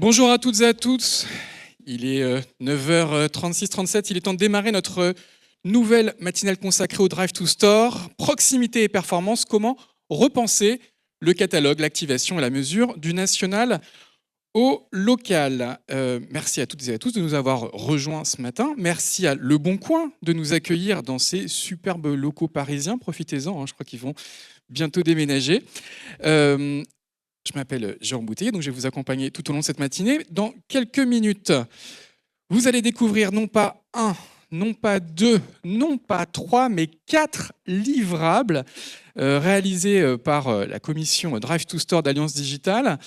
Bonjour à toutes et à tous. Il est 9h36-37. Il est temps de démarrer notre nouvelle matinale consacrée au Drive to Store. Proximité et performance, comment repenser le catalogue, l'activation et la mesure du national au local. Merci à toutes et à tous de nous avoir rejoints ce matin. Merci à Le Bon Coin de nous accueillir dans ces superbes locaux parisiens. Profitez-en, je crois qu'ils vont bientôt déménager. Je m'appelle Jérôme Bouteiller, donc je vais vous accompagner tout au long de cette matinée. Dans quelques minutes, vous allez découvrir non pas un, non pas deux, non pas trois, mais 4 livrables réalisés par la commission Drive to Store d'Alliance Digitale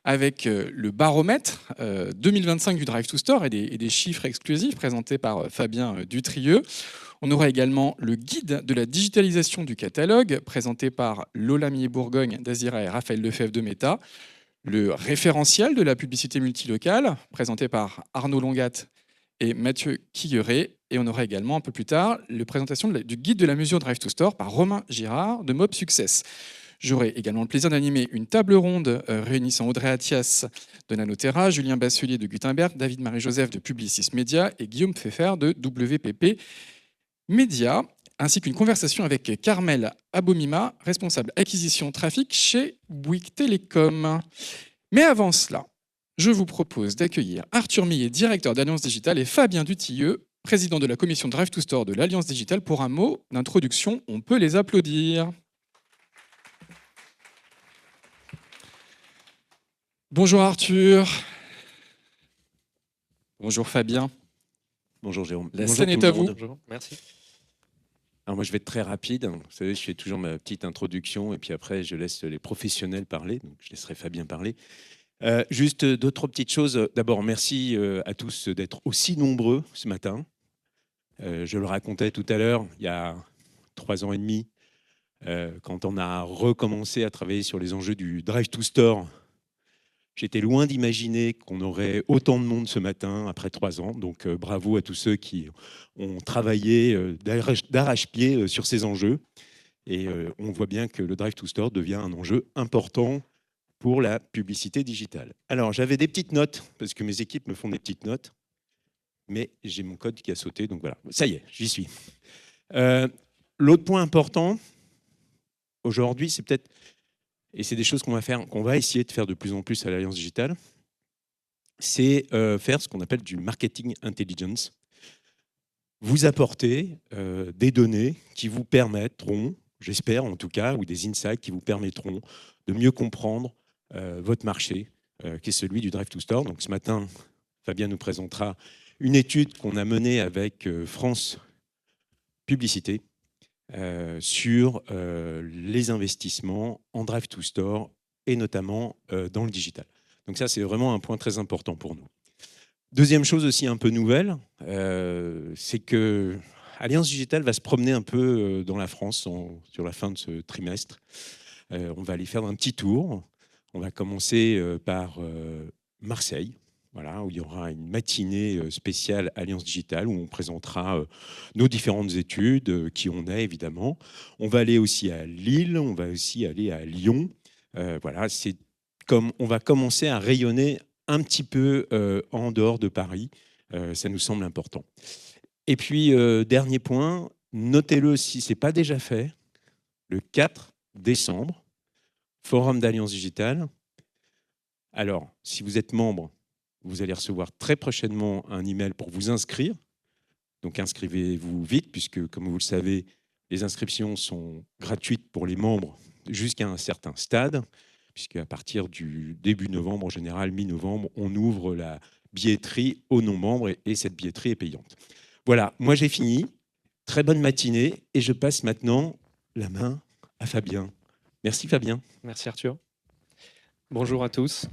avec le baromètre 2025 du Drive to Store et des chiffres exclusifs présentés par Fabien Dutrieux. On aura également le guide de la digitalisation du catalogue, présenté par Lola Millet-Bourgogne, Dazira et Raphaël Lefebvre de Meta. Le référentiel de la publicité multilocale, présenté par Arnaud Longat et Mathieu Quilleret. Et on aura également un peu plus tard la présentation du guide de la mesure Drive to Store par Romain Girard de Mob Success. J'aurai également le plaisir d'animer une table ronde réunissant Audrey Athias de Nanoterra, Julien Basselier de Gutenberg, David-Marie Joseph de Publicis Media et Guillaume Pfeffer de WPP Média, ainsi qu'une conversation avec Carmel Abomima, responsable acquisition trafic chez Bouygues Télécom. Mais avant cela, je vous propose d'accueillir Arthur Millet, directeur d'Alliance Digitale, et Fabien Dutrieux, président de la commission Drive to Store de l'Alliance Digitale, pour un mot d'introduction. On peut les applaudir. Bonjour Arthur. Bonjour Fabien. Bonjour Jérôme. La scène est à vous. Bonjour, merci. Alors moi je vais être très rapide. Vous savez, je fais toujours ma petite introduction et puis après je laisse les professionnels parler. Donc je laisserai Fabien parler. Juste deux, trois petites choses. D'abord, merci à tous d'être aussi nombreux ce matin. Je le racontais tout à l'heure, il y a 3 ans et demi, quand on a recommencé à travailler sur les enjeux du Drive to Store. J'étais loin d'imaginer qu'on aurait autant de monde ce matin après 3 ans. Donc bravo à tous ceux qui ont travaillé d'arrache-pied sur ces enjeux. Et on voit bien que le Drive to Store devient un enjeu important pour la publicité digitale. Alors j'avais des petites notes, parce que mes équipes me font des petites notes. Mais j'ai mon code qui a sauté, donc voilà. Ça y est, j'y suis. L'autre point important, aujourd'hui, c'est peut-être... Et c'est des choses qu'on va essayer de faire de plus en plus à l'Alliance Digitale, c'est faire ce qu'on appelle du marketing intelligence. Vous apporter des données qui vous permettront, j'espère en tout cas, ou des insights qui vous permettront de mieux comprendre votre marché, qui est celui du Drive to Store. Donc ce matin, Fabien nous présentera une étude qu'on a menée avec France Publicité, sur les investissements en Drive to Store et notamment dans le digital. Donc ça, c'est vraiment un point très important pour nous. Deuxième chose aussi un peu nouvelle, c'est que Alliance Digitale va se promener un peu dans la France sur la fin de ce trimestre. On va aller faire un petit tour. On va commencer par Marseille. Voilà, où il y aura une matinée spéciale Alliance Digitale où on présentera nos différentes études, qui on est évidemment. On va aller aussi à Lille, on va aussi aller à Lyon. Voilà, c'est comme on va commencer à rayonner un petit peu en dehors de Paris. Ça nous semble important. Et puis, dernier point, notez-le si ce n'est pas déjà fait, le 4 décembre, Forum d'Alliance Digitale. Alors, si vous êtes membre, vous allez recevoir très prochainement un email pour vous inscrire. Donc inscrivez-vous vite, puisque comme vous le savez, les inscriptions sont gratuites pour les membres jusqu'à un certain stade, puisqu'à partir du début novembre, en général mi-novembre, on ouvre la billetterie aux non-membres et cette billetterie est payante. Voilà, moi j'ai fini. Très bonne matinée et je passe maintenant la main à Fabien. Merci Fabien. Merci Arthur. Bonjour à tous.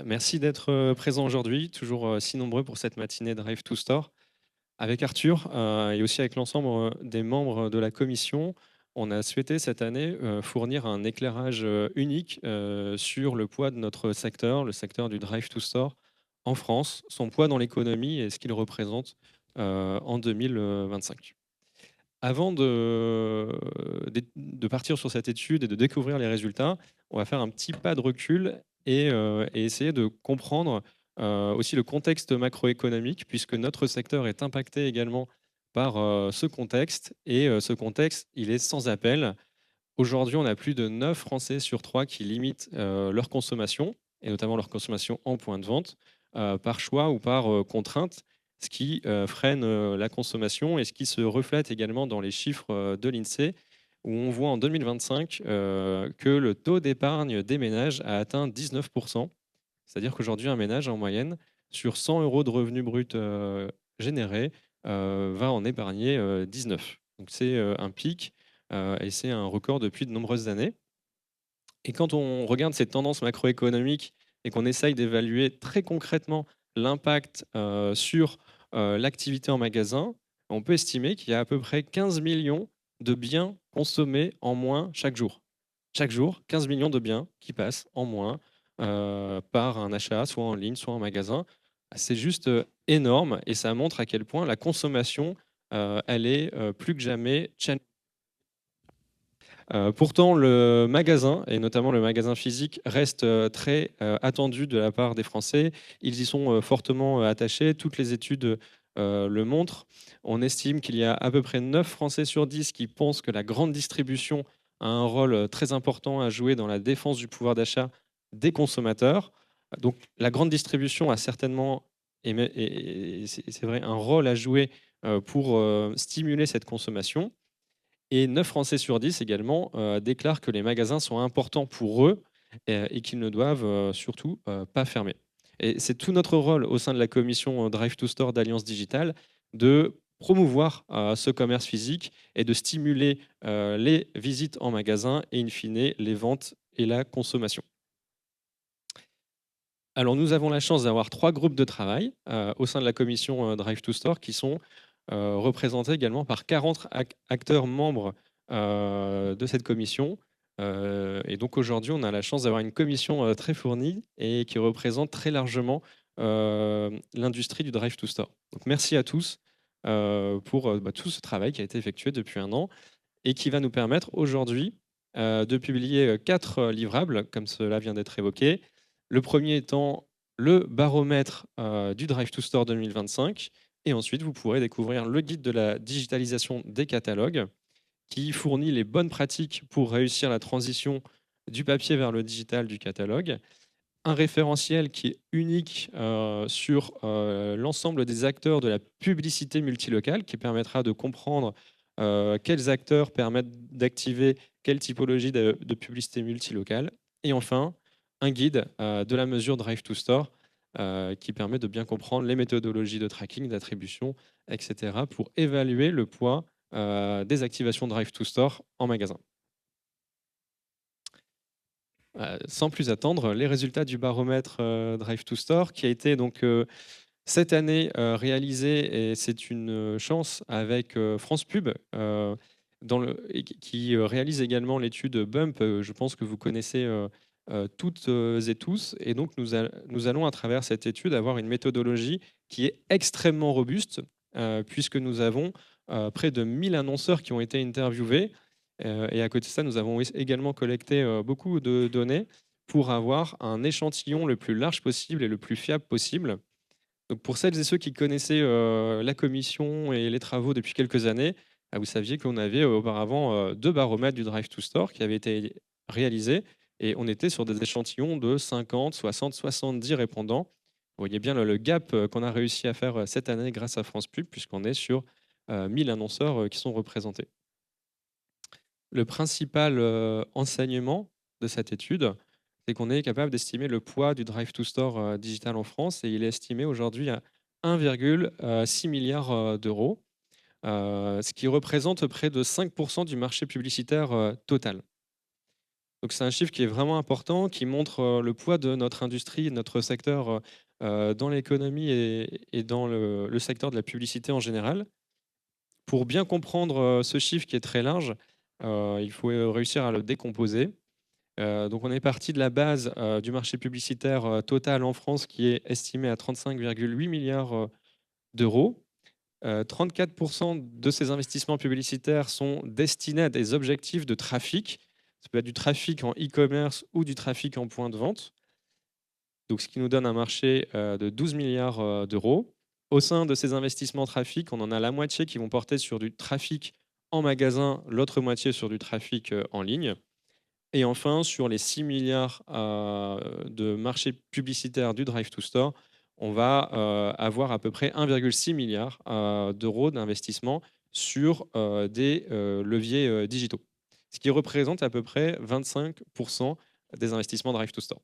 Merci d'être présent aujourd'hui, toujours si nombreux pour cette matinée Drive to Store. Avec Arthur et aussi avec l'ensemble des membres de la commission, on a souhaité cette année fournir un éclairage unique sur le poids de notre secteur, le secteur du Drive to Store en France, son poids dans l'économie et ce qu'il représente en 2025. Avant de partir sur cette étude et de découvrir les résultats, on va faire un petit pas de recul et essayer de comprendre aussi le contexte macroéconomique, puisque notre secteur est impacté également par ce contexte. Et ce contexte, il est sans appel. Aujourd'hui, on a plus de 9 Français sur 3 qui limitent leur consommation, et notamment leur consommation en point de vente, par choix ou par contrainte, ce qui freine la consommation et ce qui se reflète également dans les chiffres de l'INSEE, où on voit en 2025 que le taux d'épargne des ménages a atteint 19%. C'est-à-dire qu'aujourd'hui, un ménage, en moyenne, sur 100 euros de revenus bruts générés, va en épargner 19. Donc c'est un pic et c'est un record depuis de nombreuses années. Et quand on regarde ces tendances macroéconomiques et qu'on essaye d'évaluer très concrètement l'impact sur l'activité en magasin, on peut estimer qu'il y a à peu près 15 millions de biens consommés en moins chaque jour. Chaque jour, 15 millions de biens qui passent en moins par un achat, soit en ligne, soit en magasin. C'est juste énorme et ça montre à quel point la consommation, elle est plus que jamais challenging. Pourtant, le magasin, et notamment le magasin physique, reste très attendu de la part des Français. Ils y sont fortement attachés. Toutes les études le montrent. On estime qu'il y a à peu près 9 Français sur 10 qui pensent que la grande distribution a un rôle très important à jouer dans la défense du pouvoir d'achat des consommateurs. Donc, la grande distribution a certainement, et c'est vrai, un rôle à jouer pour stimuler cette consommation. Et 9 Français sur 10 également déclarent que les magasins sont importants pour eux et qu'ils ne doivent surtout pas fermer. Et c'est tout notre rôle au sein de la commission Drive to Store d'Alliance Digitale de promouvoir ce commerce physique et de stimuler les visites en magasin et in fine les ventes et la consommation. Alors nous avons la chance d'avoir 3 groupes de travail au sein de la commission Drive to Store qui sont représentés également par 40 acteurs membres de cette commission. Et donc aujourd'hui, on a la chance d'avoir une commission très fournie et qui représente très largement l'industrie du Drive to Store. Donc merci à tous pour tout ce travail qui a été effectué depuis un an et qui va nous permettre aujourd'hui de publier 4 livrables, comme cela vient d'être évoqué. Le premier étant le baromètre du Drive to Store 2025. Et ensuite, vous pourrez découvrir le guide de la digitalisation des catalogues qui fournit les bonnes pratiques pour réussir la transition du papier vers le digital du catalogue. Un référentiel qui est unique sur l'ensemble des acteurs de la publicité multilocale qui permettra de comprendre quels acteurs permettent d'activer quelle typologie de publicité multilocale. Et enfin, un guide de la mesure Drive to Store qui permet de bien comprendre les méthodologies de tracking, d'attribution, etc. pour évaluer le poids des activations Drive to Store en magasin. Sans plus attendre, les résultats du baromètre Drive to Store qui a été donc cette année réalisé, et c'est une chance, avec France Pub, qui réalise également l'étude Bump. Je pense que vous connaissez toutes et tous. Et donc, nous allons, à travers cette étude, avoir une méthodologie qui est extrêmement robuste, puisque nous avons près de 1000 annonceurs qui ont été interviewés. Et à côté de ça, nous avons également collecté beaucoup de données pour avoir un échantillon le plus large possible et le plus fiable possible. Donc pour celles et ceux qui connaissaient la commission et les travaux depuis quelques années, vous saviez qu'on avait auparavant 2 baromètres du Drive to Store qui avaient été réalisés et on était sur des échantillons de 50, 60, 70 répondants. Vous voyez bien le gap qu'on a réussi à faire cette année grâce à France Pub, puisqu'on est sur 1000 annonceurs qui sont représentés. Le principal enseignement de cette étude, c'est qu'on est capable d'estimer le poids du Drive to Store digital en France, et il est estimé aujourd'hui à 1,6 milliard d'euros, ce qui représente près de 5% du marché publicitaire total. Donc c'est un chiffre qui est vraiment important, qui montre le poids de notre industrie, de notre secteur dans l'économie et dans le secteur de la publicité en général. Pour bien comprendre ce chiffre qui est très large, il faut réussir à le décomposer. Donc on est parti de la base du marché publicitaire total en France qui est estimé à 35,8 milliards d'euros. 34% de ces investissements publicitaires sont destinés à des objectifs de trafic. Ça peut être du trafic en e-commerce ou du trafic en point de vente. Donc, ce qui nous donne un marché de 12 milliards d'euros. Au sein de ces investissements trafic, on en a la moitié qui vont porter sur du trafic en magasin, l'autre moitié sur du trafic en ligne. Et enfin, sur les 6 milliards de marché publicitaire du Drive to Store, on va avoir à peu près 1,6 milliard d'euros d'investissement sur des leviers digitaux, ce qui représente à peu près 25% des investissements Drive to Store.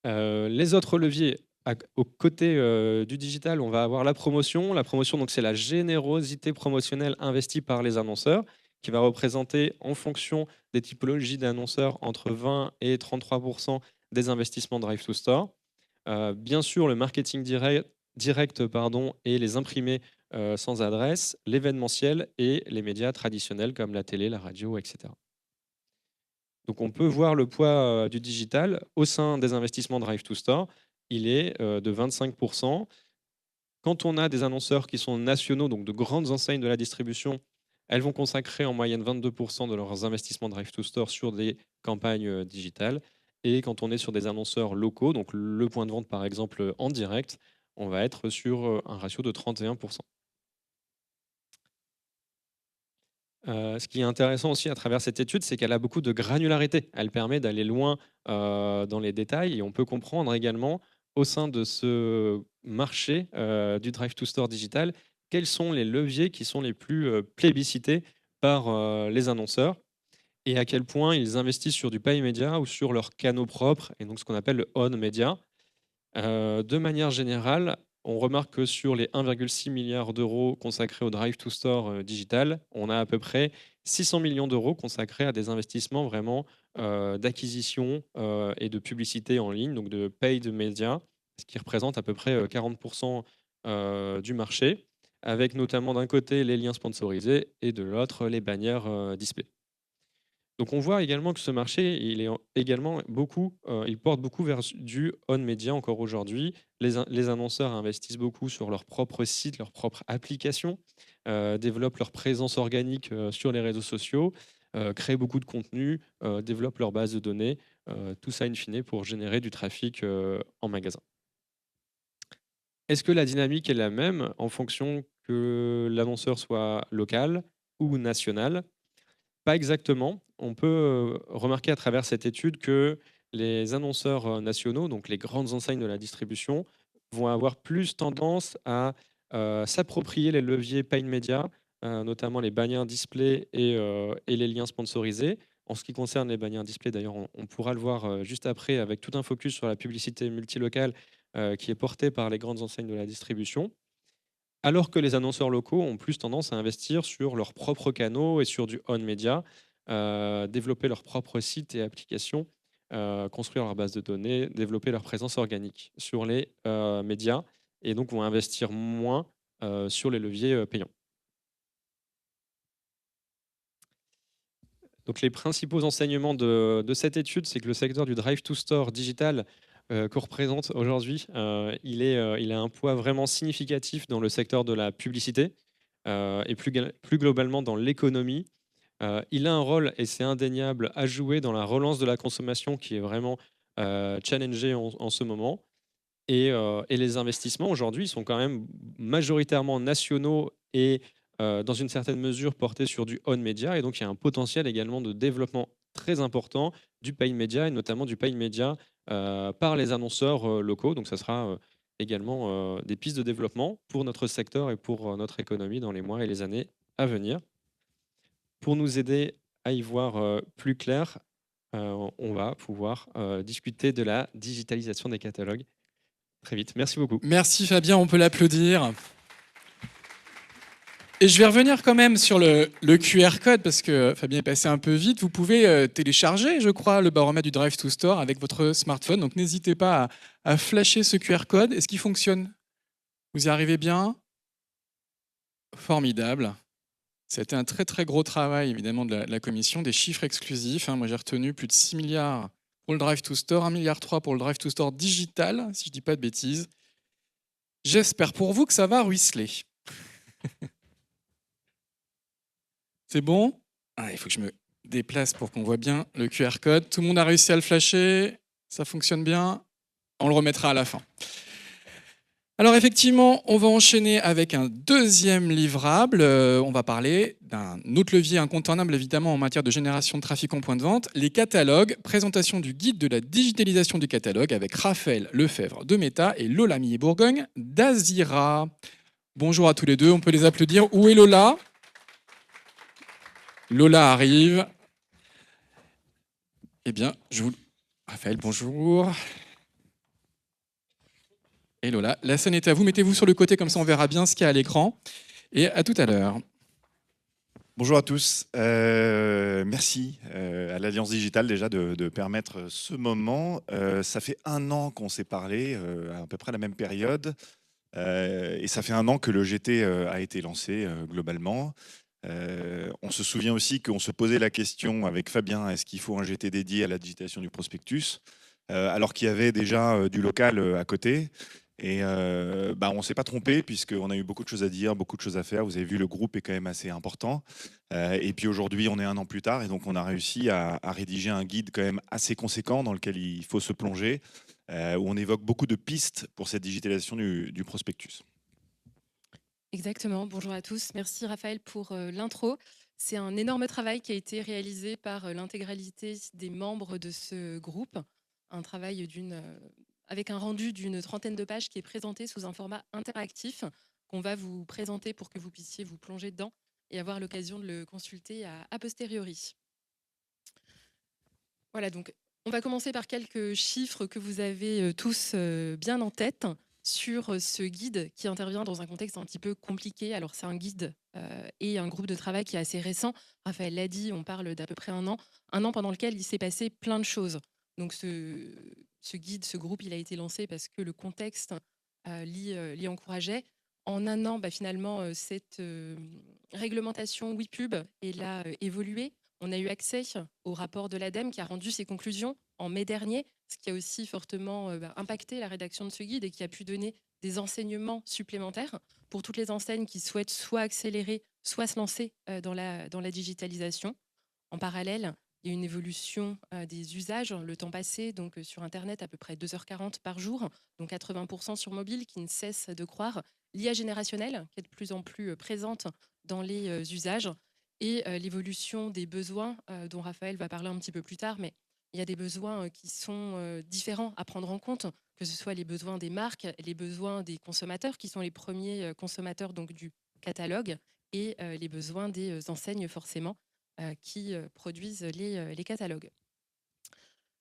Les autres leviers, au côté du digital, on va avoir la promotion. La promotion, donc, c'est la générosité promotionnelle investie par les annonceurs, qui va représenter, en fonction des typologies d'annonceurs, entre 20 et 33% des investissements Drive to Store. Bien sûr, le marketing direct et les imprimés sans adresse, l'événementiel et les médias traditionnels comme la télé, la radio, etc. Donc, on peut voir le poids du digital au sein des investissements Drive to Store. Il est de 25%. Quand on a des annonceurs qui sont nationaux, donc de grandes enseignes de la distribution, elles vont consacrer en moyenne 22% de leurs investissements Drive to Store sur des campagnes digitales. Et quand on est sur des annonceurs locaux, donc le point de vente par exemple en direct, on va être sur un ratio de 31%. Ce qui est intéressant aussi à travers cette étude, c'est qu'elle a beaucoup de granularité. Elle permet d'aller loin dans les détails et on peut comprendre également au sein de ce marché du Drive to Store digital quels sont les leviers qui sont les plus plébiscités par les annonceurs et à quel point ils investissent sur du pay media ou sur leurs canaux propres et donc ce qu'on appelle le on media. De manière générale, on remarque que sur les 1,6 milliard d'euros consacrés au Drive to Store digital, on a à peu près 600 millions d'euros consacrés à des investissements vraiment d'acquisition et de publicité en ligne, donc de paid media, ce qui représente à peu près 40% du marché, avec notamment d'un côté les liens sponsorisés et de l'autre les bannières display. Donc on voit également que ce marché, il porte beaucoup vers du on media encore aujourd'hui. Les annonceurs investissent beaucoup sur leur propre site, leur propre application, développent leur présence organique sur les réseaux sociaux, créent beaucoup de contenu, développent leur base de données, tout ça in fine pour générer du trafic en magasin. Est-ce que la dynamique est la même en fonction que l'annonceur soit local ou national? Pas exactement. On peut remarquer à travers cette étude que les annonceurs nationaux, donc les grandes enseignes de la distribution, vont avoir plus tendance à s'approprier les leviers paid media, notamment les bannières display et les liens sponsorisés. En ce qui concerne les bannières display, d'ailleurs, on pourra le voir juste après avec tout un focus sur la publicité multilocale qui est portée par les grandes enseignes de la distribution. Alors que les annonceurs locaux ont plus tendance à investir sur leurs propres canaux et sur du on media, développer leurs propres sites et applications, construire leur base de données, développer leur présence organique sur les médias et donc vont investir moins sur les leviers payants. Donc les principaux enseignements de cette étude, c'est que le secteur du Drive to Store digital qu'on représente aujourd'hui, il a un poids vraiment significatif dans le secteur de la publicité et plus globalement dans l'économie. Il a un rôle, et c'est indéniable, à jouer dans la relance de la consommation qui est vraiment challengée en ce moment. Et les investissements aujourd'hui sont quand même majoritairement nationaux et dans une certaine mesure portés sur du on media. Et donc il y a un potentiel également de développement très important du paid media et notamment du paid media par les annonceurs locaux. Donc ça sera également des pistes de développement pour notre secteur et pour notre économie dans les mois et les années à venir. Pour nous aider à y voir plus clair, on va pouvoir discuter de la digitalisation des catalogues très vite. Merci beaucoup. Merci Fabien, on peut l'applaudir. Et je vais revenir quand même sur le QR code parce que Fabien est passé un peu vite. Vous pouvez télécharger, je crois, le baromètre du Drive to Store avec votre smartphone. Donc n'hésitez pas à flasher ce QR code. Est-ce qu'il fonctionne? Vous y arrivez bien? Formidable. C'était un très très gros travail évidemment de la commission, des chiffres exclusifs. Moi j'ai retenu plus de 6 milliards pour le Drive to Store, 1,3 milliard pour le Drive to Store digital, si je ne dis pas de bêtises. J'espère pour vous que ça va ruisseler. C'est bon? Il faut que je me déplace pour qu'on voit bien le QR code. Tout le monde a réussi à le flasher. Ça fonctionne bien. On le remettra à la fin. Alors effectivement, on va enchaîner avec un deuxième livrable. On va parler d'un autre levier incontournable évidemment en matière de génération de trafic en point de vente, les catalogues. Présentation du guide de la digitalisation du catalogue avec Raphaël Lefebvre de Meta et Lola Millet-Bourgogne d'Azira. Bonjour à tous les deux, on peut les applaudir. Où est Lola ? Lola arrive. Eh bien, Raphaël, bonjour. Et Lola, la scène est à vous. Mettez-vous sur le côté, comme ça on verra bien ce qu'il y a à l'écran. Et à tout à l'heure. Bonjour à tous. Merci à l'Alliance Digitale déjà de permettre ce moment. Ça fait 1 an qu'on s'est parlé, à peu près à la même période. Et ça fait 1 an que le GT a été lancé globalement. On se souvient aussi qu'on se posait la question avec Fabien, est-ce qu'il faut un GT dédié à la digitalisation du prospectus, alors qu'il y avait déjà du local à côté. Et on ne s'est pas trompé puisqu'on a eu beaucoup de choses à dire, beaucoup de choses à faire. Vous avez vu, le groupe est quand même assez important. Et puis aujourd'hui, on est 1 an plus tard et donc on a réussi à rédiger un guide quand même assez conséquent dans lequel il faut se plonger, où on évoque beaucoup de pistes pour cette digitalisation du prospectus. Exactement, bonjour à tous. Merci Raphaël pour l'intro. C'est un énorme travail qui a été réalisé par l'intégralité des membres de ce groupe. Un travail avec un rendu d'une 30aine de pages qui est présenté sous un format interactif qu'on va vous présenter pour que vous puissiez vous plonger dedans et avoir l'occasion de le consulter a posteriori. Voilà, donc on va commencer par quelques chiffres que vous avez tous bien en tête sur ce guide qui intervient dans un contexte un petit peu compliqué. Alors c'est un guide et un groupe de travail qui est assez récent. Raphaël l'a dit, on parle d'à peu près 1 an pendant lequel il s'est passé plein de choses. Donc ce guide, ce groupe, il a été lancé parce que le contexte l'y encourageait. En 1 an, finalement, cette réglementation WePub elle a évolué. On a eu accès au rapport de l'ADEME qui a rendu ses conclusions en mai dernier, ce qui a aussi fortement impacté la rédaction de ce guide et qui a pu donner des enseignements supplémentaires pour toutes les enseignes qui souhaitent soit accélérer, soit se lancer dans la digitalisation. En parallèle, il y a une évolution des usages, le temps passé donc sur Internet à peu près 2h40 par jour, donc 80% sur mobile qui ne cesse de croître, l'IA générationnelle qui est de plus en plus présente dans les usages et l'évolution des besoins dont Raphaël va parler un petit peu plus tard, mais il y a des besoins qui sont différents à prendre en compte, que ce soit les besoins des marques, les besoins des consommateurs qui sont les premiers consommateurs donc du catalogue et les besoins des enseignes forcément qui produisent les catalogues.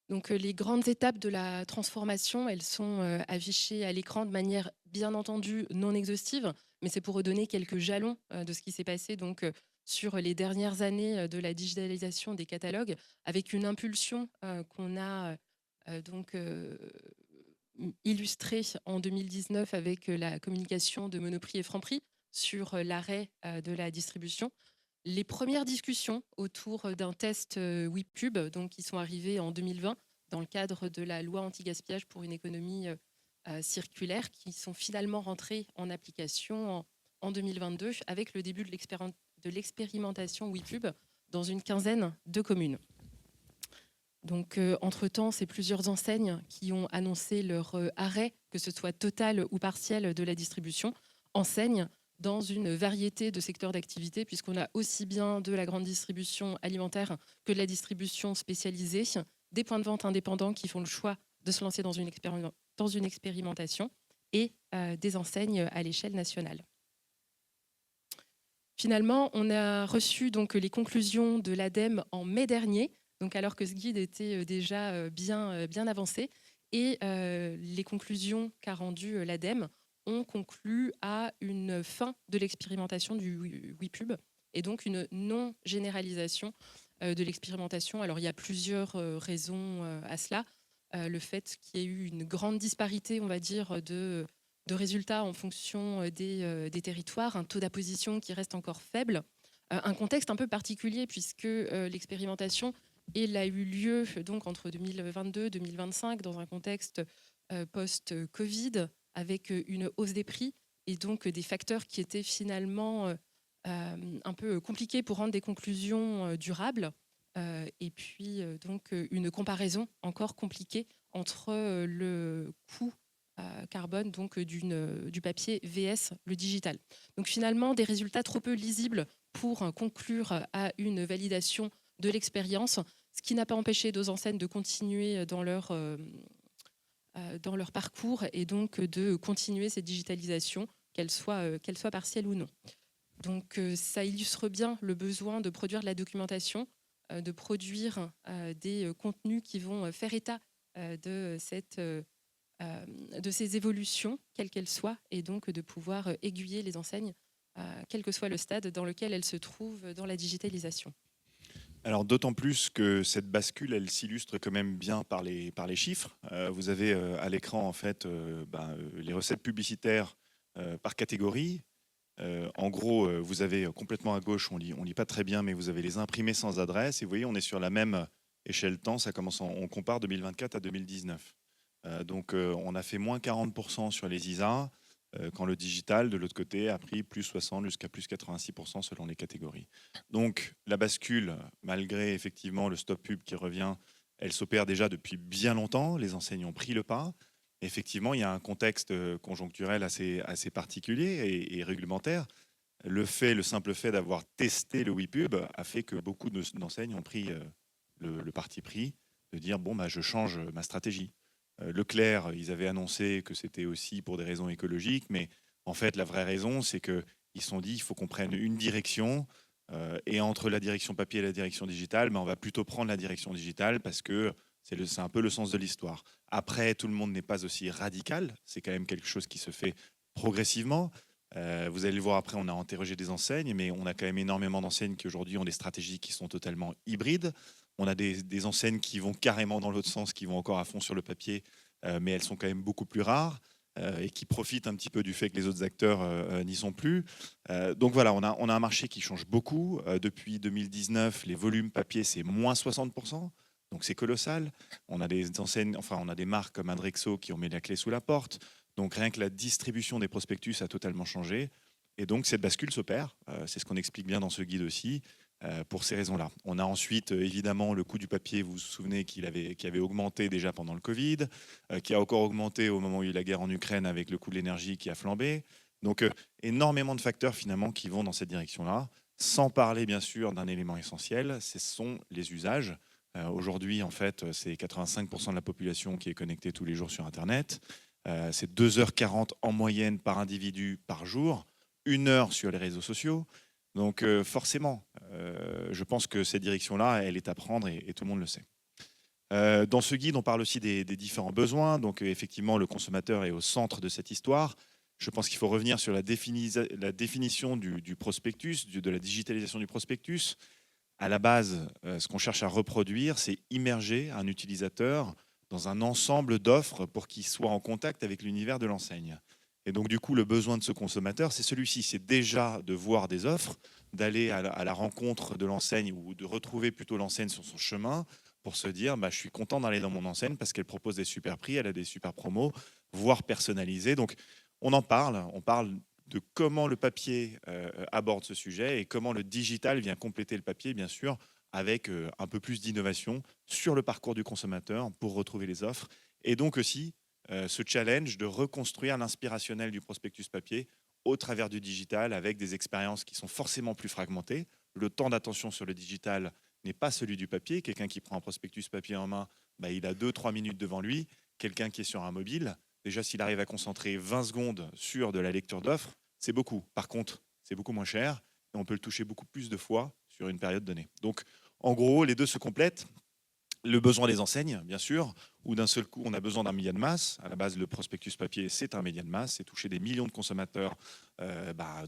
Donc les grandes étapes de la transformation, elles sont affichées à l'écran de manière bien entendu non exhaustive, mais c'est pour redonner quelques jalons de ce qui s'est passé donc sur les dernières années de la digitalisation des catalogues, avec une impulsion qu'on a donc illustrée en 2019 avec la communication de Monoprix et Franprix sur l'arrêt de la distribution. Les premières discussions autour d'un test WePub, donc qui sont arrivées en 2020 dans le cadre de la loi anti-gaspillage pour une économie circulaire, qui sont finalement rentrées en application en 2022 avec le début de l'expérimentation WePub dans une quinzaine de communes. Donc, entre-temps, c'est plusieurs enseignes qui ont annoncé leur arrêt, que ce soit total ou partiel, de la distribution. Enseignes dans une variété de secteurs d'activité, puisqu'on a aussi bien de la grande distribution alimentaire que de la distribution spécialisée, des points de vente indépendants qui font le choix de se lancer dans une expérimentation et des enseignes à l'échelle nationale. Finalement, on a reçu donc les conclusions de l'ADEME en mai dernier, donc alors que ce guide était déjà bien avancé, et les conclusions qu'a rendues l'ADEME ont conclu à une fin de l'expérimentation du WePub et donc une non-généralisation de l'expérimentation. Alors il y a plusieurs raisons à cela. Le fait qu'il y ait eu une grande disparité, on va dire, de résultats en fonction des territoires, un taux d'apposition qui reste encore faible, un contexte un peu particulier puisque l'expérimentation elle a eu lieu donc entre 2022 et 2025 dans un contexte post-Covid avec une hausse des prix et donc des facteurs qui étaient finalement un peu compliqué pour rendre des conclusions durables. Et puis donc une comparaison encore compliquée entre le coût carbone donc du papier vs le digital. Donc finalement des résultats trop peu lisibles pour conclure à une validation de l'expérience, ce qui n'a pas empêché deux enseignes de continuer dans leur parcours et donc de continuer cette digitalisation, qu'elle soit partielle ou non. Donc ça illustre bien le besoin de produire de la documentation, de produire des contenus qui vont faire état de ces évolutions, quelles qu'elles soient, et donc de pouvoir aiguiller les enseignes, quel que soit le stade dans lequel elles se trouvent dans la digitalisation. Alors d'autant plus que cette bascule, elle s'illustre quand même bien par les chiffres. Vous avez à l'écran en fait les recettes publicitaires par catégorie. En gros, vous avez complètement à gauche, on lit pas très bien, mais vous avez les imprimés sans adresse. Et vous voyez, on est sur la même échelle temps. On compare 2024 à 2019. Donc on a fait moins 40% sur les ISA, quand le digital, de l'autre côté, a pris plus 60 jusqu'à plus 86% selon les catégories. Donc la bascule, malgré effectivement le stop pub qui revient, elle s'opère déjà depuis bien longtemps. Les enseignes ont pris le pas. Effectivement, il y a un contexte conjoncturel assez particulier et réglementaire. Le simple fait d'avoir testé le WePub a fait que beaucoup d'enseignes ont pris le parti pris de dire bon, bah, je change ma stratégie. Leclerc, ils avaient annoncé que c'était aussi pour des raisons écologiques, mais en fait, la vraie raison, c'est qu'ils se sont dit il faut qu'on prenne une direction, et entre la direction papier et la direction digitale, on va plutôt prendre la direction digitale parce que c'est un peu le sens de l'histoire. Après, tout le monde n'est pas aussi radical, c'est quand même quelque chose qui se fait progressivement. Vous allez le voir après, on a interrogé des enseignes, mais on a quand même énormément d'enseignes qui aujourd'hui ont des stratégies qui sont totalement hybrides. On a des enseignes qui vont carrément dans l'autre sens, qui vont encore à fond sur le papier, mais elles sont quand même beaucoup plus rares et qui profitent un petit peu du fait que les autres acteurs n'y sont plus. Donc voilà, on a un marché qui change beaucoup. Depuis 2019, les volumes papier, c'est moins 60%. Donc c'est colossal. On a des enseignes, enfin on a des marques comme Adrexo qui ont mis la clé sous la porte. Donc rien que la distribution des prospectus a totalement changé. Et donc cette bascule s'opère. C'est ce qu'on explique bien dans ce guide aussi. Pour ces raisons-là. On a ensuite évidemment le coût du papier, vous vous souvenez qui avait augmenté déjà pendant le Covid, qui a encore augmenté au moment où il y a eu la guerre en Ukraine avec le coût de l'énergie qui a flambé. Donc énormément de facteurs finalement qui vont dans cette direction-là, sans parler bien sûr d'un élément essentiel, ce sont les usages. Aujourd'hui en fait c'est 85% de la population qui est connectée tous les jours sur Internet. C'est 2h40 en moyenne par individu par jour, 1 heure sur les réseaux sociaux. Donc forcément, je pense que cette direction-là, elle est à prendre et tout le monde le sait. Dans ce guide, on parle aussi des différents besoins. Donc effectivement, le consommateur est au centre de cette histoire. Je pense qu'il faut revenir sur la définition du prospectus, de la digitalisation du prospectus. À la base, ce qu'on cherche à reproduire, c'est immerger un utilisateur dans un ensemble d'offres pour qu'il soit en contact avec l'univers de l'enseigne. Et donc, du coup, le besoin de ce consommateur, c'est celui-ci, c'est déjà de voir des offres, d'aller à la rencontre de l'enseigne ou de retrouver plutôt l'enseigne sur son chemin pour se dire, je suis content d'aller dans mon enseigne parce qu'elle propose des super prix, elle a des super promos, voire personnalisées. Donc, on parle de comment le papier aborde ce sujet et comment le digital vient compléter le papier, bien sûr, avec un peu plus d'innovation sur le parcours du consommateur pour retrouver les offres. Et donc aussi, ce challenge de reconstruire l'inspirationnel du prospectus papier au travers du digital avec des expériences qui sont forcément plus fragmentées. Le temps d'attention sur le digital n'est pas celui du papier. Quelqu'un qui prend un prospectus papier en main, il a 2-3 minutes devant lui. Quelqu'un qui est sur un mobile, déjà s'il arrive à concentrer 20 secondes sur de la lecture d'offres, c'est beaucoup. Par contre, c'est beaucoup moins cher et on peut le toucher beaucoup plus de fois sur une période donnée. Donc, en gros, les deux se complètent. Le besoin des enseignes, bien sûr, où d'un seul coup, on a besoin d'un média de masse. À la base, le prospectus papier, c'est un média de masse. C'est toucher des millions de consommateurs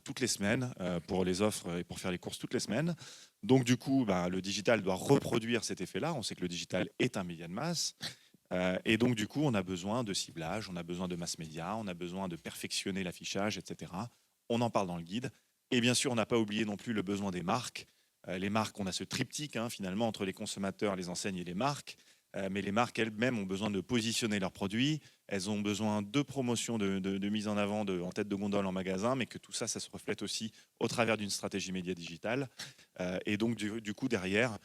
toutes les semaines pour les offres et pour faire les courses toutes les semaines. Donc, du coup, le digital doit reproduire cet effet-là. On sait que le digital est un média de masse. Et donc, du coup, on a besoin de ciblage, on a besoin de mass média, on a besoin de perfectionner l'affichage, etc. On en parle dans le guide. Et bien sûr, on n'a pas oublié non plus le besoin des marques. Les marques, on a ce triptyque finalement entre les consommateurs, les enseignes et les marques. mais les marques elles-mêmes ont besoin de positionner leurs produits, elles ont besoin de promotion, de mise en avant en tête de gondole en magasin, mais que tout ça, ça se reflète aussi au travers d'une stratégie média digitale. Et donc, du coup, derrière,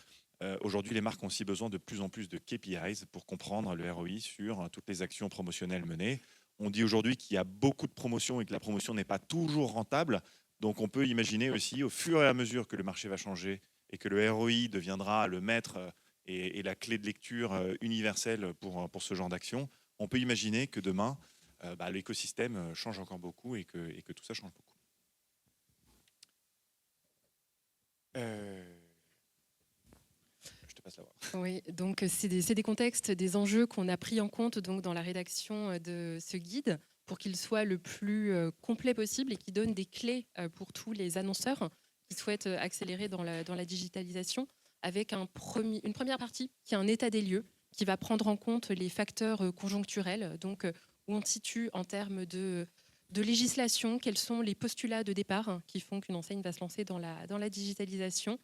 aujourd'hui, les marques ont aussi besoin de plus en plus de KPIs pour comprendre le ROI sur toutes les actions promotionnelles menées. On dit aujourd'hui qu'il y a beaucoup de promotions et que la promotion n'est pas toujours rentable. Donc, on peut imaginer aussi, au fur et à mesure que le marché va changer et que le ROI deviendra le maître et la clé de lecture universelle pour ce genre d'action, on peut imaginer que demain, l'écosystème change encore beaucoup et que tout ça change beaucoup. Je te passe la voix. Oui, donc c'est des contextes, des enjeux qu'on a pris en compte donc, dans la rédaction de ce guide pour qu'il soit le plus complet possible et qui donne des clés pour tous les annonceurs qui souhaitent accélérer dans la digitalisation, avec une première partie qui est un état des lieux, qui va prendre en compte les facteurs conjoncturels, donc où on se situe en termes de législation, quels sont les postulats de départ qui font qu'une enseigne va se lancer dans la digitalisation,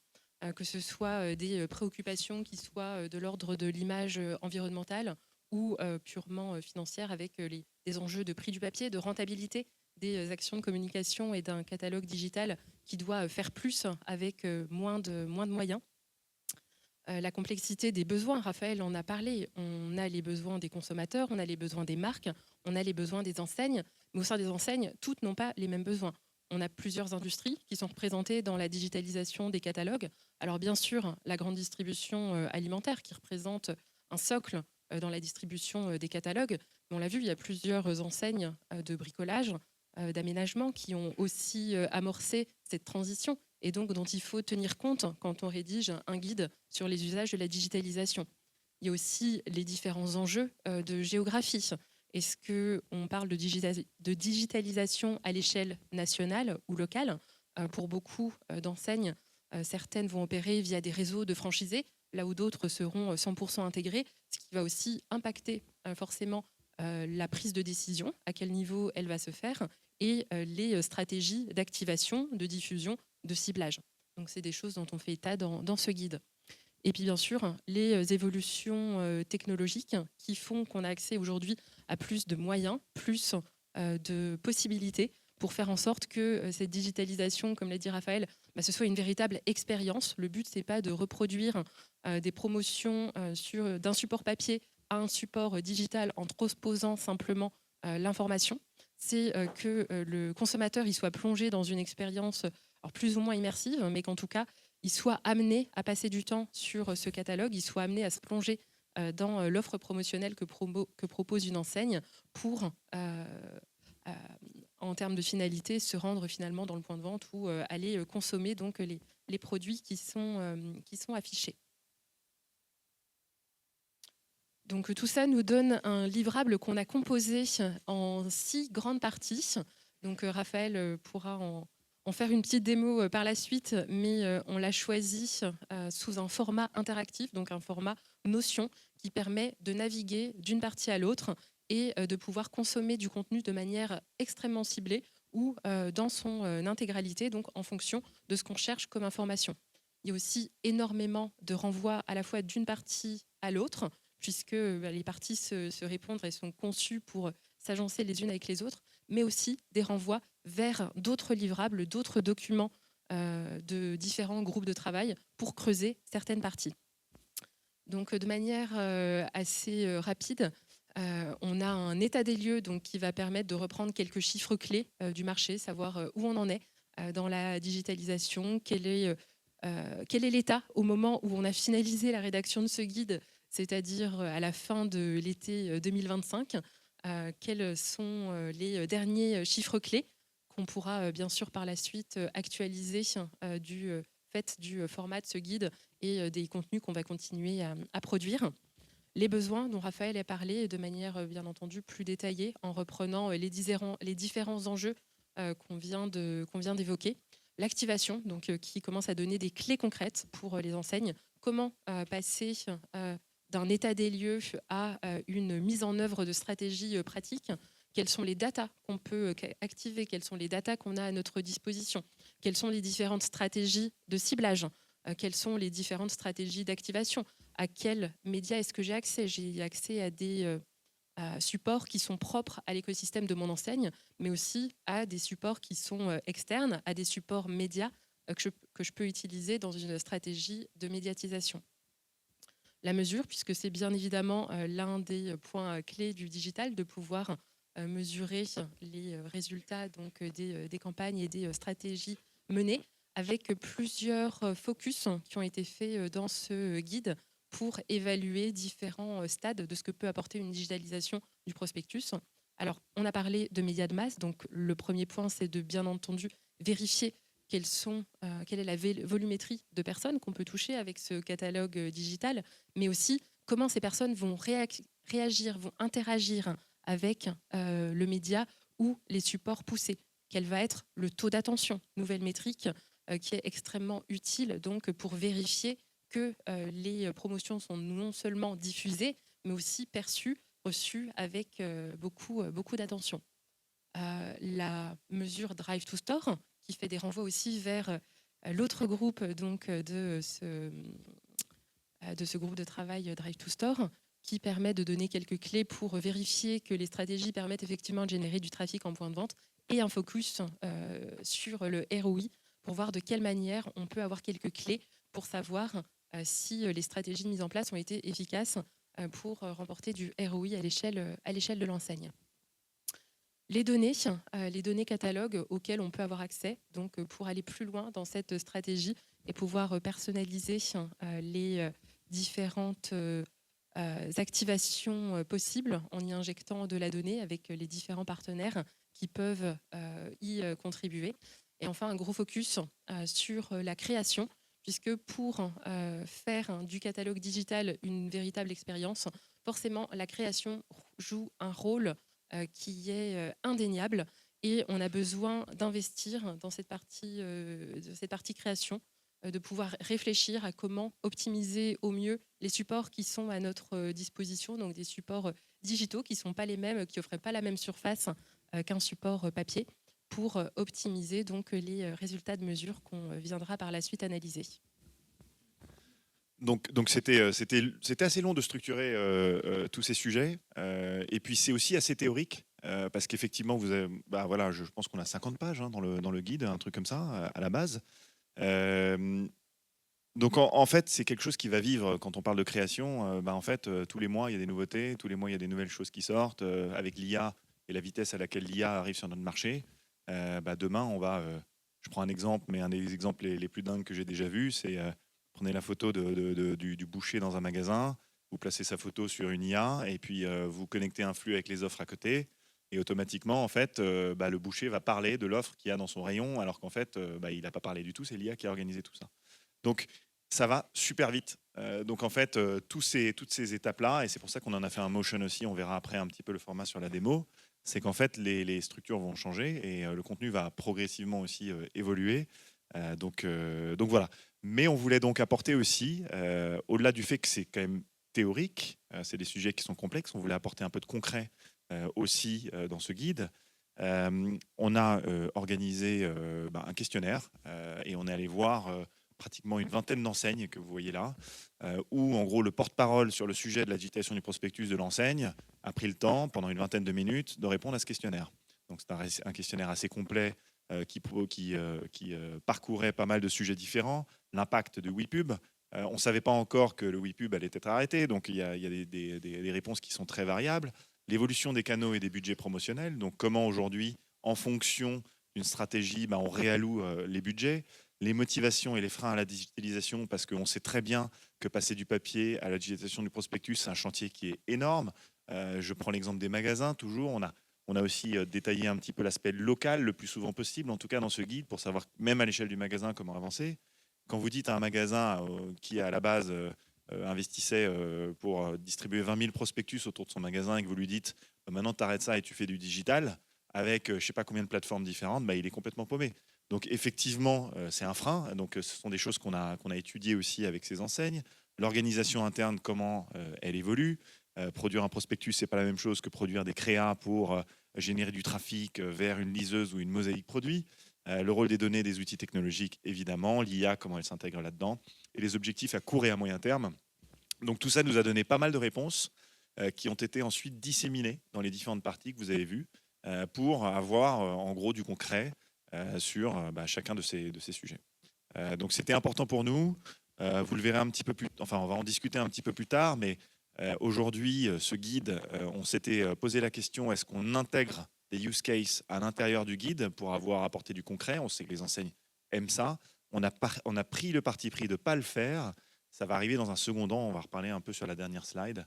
que ce soit des préoccupations qui soient de l'ordre de l'image environnementale ou purement financière, avec des enjeux de prix du papier, de rentabilité des actions de communication et d'un catalogue digital qui doit faire plus avec moins de moyens. La complexité des besoins, Raphaël en a parlé. On a les besoins des consommateurs, on a les besoins des marques, on a les besoins des enseignes. Mais au sein des enseignes, toutes n'ont pas les mêmes besoins. On a plusieurs industries qui sont représentées dans la digitalisation des catalogues. Alors bien sûr, la grande distribution alimentaire qui représente un socle dans la distribution des catalogues. Mais on l'a vu, il y a plusieurs enseignes de bricolage, d'aménagement qui ont aussi amorcé cette transition et donc dont il faut tenir compte quand on rédige un guide sur les usages de la digitalisation. Il y a aussi les différents enjeux de géographie. Est-ce qu'on parle de digitalisation à l'échelle nationale ou locale? Pour beaucoup d'enseignes, certaines vont opérer via des réseaux de franchisés, là où d'autres seront 100% intégrés, ce qui va aussi impacter forcément la prise de décision, à quel niveau elle va se faire, et les stratégies d'activation, de diffusion, de ciblage. Donc c'est des choses dont on fait état dans ce guide. Et puis bien sûr, les évolutions technologiques qui font qu'on a accès aujourd'hui à plus de moyens, plus de possibilités pour faire en sorte que cette digitalisation, comme l'a dit Raphaël, ce soit une véritable expérience. Le but, ce n'est pas de reproduire des promotions d'un support papier à un support digital en transposant simplement l'information. C'est que le consommateur il soit plongé dans une expérience plus ou moins immersive, mais qu'en tout cas, il soit amené à passer du temps sur ce catalogue, il soit amené à se plonger dans l'offre promotionnelle que propose une enseigne pour, en termes de finalité, se rendre finalement dans le point de vente ou aller consommer donc, les produits qui sont affichés. Donc tout ça nous donne un livrable qu'on a composé en 6 grandes parties. Donc Raphaël pourra en faire une petite démo par la suite, mais on l'a choisi sous un format interactif, donc un format Notion qui permet de naviguer d'une partie à l'autre et de pouvoir consommer du contenu de manière extrêmement ciblée ou dans son intégralité, donc en fonction de ce qu'on cherche comme information. Il y a aussi énormément de renvois à la fois d'une partie à l'autre, puisque les parties se répondent et sont conçues pour s'agencer les unes avec les autres, mais aussi des renvois vers d'autres livrables, d'autres documents de différents groupes de travail pour creuser certaines parties. Donc de manière assez rapide, on a un état des lieux donc, qui va permettre de reprendre quelques chiffres clés du marché, savoir où on en est dans la digitalisation, quel est l'état au moment où on a finalisé la rédaction de ce guide, c'est-à-dire à la fin de l'été 2025. Quels sont les derniers chiffres clés qu'on pourra bien sûr par la suite actualiser du fait du format de ce guide et des contenus qu'on va continuer à produire. Les besoins dont Raphaël a parlé de manière bien entendu plus détaillée en reprenant les différents enjeux qu'on vient d'évoquer. L'activation, donc qui commence à donner des clés concrètes pour les enseignes. Comment passer d'un état des lieux à une mise en œuvre de stratégies pratiques. Quelles sont les datas qu'on peut activer? Quelles sont les datas qu'on a à notre disposition? Quelles sont les différentes stratégies de ciblage? Quelles sont les différentes stratégies d'activation? à quels médias est-ce que j'ai accès. J'ai accès à des supports qui sont propres à l'écosystème de mon enseigne, mais aussi à des supports qui sont externes, à des supports médias que je peux utiliser dans une stratégie de médiatisation. La mesure, puisque c'est bien évidemment l'un des points clés du digital, de pouvoir mesurer les résultats donc, des campagnes et des stratégies menées, avec plusieurs focus qui ont été faits dans ce guide pour évaluer différents stades de ce que peut apporter une digitalisation du prospectus. Alors, on a parlé de médias de masse, donc le premier point, c'est de bien entendu vérifier quelle est la volumétrie de personnes qu'on peut toucher avec ce catalogue digital, mais aussi comment ces personnes vont réagir, vont interagir avec le média ou les supports poussés. Quel va être le taux d'attention, nouvelle métrique qui est extrêmement utile donc, pour vérifier que les promotions sont non seulement diffusées, mais aussi perçues, reçues avec beaucoup d'attention. La mesure Drive to Store, qui fait des renvois aussi vers l'autre groupe donc, de ce groupe de travail Drive to Store, qui permet de donner quelques clés pour vérifier que les stratégies permettent effectivement de générer du trafic en point de vente, et un focus sur le ROI pour voir de quelle manière on peut avoir quelques clés pour savoir si les stratégies mises en place ont été efficaces pour remporter du ROI à l'échelle de l'enseigne. Les données catalogues auxquelles on peut avoir accès, donc pour aller plus loin dans cette stratégie et pouvoir personnaliser les différentes activations possibles en y injectant de la donnée avec les différents partenaires qui peuvent y contribuer. Et enfin, un gros focus sur la création, puisque pour faire du catalogue digital une véritable expérience, forcément, la création joue un rôle qui est indéniable, et on a besoin d'investir dans cette partie création, de pouvoir réfléchir à comment optimiser au mieux les supports qui sont à notre disposition, donc des supports digitaux qui ne sont pas les mêmes, qui n'offrent pas la même surface qu'un support papier, pour optimiser donc les résultats de mesure qu'on viendra par la suite analyser. Donc c'était assez long de structurer tous ces sujets. Et puis c'est aussi assez théorique. Parce qu'effectivement, voilà, je pense qu'on a 50 pages dans le guide, un truc comme ça, à la base. Donc en fait, c'est quelque chose qui va vivre quand on parle de création. En fait, tous les mois, il y a des nouveautés, tous les mois, il y a des nouvelles choses qui sortent. Avec l'IA et la vitesse à laquelle l'IA arrive sur notre marché, demain, je prends un exemple, mais un des exemples les plus dingues que j'ai déjà vu, c'est prenez la photo du boucher dans un magasin, vous placez sa photo sur une IA, et puis vous connectez un flux avec les offres à côté, et automatiquement, en fait, le boucher va parler de l'offre qu'il y a dans son rayon, alors qu'en fait, il n'a pas parlé du tout, c'est l'IA qui a organisé tout ça. Donc, ça va super vite. Donc, en fait, toutes ces étapes-là, et c'est pour ça qu'on en a fait un motion aussi, on verra après un petit peu le format sur la démo, c'est qu'en fait, les structures vont changer et le contenu va progressivement aussi évoluer. Donc voilà. Mais on voulait donc apporter aussi, au-delà du fait que c'est quand même théorique, c'est des sujets qui sont complexes, on voulait apporter un peu de concret aussi dans ce guide. On a organisé un questionnaire et on est allé voir pratiquement une vingtaine d'enseignes que vous voyez là, où en gros le porte-parole sur le sujet de la digitalisation du prospectus de l'enseigne a pris le temps pendant une vingtaine de minutes de répondre à ce questionnaire. Donc c'est un questionnaire assez complet qui parcourait pas mal de sujets différents, l'impact de WePub. On ne savait pas encore que le WePub allait être arrêté, donc il y a des réponses qui sont très variables. L'évolution des canaux et des budgets promotionnels, donc comment aujourd'hui, en fonction d'une stratégie, on réalloue les budgets, les motivations et les freins à la digitalisation, parce qu'on sait très bien que passer du papier à la digitalisation du prospectus, c'est un chantier qui est énorme. Je prends l'exemple des magasins, toujours. On a aussi détaillé un petit peu l'aspect local le plus souvent possible, en tout cas dans ce guide, pour savoir, même à l'échelle du magasin, comment avancer. Quand vous dites à un magasin qui, à la base, investissait pour distribuer 20 000 prospectus autour de son magasin et que vous lui dites maintenant tu arrêtes ça et tu fais du digital avec je ne sais pas combien de plateformes différentes, il est complètement paumé. Donc effectivement, c'est un frein. Donc ce sont des choses qu'on a étudiées aussi avec ces enseignes. L'organisation interne, comment elle évolue. Produire un prospectus, c'est pas la même chose que produire des créas pour générer du trafic vers une liseuse ou une mosaïque produit. Le rôle des données, des outils technologiques, évidemment, l'IA, comment elle s'intègre là-dedans, et les objectifs à court et à moyen terme. Donc tout ça nous a donné pas mal de réponses qui ont été ensuite disséminées dans les différentes parties que vous avez vues pour avoir en gros du concret sur chacun de ces sujets. Donc c'était important pour nous. Vous le verrez un petit peu plus, enfin on va en discuter un petit peu plus tard, mais aujourd'hui ce guide, on s'était posé la question, est-ce qu'on intègre des use cases à l'intérieur du guide pour avoir apporté du concret? On sait que les enseignes aiment ça. On a pris le parti pris de ne pas le faire. Ça va arriver dans un second temps, on va reparler un peu sur la dernière slide.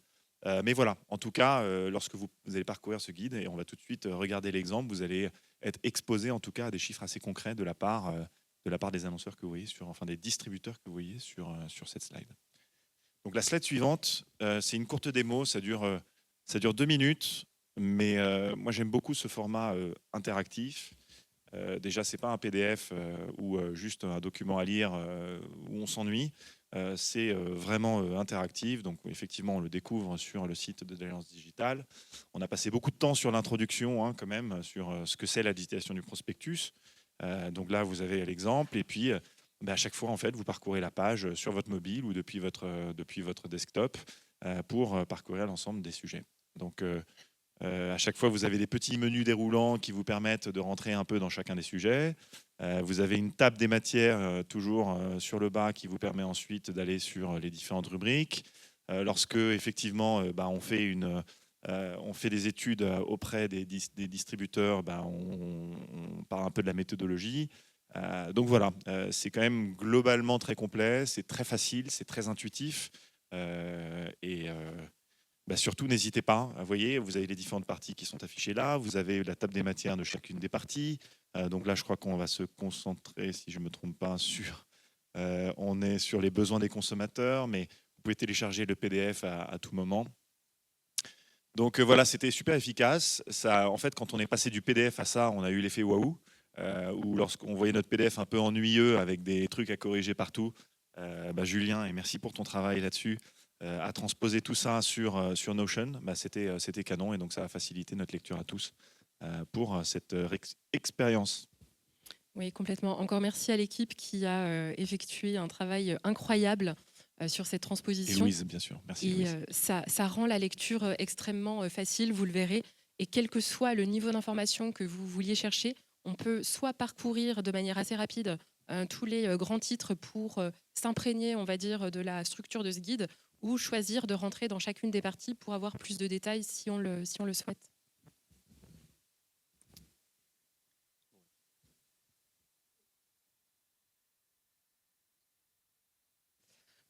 Mais voilà, en tout cas, lorsque vous allez parcourir ce guide, et on va tout de suite regarder l'exemple, vous allez être exposé en tout cas à des chiffres assez concrets de la part des annonceurs que vous voyez, enfin des distributeurs que vous voyez sur cette slide. Donc la slide suivante, c'est une courte démo, ça dure 2 minutes, mais moi j'aime beaucoup ce format interactif. Déjà, ce n'est pas un PDF ou juste un document à lire où on s'ennuie. C'est vraiment interactif. Donc, effectivement, on le découvre sur le site de l'Alliance Digitale. On a passé beaucoup de temps sur l'introduction, quand même, sur ce que c'est la digitalisation du prospectus. Donc là, vous avez l'exemple. Et puis, à chaque fois, en fait, vous parcourez la page sur votre mobile ou depuis votre desktop pour parcourir l'ensemble des sujets. Donc, à chaque fois, vous avez des petits menus déroulants qui vous permettent de rentrer un peu dans chacun des sujets. Vous avez une table des matières toujours sur le bas qui vous permet ensuite d'aller sur les différentes rubriques. Lorsque, effectivement, on fait des études auprès des distributeurs, on parle un peu de la méthodologie. Donc voilà, c'est quand même globalement très complet, c'est très facile, c'est très intuitif. Surtout, n'hésitez pas. Vous voyez, vous avez les différentes parties qui sont affichées là. Vous avez la table des matières de chacune des parties. Donc là, je crois qu'on va se concentrer, si je ne me trompe pas, on est sur les besoins des consommateurs, mais vous pouvez télécharger le PDF à tout moment. Donc voilà, c'était super efficace. Ça, en fait, quand on est passé du PDF à ça, on a eu l'effet waouh, où lorsqu'on voyait notre PDF un peu ennuyeux avec des trucs à corriger partout, Julien, et merci pour ton travail là-dessus, à transposer tout ça sur Notion, c'était canon, et donc ça a facilité notre lecture à tous pour cette expérience. Oui, complètement. Encore merci à l'équipe qui a effectué un travail incroyable sur cette Et transposition. Louise, bien sûr. Merci, Et Louise. ça rend la lecture extrêmement facile, vous le verrez. Et quel que soit le niveau d'information que vous vouliez chercher, on peut soit parcourir de manière assez rapide tous les grands titres pour s'imprégner, on va dire, de la structure de ce guide, ou choisir de rentrer dans chacune des parties pour avoir plus de détails si on le souhaite.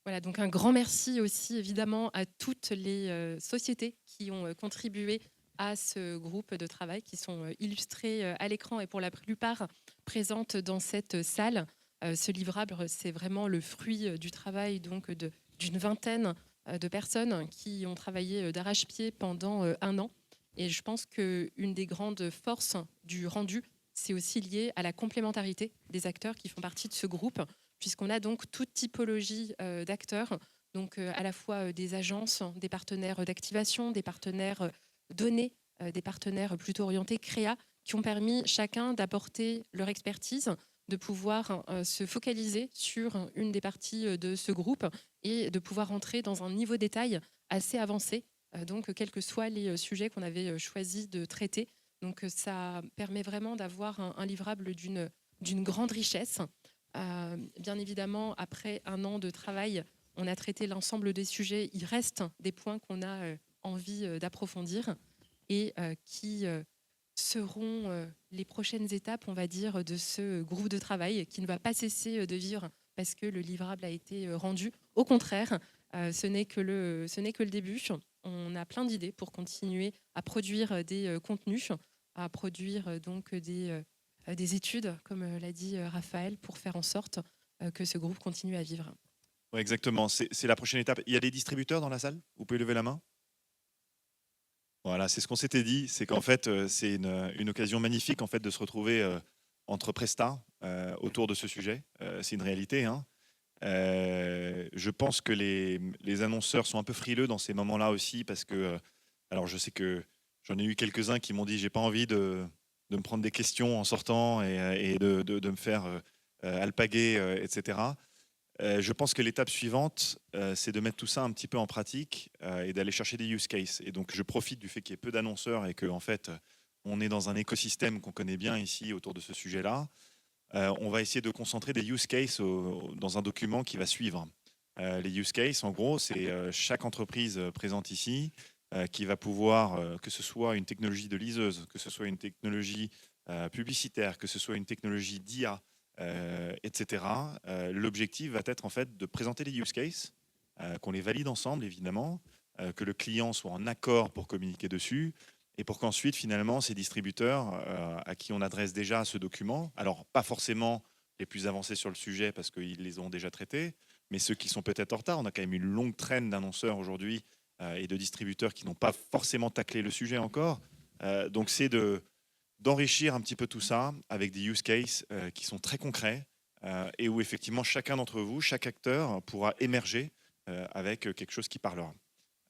Voilà, donc un grand merci aussi évidemment à toutes les sociétés qui ont contribué à ce groupe de travail, qui sont illustrées à l'écran et pour la plupart présentes dans cette salle. Ce livrable, c'est vraiment le fruit du travail donc d'une vingtaine de personnes qui ont travaillé d'arrache-pied pendant 1 an. Et je pense qu'une des grandes forces du rendu, c'est aussi lié à la complémentarité des acteurs qui font partie de ce groupe, puisqu'on a donc toute typologie d'acteurs, donc à la fois des agences, des partenaires d'activation, des partenaires donnés, des partenaires plutôt orientés créa, qui ont permis chacun d'apporter leur expertise, de pouvoir se focaliser sur une des parties de ce groupe et de pouvoir entrer dans un niveau de détail assez avancé, donc quels que soient les sujets qu'on avait choisi de traiter. Donc ça permet vraiment d'avoir un livrable d'une grande richesse. Bien évidemment, après 1 an de travail, on a traité l'ensemble des sujets. Il reste des points qu'on a envie d'approfondir et qui seront les prochaines étapes, on va dire, de ce groupe de travail qui ne va pas cesser de vivre parce que le livrable a été rendu. Au contraire, ce n'est que le début. On a plein d'idées pour continuer à produire des contenus, à produire donc des études, comme l'a dit Raphaël, pour faire en sorte que ce groupe continue à vivre. Ouais, exactement, c'est la prochaine étape. Il y a des distributeurs dans la salle? Vous pouvez lever la main? Voilà, c'est ce qu'on s'était dit, c'est qu'en fait, c'est une occasion magnifique en fait, de se retrouver entre prestats autour de ce sujet. C'est une réalité, hein. Je pense que les annonceurs sont un peu frileux dans ces moments-là aussi, parce que, alors je sais que j'en ai eu quelques-uns qui m'ont dit j'ai pas envie de me prendre des questions en sortant et de me faire alpaguer, etc. Je pense que l'étape suivante, c'est de mettre tout ça un petit peu en pratique et d'aller chercher des use cases. Et donc, je profite du fait qu'il y ait peu d'annonceurs et qu'en fait, on est dans un écosystème qu'on connaît bien ici autour de ce sujet-là. On va essayer de concentrer des use cases dans un document qui va suivre. Les use cases, en gros, c'est chaque entreprise présente ici qui va pouvoir, que ce soit une technologie de liseuse, que ce soit une technologie publicitaire, que ce soit une technologie d'IA, etc. L'objectif va être en fait de présenter les use cases, qu'on les valide ensemble évidemment, que le client soit en accord pour communiquer dessus, et pour qu'ensuite finalement ces distributeurs à qui on adresse déjà ce document, alors pas forcément les plus avancés sur le sujet parce qu'ils les ont déjà traités, mais ceux qui sont peut-être en retard, on a quand même une longue traîne d'annonceurs aujourd'hui et de distributeurs qui n'ont pas forcément taclé le sujet encore. Donc c'est d'enrichir un petit peu tout ça avec des use cases qui sont très concrets et où effectivement chacun d'entre vous, chaque acteur pourra émerger avec quelque chose qui parlera.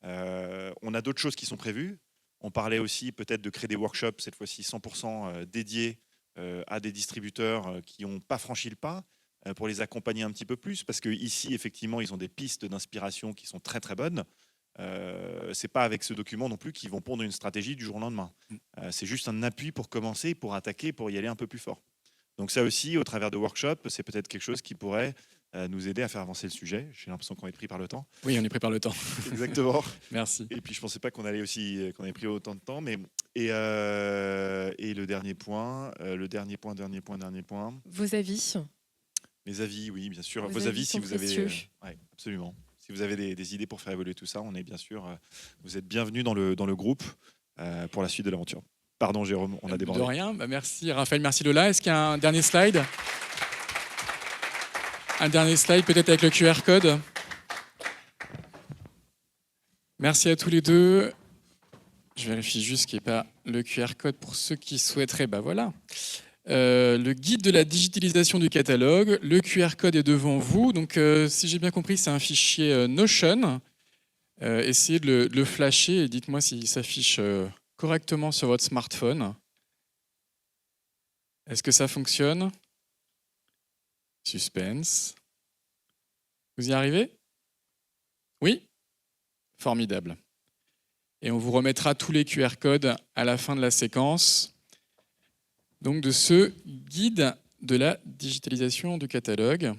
On a d'autres choses qui sont prévues. On parlait aussi peut-être de créer des workshops, cette fois-ci 100% dédiés à des distributeurs qui n'ont pas franchi le pas, pour les accompagner un petit peu plus, parce qu'ici, effectivement, ils ont des pistes d'inspiration qui sont très très bonnes. C'est pas avec ce document non plus qu'ils vont pondre une stratégie du jour au lendemain. C'est juste un appui pour commencer, pour attaquer, pour y aller un peu plus fort. Donc ça aussi, au travers de workshops, c'est peut-être quelque chose qui pourrait nous aider à faire avancer le sujet. J'ai l'impression qu'on est pris par le temps. Oui, on est pris par le temps. Exactement. Merci. Et puis je pensais pas qu'on allait aussi qu'on ait pris autant de temps, mais et le dernier point, dernier point. Vos avis? Mes avis, oui, bien sûr. Vos Vos avis, avis si sont vous avez, précieux. ouais, absolument. Si vous avez des idées pour faire évoluer tout ça, on est bien sûr. Vous êtes bienvenus dans le groupe pour la suite de l'aventure. Pardon, Jérôme, on a débordé. De rien. Bah, merci Raphaël, merci Lola. Est-ce qu'il y a un dernier slide? Un dernier slide, peut-être avec le QR code. Merci à tous les deux. Je vérifie juste qu'il n'y ait pas le QR code pour ceux qui souhaiteraient. Bah voilà. Le guide de la digitalisation du catalogue. Le QR code est devant vous. Donc, si j'ai bien compris, c'est un fichier Notion. Essayez de le flasher et dites-moi s'il s'affiche correctement sur votre smartphone. Est-ce que ça fonctionne? Suspense. Vous y arrivez? Oui? Formidable. Et on vous remettra tous les QR codes à la fin de la séquence. Donc de ce guide de la digitalisation du catalogue.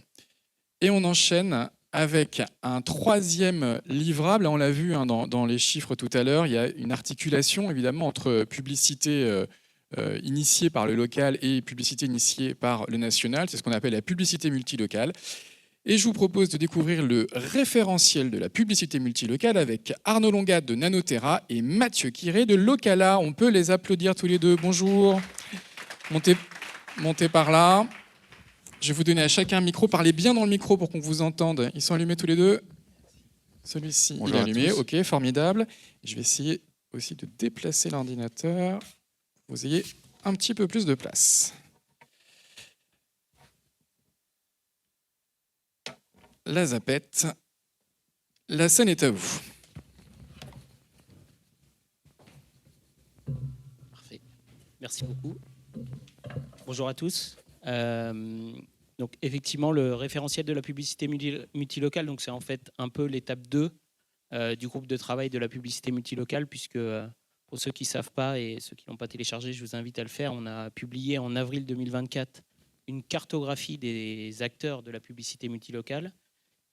Et on enchaîne avec un troisième livrable. On l'a vu dans les chiffres tout à l'heure, il y a une articulation évidemment entre publicité initiée par le local et publicité initiée par le national. C'est ce qu'on appelle la publicité multilocale. Et je vous propose de découvrir le référentiel de la publicité multilocale avec Arnaud Longat de Nanoterra et Mathieu Quiré de Locala. On peut les applaudir tous les deux. Bonjour. Montez par là. Je vais vous donner à chacun un micro. Parlez bien dans le micro pour qu'on vous entende. Ils sont allumés tous les deux. Celui-ci, il est allumé. Ok, formidable. Je vais essayer aussi de déplacer l'ordinateur. Vous ayez un petit peu plus de place. La zapette. La scène est à vous. Parfait. Merci beaucoup. Bonjour à tous. Donc effectivement, le référentiel de la publicité multilocale, donc c'est en fait un peu l'étape 2 du groupe de travail de la publicité multilocale, puisque pour ceux qui ne savent pas et ceux qui ne l'ont pas téléchargé, je vous invite à le faire. On a publié en avril 2024 une cartographie des acteurs de la publicité multilocale.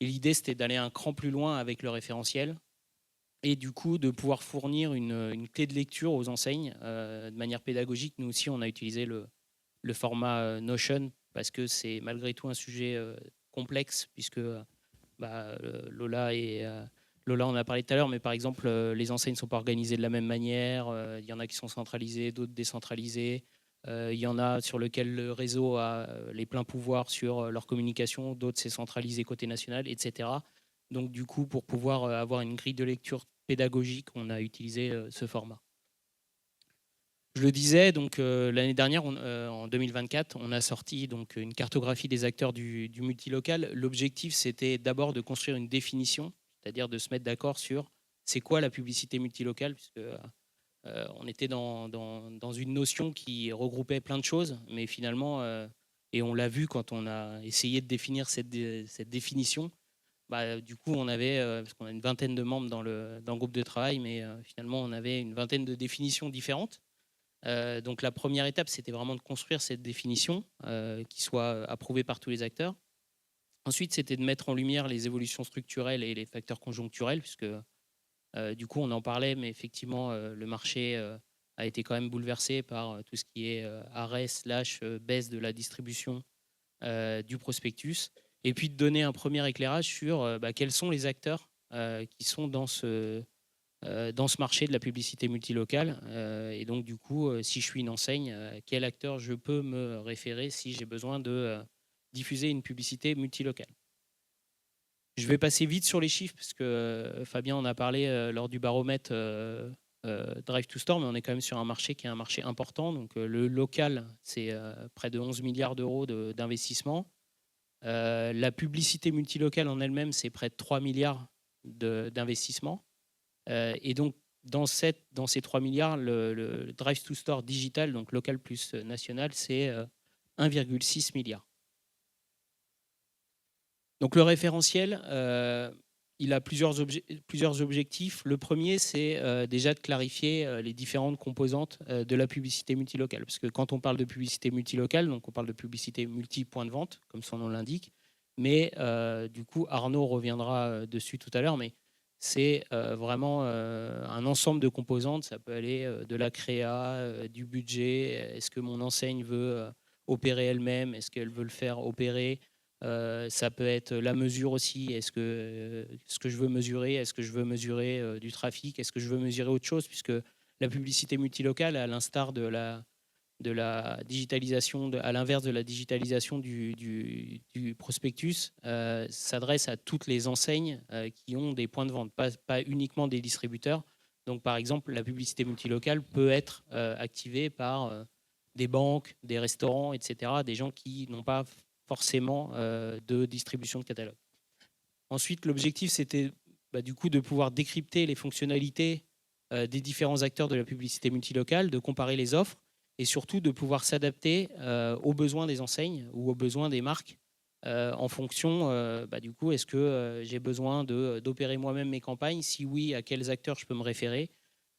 Et l'idée, c'était d'aller un cran plus loin avec le référentiel et du coup de pouvoir fournir une clé de lecture aux enseignes de manière pédagogique. Nous aussi, on a utilisé le format Notion parce que c'est malgré tout un sujet complexe puisque Lola en a parlé tout à l'heure, mais par exemple, les enseignes ne sont pas organisées de la même manière. Il y en a qui sont centralisées, d'autres décentralisées. Il y en a sur lesquels le réseau a les pleins pouvoirs sur leur communication, d'autres c'est centralisé côté national, etc. Donc du coup, pour pouvoir avoir une grille de lecture pédagogique, on a utilisé ce format. Je le disais, donc l'année dernière, en 2024, on a sorti donc une cartographie des acteurs du multilocal. L'objectif, c'était d'abord de construire une définition, c'est-à-dire de se mettre d'accord sur c'est quoi la publicité multilocale, puisque on était dans une notion qui regroupait plein de choses, mais finalement, Et on l'a vu quand on a essayé de définir cette définition. Du coup, on avait, parce qu'on a une vingtaine de membres dans le groupe de travail, mais finalement, on avait une vingtaine de définitions différentes. Donc la première étape, c'était vraiment de construire cette définition qui soit approuvée par tous les acteurs. Ensuite, c'était de mettre en lumière les évolutions structurelles et les facteurs conjoncturels, puisque du coup, on en parlait, mais effectivement, le marché a été quand même bouleversé par tout ce qui est arrêt / baisse de la distribution du prospectus. Et puis de donner un premier éclairage sur quels sont les acteurs qui sont dans ce marché de la publicité multilocale. Et donc, du coup, si je suis une enseigne, quel acteur je peux me référer si j'ai besoin de diffuser une publicité multilocale. Je vais passer vite sur les chiffres, parce que Fabien en a parlé lors du baromètre Drive to Store, mais on est quand même sur un marché qui est un marché important. Donc, le local, c'est près de 11 milliards d'euros d'investissement. La publicité multilocale en elle-même, c'est près de 3 milliards d'investissement. Et donc, dans ces 3 milliards, le Drive to Store digital, donc local plus national, c'est 1,6 milliard. Donc le référentiel, il a plusieurs objectifs. Le premier, c'est déjà de clarifier les différentes composantes de la publicité multilocale. Parce que quand on parle de publicité multilocale, donc on parle de publicité multi-point de vente, comme son nom l'indique. Mais du coup, Arnaud reviendra dessus tout à l'heure, mais c'est vraiment un ensemble de composantes. Ça peut aller de la créa, du budget. Est-ce que mon enseigne veut opérer elle-même? Est-ce qu'elle veut le faire opérer? Ça peut être la mesure aussi. Est-ce que je veux mesurer? Est-ce que je veux mesurer du trafic? Est-ce que je veux mesurer autre chose? Puisque la publicité multilocale, à l'instar de la digitalisation, à l'inverse de la digitalisation du prospectus, s'adresse à toutes les enseignes qui ont des points de vente, pas uniquement des distributeurs. Donc, par exemple, la publicité multilocale peut être activée par des banques, des restaurants, etc., des gens qui n'ont pas forcément de distribution de catalogue. Ensuite, l'objectif, c'était du coup de pouvoir décrypter les fonctionnalités des différents acteurs de la publicité multilocale, de comparer les offres et surtout de pouvoir s'adapter aux besoins des enseignes ou aux besoins des marques en fonction, du coup, est-ce que j'ai besoin d'opérer moi-même mes campagnes? Si oui, à quels acteurs je peux me référer?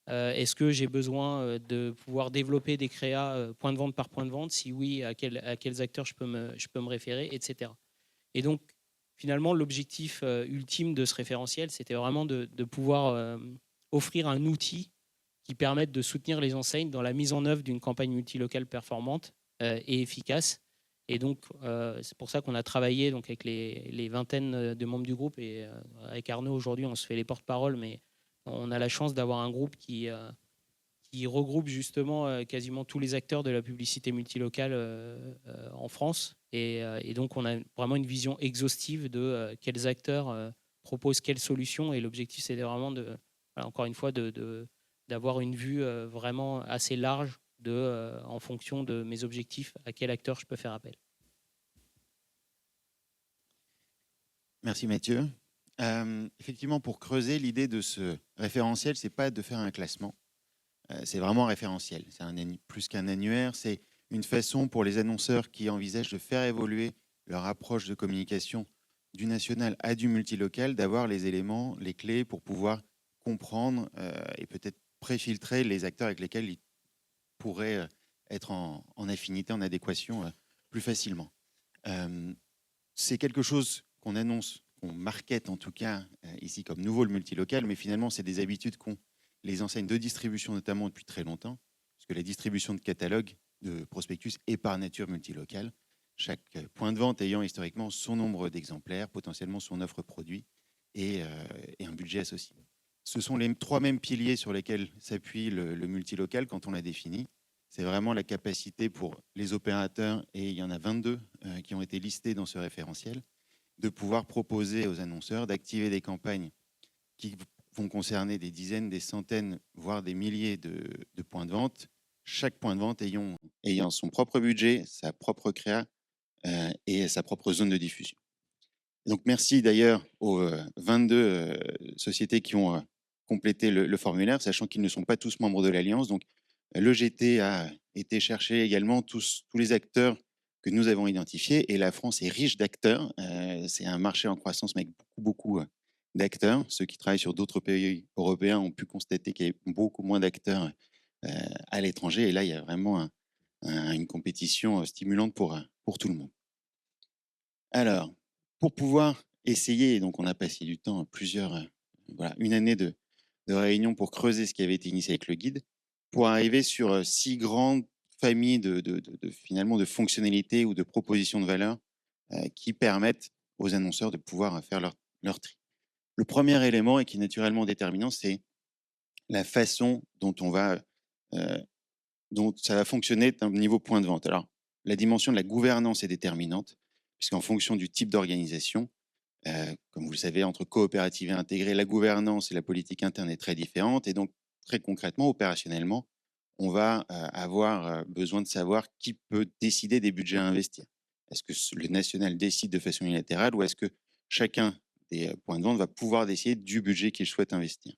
Est-ce que j'ai besoin de pouvoir développer des créas point de vente par point de vente? Si oui, à quels acteurs je peux me référer, etc. Et donc, finalement, l'objectif ultime de ce référentiel, c'était vraiment de pouvoir offrir un outil qui permette de soutenir les enseignes dans la mise en œuvre d'une campagne multilocale performante et efficace. Et donc, c'est pour ça qu'on a travaillé donc, avec les vingtaines de membres du groupe. Et avec Arnaud, aujourd'hui, on se fait les porte-paroles, mais on a la chance d'avoir un groupe qui regroupe justement quasiment tous les acteurs de la publicité multilocale en France. Et donc, on a vraiment une vision exhaustive de quels acteurs proposent quelles solutions. Et l'objectif, c'est vraiment, encore une fois, d'avoir une vue vraiment assez large en fonction de mes objectifs, à quel acteur je peux faire appel. Merci Mathieu. Effectivement, pour creuser, l'idée de ce référentiel, c'est pas de faire un classement. C'est vraiment un référentiel. C'est plus qu'un annuaire. C'est une façon pour les annonceurs qui envisagent de faire évoluer leur approche de communication du national à du multilocal, d'avoir les éléments, les clés pour pouvoir comprendre et peut-être préfiltrer les acteurs avec lesquels ils pourraient être en affinité, en adéquation plus facilement. C'est quelque chose qu'on annonce, qu'on market en tout cas ici comme nouveau le multilocal, mais finalement c'est des habitudes qu'ont les enseignes de distribution notamment depuis très longtemps, parce que la distribution de catalogue, de prospectus est par nature multilocale, chaque point de vente ayant historiquement son nombre d'exemplaires, potentiellement son offre produit et un budget associé. Ce sont les trois mêmes piliers sur lesquels s'appuie le multilocal quand on l'a défini. C'est vraiment la capacité pour les opérateurs, et il y en a 22 qui ont été listés dans ce référentiel, de pouvoir proposer aux annonceurs d'activer des campagnes qui vont concerner des dizaines, des centaines, voire des milliers de points de vente, chaque point de vente ayant son propre budget, sa propre créa et sa propre zone de diffusion. Donc merci d'ailleurs aux 22 sociétés qui ont complété le formulaire, sachant qu'ils ne sont pas tous membres de l'Alliance. Donc le GT a été chercher également tous les acteurs que nous avons identifiés. Et la France est riche d'acteurs. C'est un marché en croissance, mais avec beaucoup d'acteurs. Ceux qui travaillent sur d'autres pays européens ont pu constater qu'il y avait beaucoup moins d'acteurs à l'étranger. Et là, il y a vraiment une compétition stimulante pour tout le monde. Alors, pour pouvoir essayer, donc on a passé du temps, une année de réunions pour creuser ce qui avait été initié avec le guide, pour arriver sur 6 grandes familles finalement de fonctionnalités ou de propositions de valeur qui permettent aux annonceurs de pouvoir faire leur tri. Le premier élément, et qui est naturellement déterminant, c'est la façon dont dont ça va fonctionner au niveau point de vente. Alors, la dimension de la gouvernance est déterminante, puisqu'en fonction du type d'organisation, comme vous le savez, entre coopérative et intégrée, la gouvernance et la politique interne est très différente. Et donc, très concrètement, opérationnellement, on va avoir besoin de savoir qui peut décider des budgets à investir. Est-ce que le national décide de façon unilatérale ou est-ce que chacun des points de vente va pouvoir décider du budget qu'il souhaite investir?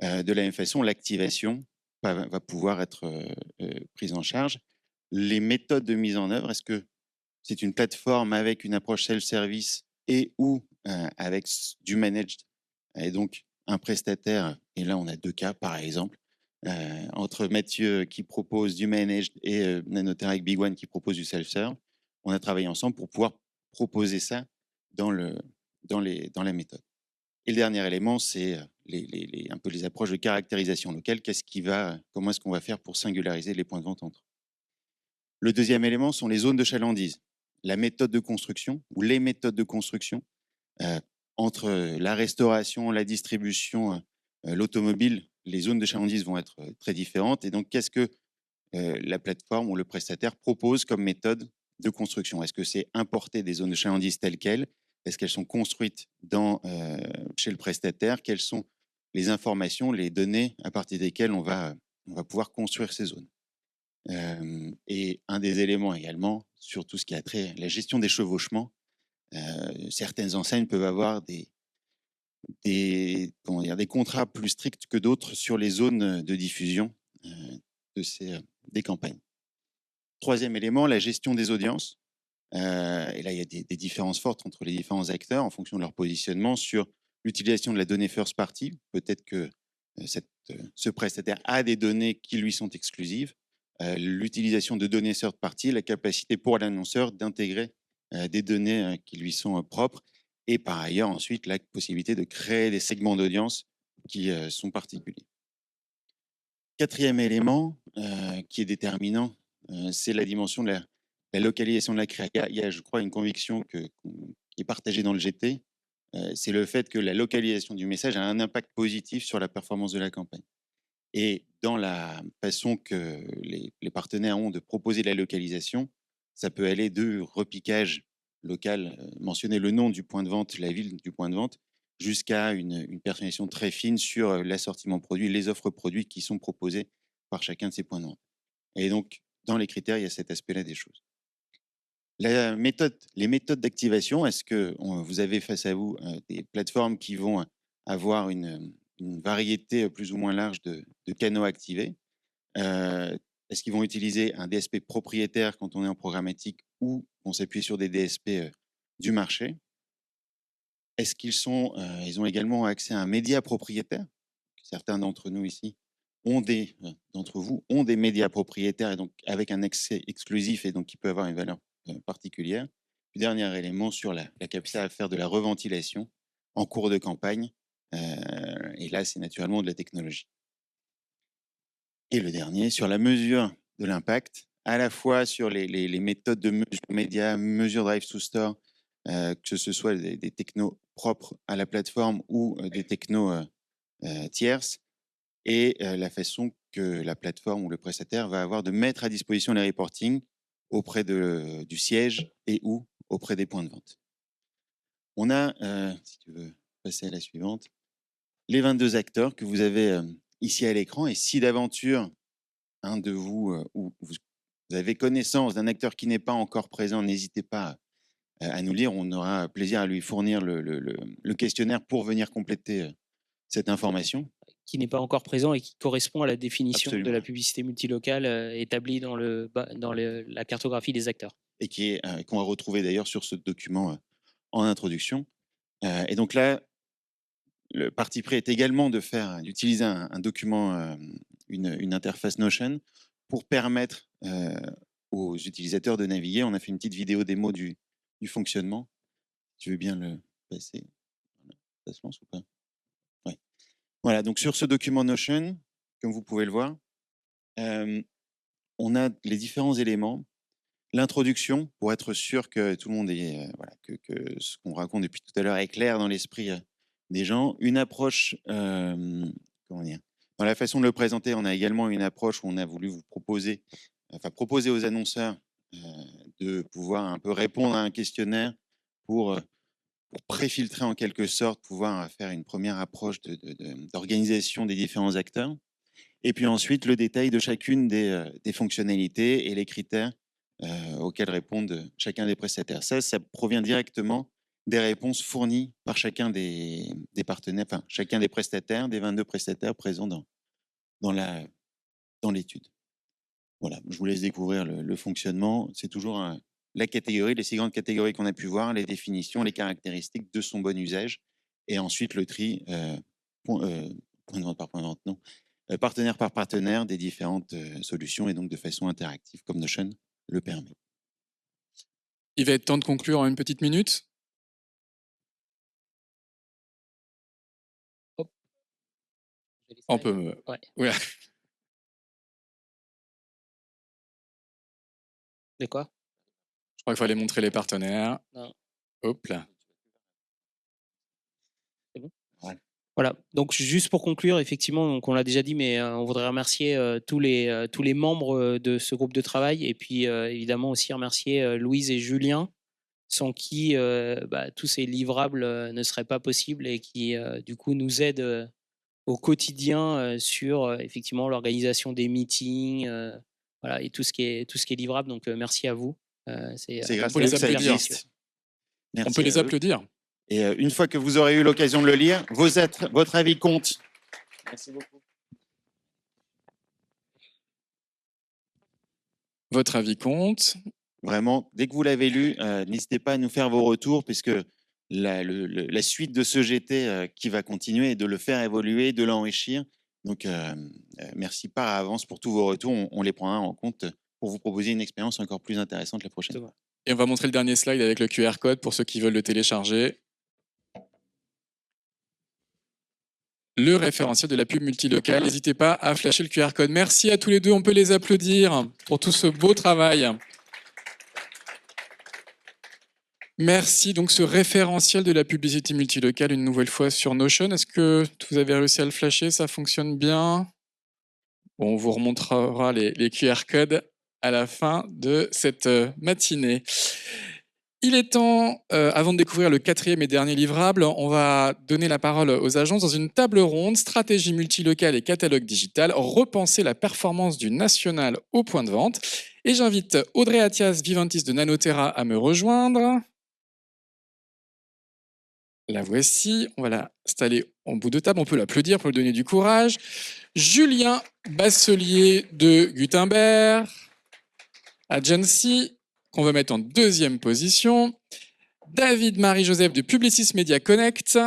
De la même façon, l'activation va pouvoir être prise en charge. Les méthodes de mise en œuvre, est-ce que c'est une plateforme avec une approche self-service et ou avec du managed et donc un prestataire? Et là, on a 2 cas, par exemple, entre Mathieu qui propose du managed et Nanotera avec Big One qui propose du self-serve. On a travaillé ensemble pour pouvoir proposer ça dans la méthode. Et le dernier élément, c'est un peu les approches de caractérisation locale. Comment est-ce qu'on va faire pour singulariser les points de vente entre eux? Le deuxième élément sont les zones de chalandise. La méthode de construction ou les méthodes de construction entre la restauration, la distribution, l'automobile, les zones de chalandise vont être très différentes. Et donc, qu'est-ce que la plateforme ou le prestataire propose comme méthode de construction? Est-ce que c'est importer des zones de chalandise telles quelles? Est-ce qu'elles sont construites chez le prestataire? Quelles sont les informations, les données à partir desquelles on va pouvoir construire ces zones? Et un des éléments également, sur tout ce qui a trait à la gestion des chevauchements, certaines enseignes peuvent avoir des contrats plus stricts que d'autres sur les zones de diffusion des campagnes. Troisième élément, la gestion des audiences. Et là, il y a des différences fortes entre les différents acteurs en fonction de leur positionnement sur l'utilisation de la donnée first party. Peut-être que ce prestataire a des données qui lui sont exclusives. L'utilisation de données third party, la capacité pour l'annonceur d'intégrer des données qui lui sont propres. Et par ailleurs, ensuite, la possibilité de créer des segments d'audience qui sont particuliers. Quatrième élément qui est déterminant, c'est la dimension de la localisation de la création. Il y a, je crois, une conviction qui est partagée dans le GT, c'est le fait que la localisation du message a un impact positif sur la performance de la campagne. Et dans la façon que les partenaires ont de proposer la localisation, ça peut aller de repiquage local, mentionner le nom du point de vente, la ville du point de vente, jusqu'à une personnalisation très fine sur l'assortiment produit, les offres produits qui sont proposées par chacun de ces points de vente. Et donc, dans les critères, il y a cet aspect-là des choses. Les méthodes d'activation, est-ce que vous avez face à vous des plateformes qui vont avoir une variété plus ou moins large de canaux activés? Est-ce qu'ils vont utiliser un DSP propriétaire quand on est en programmatique ou on s'appuie sur des DSP du marché? Est-ce qu'ils ont également accès à un média propriétaire? Certains d'entre nous ici d'entre vous ont des médias propriétaires et donc avec un accès exclusif et donc qui peut avoir une valeur particulière. Le dernier élément sur la capacité à faire de la reventilation en cours de campagne. Et là, c'est naturellement de la technologie. Et le dernier, sur la mesure de l'impact, à la fois sur les méthodes de mesure média, mesure drive to store, que ce soit des technos propres à la plateforme ou des technos tierces, et la façon que la plateforme ou le prestataire va avoir de mettre à disposition les reporting auprès du siège et ou auprès des points de vente. On a, si tu veux passer à la suivante, les 22 acteurs que vous avez ici à l'écran. Et si d'aventure, un de vous, ou vous avez connaissance d'un acteur qui n'est pas encore présent, n'hésitez pas à nous lire. On aura plaisir à lui fournir le questionnaire pour venir compléter cette information. Qui n'est pas encore présent et qui correspond à la définition Absolument. de la publicité multilocale établie dans la cartographie des acteurs. et qu'on va retrouver d'ailleurs sur ce document en introduction. Et donc là, le parti pris est également d'utiliser un document, une interface Notion pour permettre aux utilisateurs de naviguer. On a fait une petite vidéo démo du fonctionnement. Tu veux bien le passer? Ça se lance ou pas? Ouais. Voilà, donc sur ce document Notion, comme vous pouvez le voir, on a les différents éléments. L'introduction, pour être sûr que tout le monde est, voilà, que ce qu'on raconte depuis tout à l'heure est clair dans l'esprit des gens. Une approche, comment dire, dans la façon de le présenter, on a également une approche où on a voulu vous proposer aux annonceurs de pouvoir un peu répondre à un questionnaire pour préfiltrer en quelque sorte, pouvoir faire une première approche d'organisation des différents acteurs. Et puis ensuite, le détail de chacune des fonctionnalités et les critères auxquels répondent chacun des prestataires. Ça provient directement des réponses fournies par chacun des partenaires, enfin chacun des prestataires, des 22 prestataires présents dans l'étude. Voilà, je vous laisse découvrir le fonctionnement. C'est toujours la catégorie, les 6 grandes catégories qu'on a pu voir, les définitions, les caractéristiques de son bon usage, et ensuite le tri point de vente par point de vente, non, partenaire par partenaire des différentes solutions, et donc de façon interactive, comme Notion le permet. Il va être temps de conclure en une petite minute. On peut... Ouais. Ouais. De quoi? Je crois qu'il fallait montrer les partenaires. Non. Hop là. C'est bon? Ouais. Voilà, donc juste pour conclure, effectivement, donc on l'a déjà dit, mais on voudrait remercier tous les membres de ce groupe de travail, et puis évidemment aussi remercier Louise et Julien, sans qui tous ces livrables ne seraient pas possibles, et qui du coup nous aident au quotidien sur effectivement l'organisation des meetings, voilà, et tout ce qui est livrable. Donc merci à vous. C'est grâce peut à les vous que ça applaudir. existe. Merci On peut les à eux. applaudir. Et une fois que vous aurez eu l'occasion de le lire, votre avis compte. Merci beaucoup. Votre avis compte. Vraiment, dès que vous l'avez lu, n'hésitez pas à nous faire vos retours, puisque la suite de ce GT qui va continuer est de le faire évoluer, de l'enrichir. Donc, merci par avance pour tous vos retours. On les prendra en compte pour vous proposer une expérience encore plus intéressante la prochaine fois. Et on va montrer le dernier slide avec le QR code pour ceux qui veulent le télécharger. Le référentiel de la pub multilocale. N'hésitez pas à flasher le QR code. Merci à tous les deux. On peut les applaudir pour tout ce beau travail. Merci. Donc, ce référentiel de la publicité multilocale, une nouvelle fois sur Notion. Est-ce que vous avez réussi à le flasher? Ça fonctionne bien? Bon, on vous remontrera les QR codes à la fin de cette matinée. Il est temps, avant de découvrir le 4e et dernier livrable, on va donner la parole aux agences dans une table ronde, stratégie multilocale et catalogue digital, repenser la performance du national au point de vente. Et j'invite Audrey Attias, Viventis de Nanoterra, à me rejoindre. La voici, on va l'installer en bout de table, on peut l'applaudir pour lui donner du courage. Julien Basselier de Gutenberg Agency, qu'on va mettre en 2e position. David Marie-Joseph de Publicis Media Connect,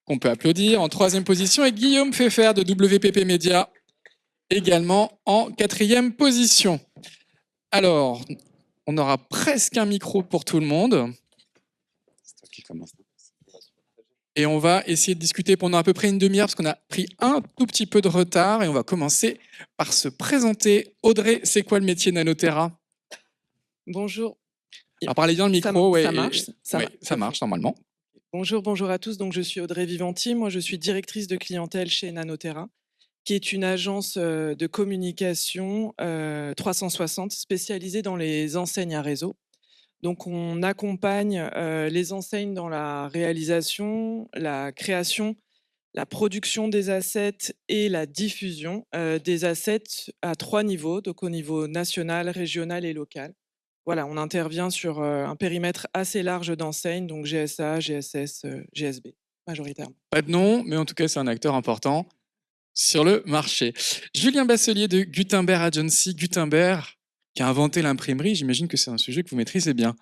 qu'on peut applaudir en 3e position. Et Guillaume Pfeffer de WPP Media, également en 4e position. Alors, on aura presque un micro pour tout le monde. C'est toi qui commence. Et on va essayer de discuter pendant à peu près une demi-heure parce qu'on a pris un tout petit peu de retard. Et on va commencer par se présenter. Audrey, c'est quoi le métier Nanoterra? Bonjour. Alors parlez bien le micro. Ça marche, ça marche normalement. Bonjour à tous. Donc, je suis Audrey Viventis. Moi, je suis directrice de clientèle chez Nanoterra, qui est une agence de communication 360 spécialisée dans les enseignes à réseau. Donc, on accompagne les enseignes dans la réalisation, la création, la production des assets et la diffusion des assets à 3 niveaux, donc au niveau national, régional et local. Voilà, on intervient sur un périmètre assez large d'enseignes, donc GSA, GSS, GSB, majoritairement. Pas de nom, mais en tout cas, c'est un acteur important sur le marché. Julien Basselier de Gutenberg Agency. Gutenberg, qui a inventé l'imprimerie. J'imagine que c'est un sujet que vous maîtrisez bien.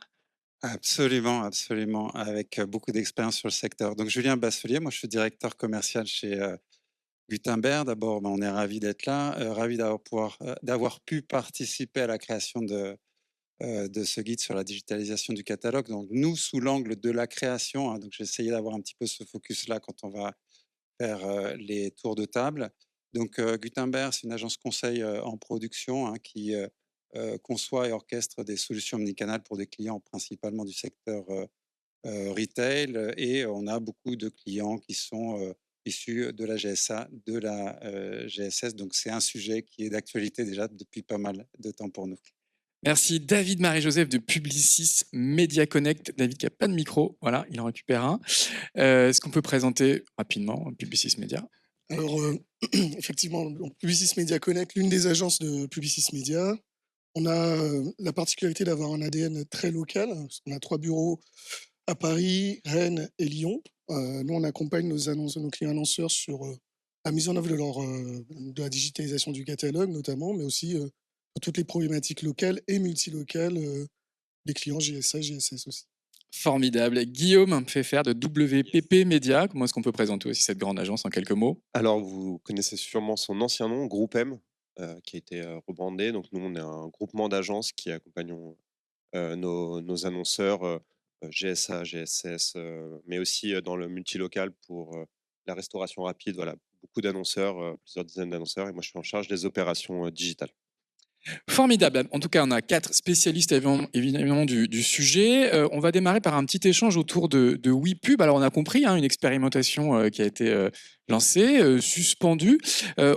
Absolument, absolument, avec beaucoup d'expérience sur le secteur. Donc, Julien Basselier, moi, je suis directeur commercial chez Gutenberg. D'abord, on est ravi d'être là, ravi d'avoir pu participer à la création de ce guide sur la digitalisation du catalogue. Donc, nous, sous l'angle de la création, hein, donc j'ai essayé d'avoir un petit peu ce focus-là quand on va faire les tours de table. Donc, Gutenberg, c'est une agence conseil en production hein, qui conçoit et orchestre des solutions omnicanales pour des clients principalement du secteur retail. Et on a beaucoup de clients qui sont issus de la GSA, de la GSS. Donc, c'est un sujet qui est d'actualité déjà depuis pas mal de temps pour nous. Merci David Marie-Joseph de Publicis Media Connect. David qui n'a pas de micro, voilà, il en récupère un. Est-ce qu'on peut présenter rapidement Publicis Media? Alors, effectivement, donc, Publicis Media Connect, l'une des agences de Publicis Media. On a la particularité d'avoir un ADN très local, parce qu'on a 3 bureaux à Paris, Rennes et Lyon. Nous, on accompagne nos clients annonceurs sur la mise en œuvre de la digitalisation du catalogue, notamment, mais aussi sur toutes les problématiques locales et multilocales des clients GSA, GSS aussi. Formidable. Guillaume Pfeffer de WPP Media. Comment est-ce qu'on peut présenter aussi cette grande agence en quelques mots? Alors, vous connaissez sûrement son ancien nom, Groupe M, qui a été rebrandé. Donc, nous, on est un groupement d'agences qui accompagnons nos annonceurs GSA, GSS, mais aussi dans le multilocal pour la restauration rapide. Voilà, beaucoup d'annonceurs, plusieurs dizaines d'annonceurs. Et moi, je suis en charge des opérations digitales. Formidable. En tout cas, on a 4 spécialistes évidemment du sujet. On va démarrer par un petit échange autour de WePub. Alors, on a compris, hein, une expérimentation qui a été lancée, suspendue.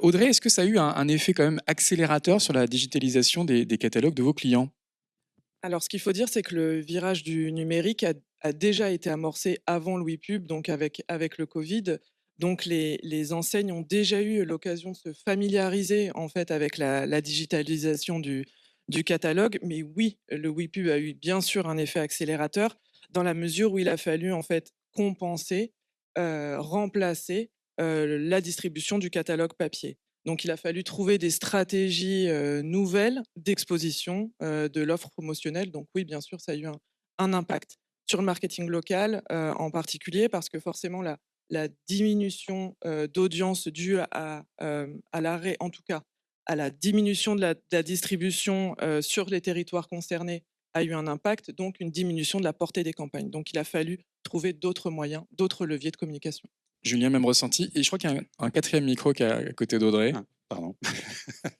Audrey, est-ce que ça a eu un effet quand même accélérateur sur la digitalisation des catalogues de vos clients? Alors, ce qu'il faut dire, c'est que le virage du numérique a déjà été amorcé avant le WePub, donc avec le Covid. Donc, les enseignes ont déjà eu l'occasion de se familiariser en fait avec la digitalisation du catalogue. Mais oui, le WePub a eu bien sûr un effet accélérateur dans la mesure où il a fallu en fait compenser, remplacer la distribution du catalogue papier. Donc, il a fallu trouver des stratégies nouvelles d'exposition de l'offre promotionnelle. Donc, oui, bien sûr, ça a eu un impact sur le marketing local en particulier, parce que forcément, la diminution d'audience due à l'arrêt, en tout cas, à la diminution de la distribution sur les territoires concernés a eu un impact, donc une diminution de la portée des campagnes. Donc, il a fallu trouver d'autres moyens, d'autres leviers de communication. Julien, même ressenti. Et je crois qu'il y a un 4e micro qui est à côté d'Audrey. Ah, pardon.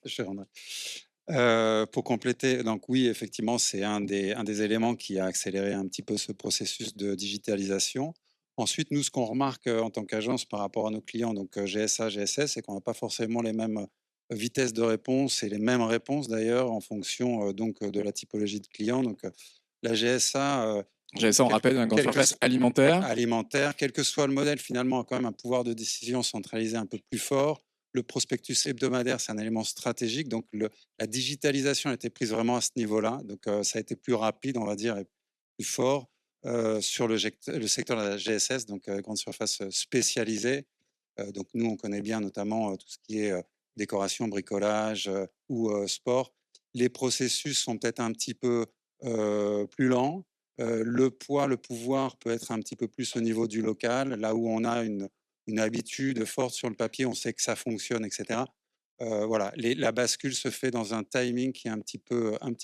Je vais rendre. Pour compléter, donc oui, effectivement, c'est un des éléments qui a accéléré un petit peu ce processus de digitalisation. Ensuite, nous, ce qu'on remarque en tant qu'agence par rapport à nos clients, donc GSA, GSS, c'est qu'on n'a pas forcément les mêmes vitesses de réponse et les mêmes réponses d'ailleurs en fonction donc de la typologie de client. Donc la GSA, GSA, on rappelle, un grand surface alimentaire. alimentaire, quel que soit le modèle, finalement, a quand même un pouvoir de décision centralisé un peu plus fort. Le prospectus hebdomadaire, c'est un élément stratégique. Donc, la digitalisation a été prise vraiment à ce niveau-là. Donc, ça a été plus rapide, on va dire, et plus fort sur le secteur de la GSS, donc grande surface spécialisée. Donc, nous, on connaît bien notamment tout ce qui est décoration, bricolage ou sport. Les processus sont peut-être un petit peu plus lents. Le poids, le pouvoir peut être un petit peu plus au niveau du local, là où on a une habitude forte sur le papier, on sait que ça fonctionne, etc. Voilà, la bascule se fait dans un timing qui est un petit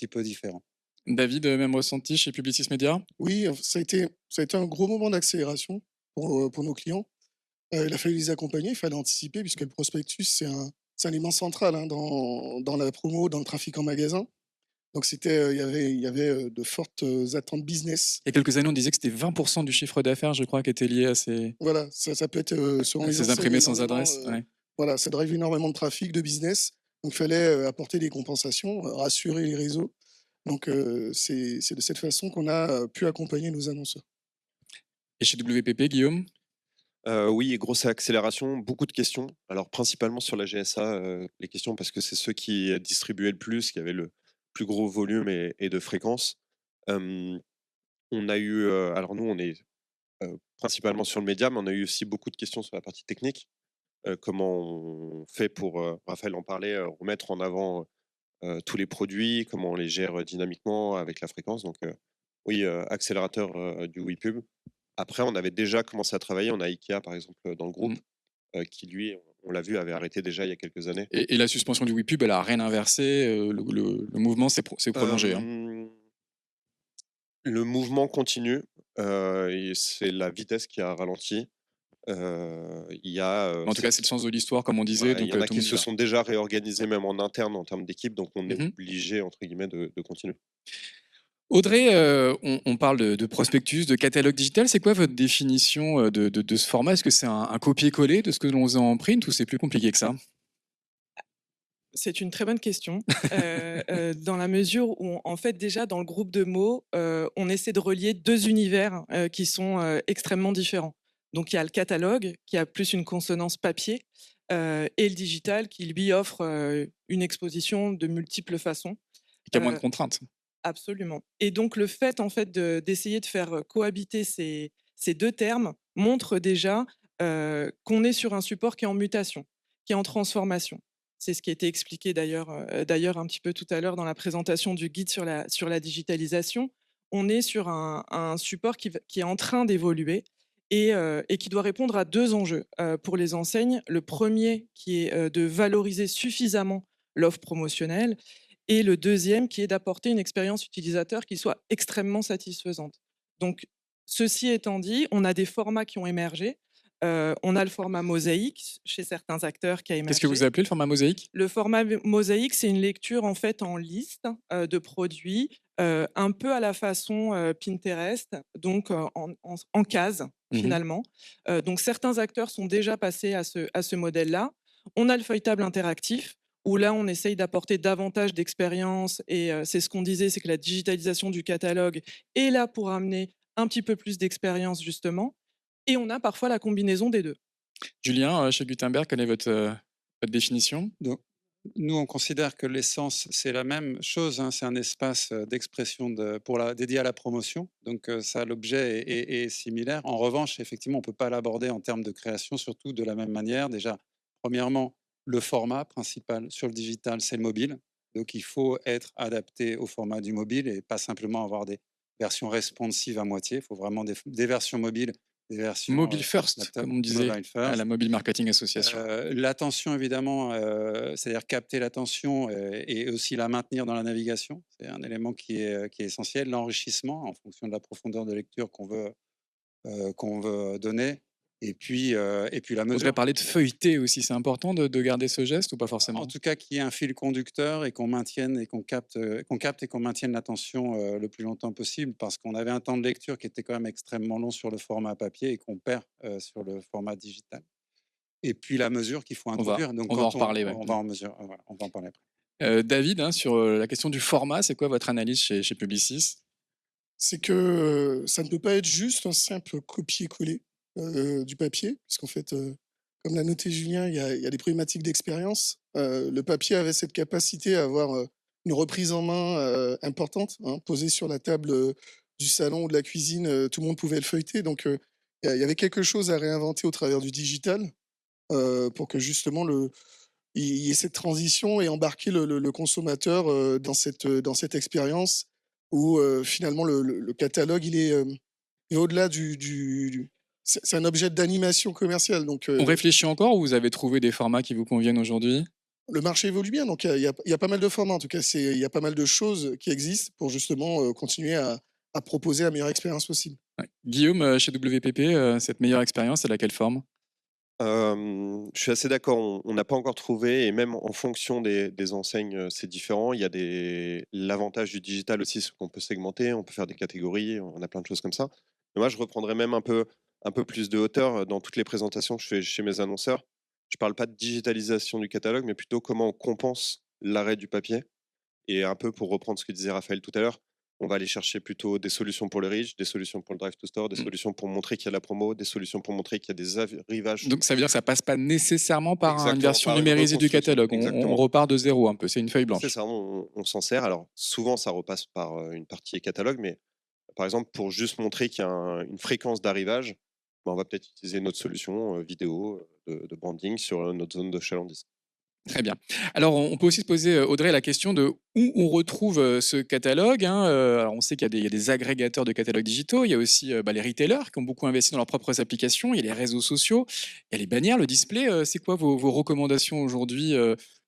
peu différent. David, même ressenti chez Publicis Media? Oui, ça a été un gros moment d'accélération pour nos clients. Il a fallu les accompagner, il fallait anticiper, puisque le prospectus, c'est un élément central hein, dans la promo, dans le trafic en magasin. Donc, il y avait de fortes attentes business. Il y a quelques années, on disait que c'était 20% du chiffre d'affaires, je crois, qui était lié à ces, Voilà, ça peut être selon les ces enseignes, imprimés sans énormément, adresse. Ouais. Voilà, ça drive énormément de trafic, de business. Donc, il fallait apporter des compensations, rassurer les réseaux. Donc, c'est de cette façon qu'on a pu accompagner nos annonceurs. Et chez WPP, Guillaume? Oui, grosse accélération, beaucoup de questions. Alors, principalement sur la GSA, les questions parce que c'est ceux qui distribuaient le plus, qui avaient le plus gros volume et de fréquence. On a eu, alors nous, on est principalement sur le média, mais on a eu aussi beaucoup de questions sur la partie technique. Comment on fait pour, Raphaël en parlait, remettre en avant tous les produits, comment on les gère dynamiquement avec la fréquence. Donc oui, accélérateur du WePub. Après, on avait déjà commencé à travailler. On a IKEA, par exemple, dans le groupe, qui, lui, on l'a vu, avait arrêté déjà il y a quelques années. Et la suspension du WePub, elle a rien inversé, le mouvement s'est prolongé. Hein. Le mouvement continue, et c'est la vitesse qui a ralenti. Il y a, En tout cas, c'est le sens de l'histoire, comme on disait. ouais, Donc, il y en a tout le qui monde y se va. sont déjà réorganisés, même en interne, en termes d'équipe, donc on est Mhm. obligé, entre guillemets, de continuer. Audrey, on parle de prospectus, de catalogue digital. C'est quoi votre définition de ce format? Est-ce que c'est un copier-coller de ce que l'on faisait en print ou c'est plus compliqué que ça? C'est une très bonne question, dans la mesure où, en fait, déjà, dans le groupe de mots, on essaie de relier 2 univers, qui sont, extrêmement différents. Donc il y a le catalogue, qui a plus une consonance papier, et le digital qui, lui, offre, une exposition de multiples façons. Il y a moins de Heu, contraintes. Absolument, et donc le fait, en fait, d'essayer de faire, cohabiter ces 2 termes montre déjà, qu'on est sur un support qui est en mutation, qui est en transformation. C'est ce qui a été expliqué d'ailleurs un petit peu tout à l'heure dans la présentation du guide sur la digitalisation. On est sur un support qui est en train d'évoluer et qui doit répondre à 2 enjeux, pour les enseignes. Le premier qui est, de valoriser suffisamment l'offre promotionnelle, et le deuxième qui est d'apporter une expérience utilisateur qui soit extrêmement satisfaisante. Donc, ceci étant dit, on a des formats qui ont émergé. On a le format mosaïque chez certains acteurs qui a Qu'est-ce que vous émergé. appelez le format mosaïque? Le format mosaïque, c'est une lecture en fait en liste de produits, un peu à la façon Pinterest, donc en cases Mhm. finalement. Donc certains acteurs sont déjà passés à ce modèle-là. On a le feuilletable interactif, où là on essaye d'apporter davantage d'expérience, et c'est ce qu'on disait, c'est que la digitalisation du catalogue est là pour amener un petit peu plus d'expérience justement. Et on a parfois la combinaison des deux. Julien, chez Gutenberg, quelle est votre définition? Donc, nous, on considère que l'essence, c'est la même chose, hein, c'est un espace d'expression dédié à la promotion. Donc, ça, l'objet est similaire. En revanche, effectivement, on ne peut pas l'aborder en termes de création, surtout de la même manière. Déjà, premièrement, le format principal sur le digital, c'est le mobile. Donc, il faut être adapté au format du mobile et pas simplement avoir des versions responsives à moitié. Il faut vraiment des versions mobiles, des versions Mobile first, laptop, comme on disait mobile à first. la Mobile Marketing Association. L'attention évidemment, c'est-à-dire capter l'attention, et aussi la maintenir dans la navigation. C'est un élément qui est essentiel. L'enrichissement en fonction de la profondeur de lecture qu'on veut donner, et puis la On voudrait mesure. parler de feuilleter aussi. C'est important de garder ce geste ou pas En forcément? tout cas, qu'il y ait un fil conducteur et qu'on maintienne et qu'on capte et qu'on maintienne l'attention, le plus longtemps possible, parce qu'on avait un temps de lecture qui était quand même extrêmement long sur le format papier et qu'on perd, sur le format digital. Et puis la mesure qu'il faut On va, introduire. Donc on va en quand reparler. Ouais. on va en mesure, voilà, on va en parler après. David, hein, sur la question du format, c'est quoi votre analyse chez Publicis? C'est que ça ne peut pas être juste un simple copier-coller du papier, puisqu'en fait, comme l'a noté Julien, il y a des problématiques d'expérience. Le papier avait cette capacité à avoir une reprise en main importante, hein, posée sur la table du salon ou de la cuisine, tout le monde pouvait le feuilleter. Donc, il y avait quelque chose à réinventer au travers du digital pour que justement il y ait cette transition et embarquer le consommateur dans cette expérience où finalement le catalogue est au-delà c'est un objet d'animation commerciale. Donc On réfléchit encore ou vous avez trouvé des formats qui vous conviennent aujourd'hui? le marché évolue bien, donc il y a pas mal de formats. En tout cas, il y a pas mal de choses qui existent pour justement continuer à proposer la meilleure expérience possible. Ouais. Guillaume, chez WPP, cette meilleure expérience, elle a quelle forme? Je suis assez d'accord, on n'a pas encore trouvé, et même en fonction des enseignes, c'est différent. Il y a l'avantage du digital aussi, c'est qu'on peut segmenter, on peut faire des catégories, on a plein de choses comme ça. Mais moi, je reprendrais même un peu plus de hauteur dans toutes les présentations que je fais chez mes annonceurs. Je parle pas de digitalisation du catalogue, mais plutôt comment on compense l'arrêt du papier. Et un peu pour reprendre ce que disait Raphaël tout à l'heure, on va aller chercher plutôt des solutions pour le reach, des solutions pour le drive to store, des solutions pour montrer qu'il y a de la promo, des solutions pour montrer qu'il y a des arrivages. Donc ça veut dire que ça passe pas nécessairement par une Exactement, version par une numérisée du reconstruction. catalogue. On Exactement. repart de zéro un peu, c'est une feuille C'est blanche. ça, on s'en sert. Alors souvent, ça repasse par une partie catalogue, mais par exemple, pour juste montrer qu'il y a une fréquence d'arrivage, on va peut-être utiliser notre solution vidéo de branding sur notre zone de chalandise. Très bien. Alors, on peut aussi se poser, Audrey, la question de où on retrouve ce catalogue, hein. Alors, on sait qu'il y a des agrégateurs de catalogues digitaux. Il y a aussi les retailers qui ont beaucoup investi dans leurs propres applications. Il y a les réseaux sociaux. Il y a les bannières, le display. C'est quoi vos recommandations aujourd'hui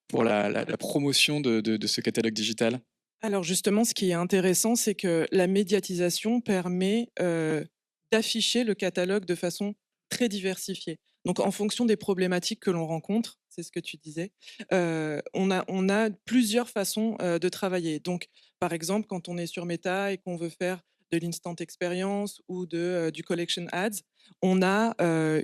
pour la promotion de ce catalogue digital? Alors justement, ce qui est intéressant, c'est que la médiatisation permet d'afficher le catalogue de façon très diversifiée. Donc en fonction des problématiques que l'on rencontre, c'est ce que tu disais, on a plusieurs façons de travailler. Donc par exemple, quand on est sur Meta et qu'on veut faire de l'instant expérience ou du collection ads, on a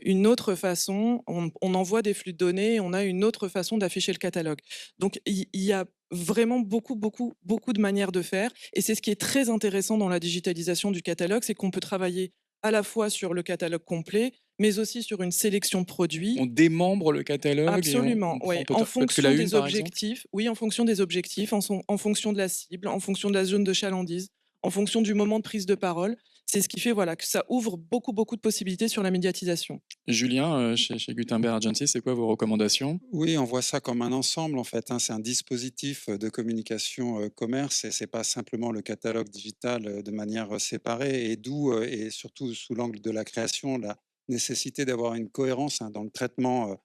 une autre façon, on envoie des flux de données, on a une autre façon d'afficher le catalogue. Donc il y a vraiment beaucoup, beaucoup, beaucoup de manières de faire. Et c'est ce qui est très intéressant dans la digitalisation du catalogue, c'est qu'on peut travailler à la fois sur le catalogue complet, mais aussi sur une sélection de produits. On démembre le catalogue et Absolument, on oui. prend En peut-être que la fonction une, des par exemple? objectifs, oui, en fonction des objectifs, en fonction de la cible, en fonction de la zone de chalandise, en fonction du moment de prise de parole. C'est ce qui fait voilà, que ça ouvre beaucoup, beaucoup de possibilités sur la médiatisation. Julien, chez Gutenberg Agency, c'est quoi vos recommandations? Oui, on voit ça comme un ensemble en fait, hein. C'est un dispositif de communication commerce et c'est pas simplement le catalogue digital de manière séparée et d'où et surtout sous l'angle de la création, la nécessité d'avoir une cohérence hein, dans le traitement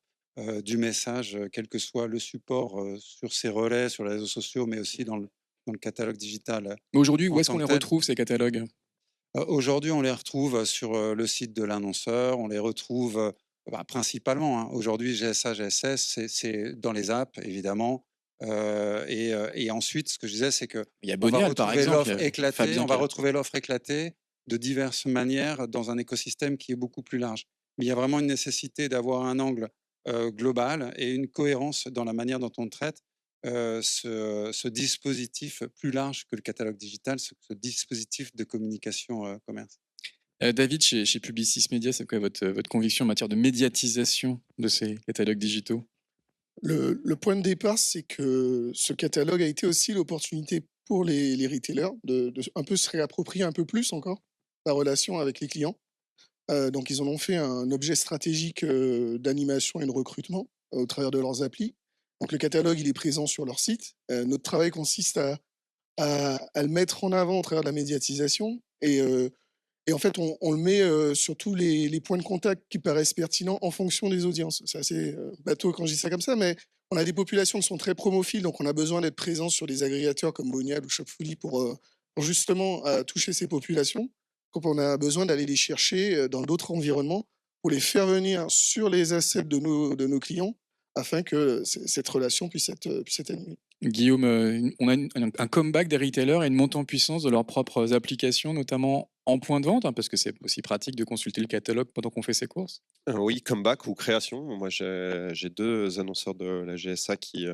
du message, quel que soit le support sur ces relais, sur les réseaux sociaux, mais aussi dans le catalogue digital Mais aujourd'hui, où en est-ce qu'on tant les que tel. retrouve, ces catalogues? Aujourd'hui, on les retrouve sur, le site de l'annonceur, on les retrouve, principalement, hein. Aujourd'hui, GSA, GSS, c'est dans les apps, évidemment, et ensuite, ce que je disais, c'est qu'on Il y a va Bonial, par retrouver exemple, il y l'offre a éclatée, Fabien on qui va est là. retrouver l'offre éclatée de diverses manières dans un écosystème qui est beaucoup plus large. Mais il y a vraiment une nécessité d'avoir un angle, global et une cohérence dans la manière dont on traite, ce dispositif plus large que le catalogue digital, ce dispositif de communication, commerce. David, chez Publicis Media, c'est quoi votre conviction en matière de médiatisation de ces catalogues digitaux? Le point de départ, c'est que ce catalogue a été aussi l'opportunité pour les retailers de un peu se réapproprier un peu plus encore la relation avec les clients. Donc ils en ont fait un objet stratégique, d'animation et de recrutement, au travers de leurs applis. Donc le catalogue, il est présent sur leur site. Notre travail consiste à le mettre en avant au travers de la médiatisation et en fait, on le met, sur tous les points de contact qui paraissent pertinents en fonction des audiences. C'est assez, bateau quand je dis ça comme ça, mais on a des populations qui sont très promophiles, donc on a besoin d'être présent sur des agrégateurs comme Bonial ou Shopfully pour justement, toucher ces populations. Donc on a besoin d'aller les chercher, dans d'autres environnements pour les faire venir sur les assets de nos clients afin que cette relation puisse être animée. Guillaume, on a un comeback des retailers et une montée en puissance de leurs propres applications, notamment en point de vente, hein, parce que c'est aussi pratique de consulter le catalogue pendant qu'on fait ses courses. Oui, comeback ou création. Moi, j'ai 2 annonceurs de la GSA qui,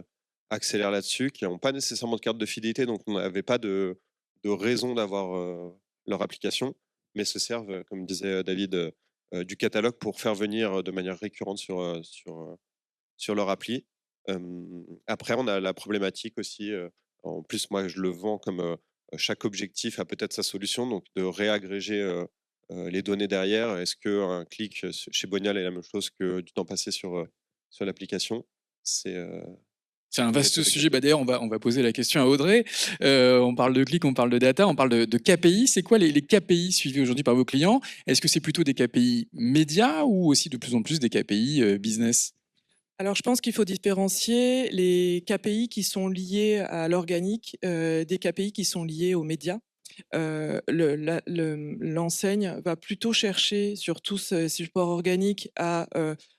accélèrent là-dessus, qui n'ont pas nécessairement de carte de fidélité, donc on n'avait pas de raison d'avoir, leur application, mais se servent, comme disait, David, du catalogue pour faire venir, de manière récurrente sur leur appli. Après, on a la problématique aussi, en plus, moi, je le vends comme, chaque objectif a peut-être sa solution, donc de réagréger, les données derrière. Est-ce qu'un clic, chez Bonial est la même chose que du temps passé sur l'application? C'est, C'est un une vaste méthode sujet. Bah, exactement. d'ailleurs, on va poser la question à Audrey. On parle de clics, on parle de data, on parle de KPI. C'est quoi les KPI suivis aujourd'hui par vos clients? Est-ce que c'est plutôt des KPI médias ou aussi de plus en plus des KPI business? Alors, je pense qu'il faut différencier les KPI qui sont liés à l'organique des KPI qui sont liés aux médias. L'enseigne va plutôt chercher sur tout ce support organique à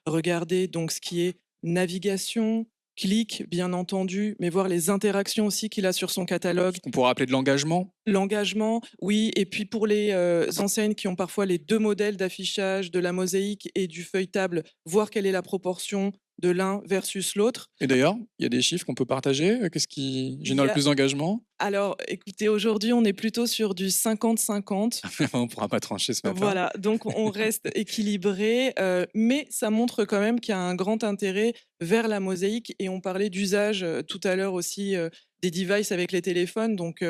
regarder donc ce qui est navigation, clic, bien entendu, mais voir les interactions aussi qu'il a sur son catalogue. Ce qu'on pourrait appeler de l'engagement? L'engagement, oui, et puis pour les enseignes qui ont parfois les deux modèles d'affichage, de la mosaïque et du feuilletable, voir quelle est la proportion de l'un versus l'autre. Et d'ailleurs, il y a des chiffres qu'on peut partager? Qu'est-ce qui Il génère y le a- plus d'engagement? Alors, écoutez, aujourd'hui, on est plutôt sur du 50-50. On ne pourra pas trancher ce matin. Voilà, donc on reste équilibré, mais ça montre quand même qu'il y a un grand intérêt vers la mosaïque et on parlait d'usage, tout à l'heure aussi, des devices avec les téléphones donc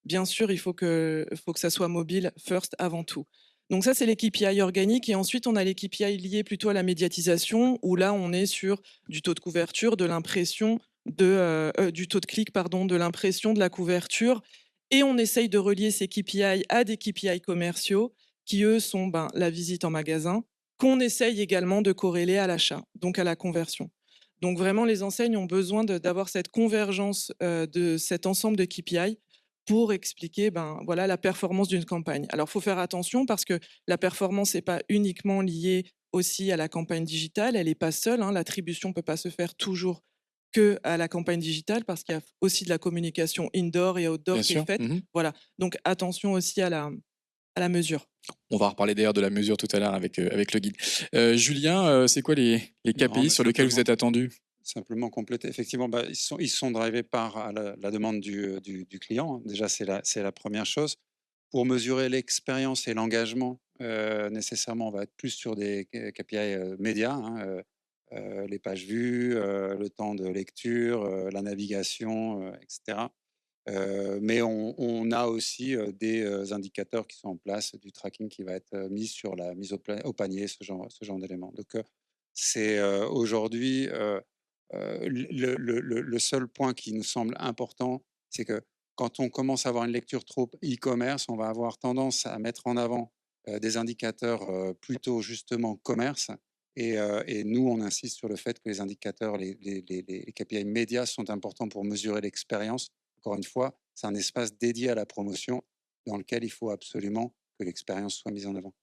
bien sûr, il faut que ça soit mobile first avant tout. Donc ça, c'est les KPI organiques. Et ensuite, on a les KPI liés plutôt à la médiatisation, où là, on est sur du taux de couverture, de l'impression, du taux de clic, pardon, de l'impression, de la couverture. Et on essaye de relier ces KPI à des KPI commerciaux qui, eux, sont la visite en magasin, qu'on essaye également de corréler à l'achat, donc à la conversion. Donc vraiment, les enseignes ont besoin d'avoir cette convergence de cet ensemble de KPI pour expliquer voilà, la performance d'une campagne. Alors, il faut faire attention parce que la performance n'est pas uniquement liée aussi à la campagne digitale, elle n'est pas seule, hein. L'attribution ne peut pas se faire toujours que à la campagne digitale parce qu'il y a aussi de la communication indoor et outdoor Bien qui sûr. est faite. Mhm. Voilà, donc attention aussi à la mesure. On va reparler d'ailleurs de la mesure tout à l'heure avec le guide. Julien, c'est quoi les KPI sur lesquels vous êtes attendu? Simplement compléter. Effectivement, ils sont drivés par la demande du client. Déjà, c'est la première chose. Pour mesurer l'expérience et l'engagement, nécessairement, on va être plus sur des KPI médias, hein, les pages vues, le temps de lecture, la navigation, etc. Mais on a aussi des indicateurs qui sont en place, du tracking qui va être mis sur la mise au panier, ce genre d'éléments. Donc, c'est aujourd'hui le seul point qui nous semble important, c'est que quand on commence à avoir une lecture trop e-commerce, on va avoir tendance à mettre en avant des indicateurs plutôt justement commerce. Et nous, on insiste sur le fait que les indicateurs, les KPI médias sont importants pour mesurer l'expérience. Encore une fois, c'est un espace dédié à la promotion dans lequel il faut absolument que l'expérience soit mise en avant.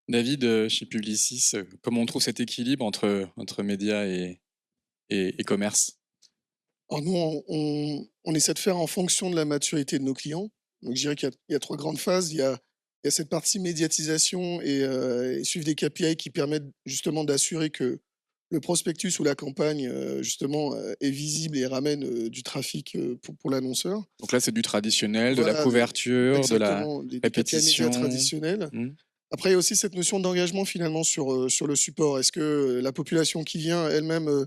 David, chez Publicis, comment on trouve cet équilibre entre médias et commerce? Alors nous, on essaie de faire en fonction de la maturité de nos clients. Donc je dirais qu'il y a 3 grandes phases. Il y a cette partie médiatisation et suivre des KPI qui permettent justement d'assurer que le prospectus ou la campagne justement est visible et ramène du trafic pour l'annonceur. Donc là, c'est du traditionnel, de la Voilà, couverture, de la exactement, des KPI médias répétition. traditionnels. Hmm. Après, il y a aussi cette notion d'engagement finalement sur le support. Est-ce que la population qui vient elle-même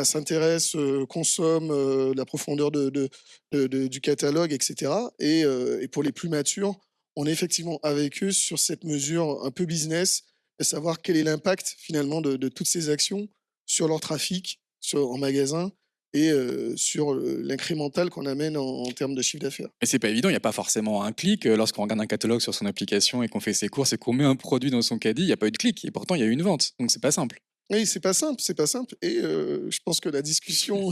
s'intéresse, consomme la profondeur du catalogue, etc. Et pour les plus matures, on est effectivement avec eux sur cette mesure un peu business, de savoir quel est l'impact finalement de toutes ces actions sur leur trafic en magasin et sur l'incrémental qu'on amène en termes de chiffre d'affaires. Et c'est pas évident, il n'y a pas forcément un clic. Lorsqu'on regarde un catalogue sur son application et qu'on fait ses courses et qu'on met un produit dans son caddie, il n'y a pas eu de clic. Et pourtant, il y a eu une vente. Donc, c'est pas simple. Oui, c'est pas simple, c'est pas simple. Et je pense que la discussion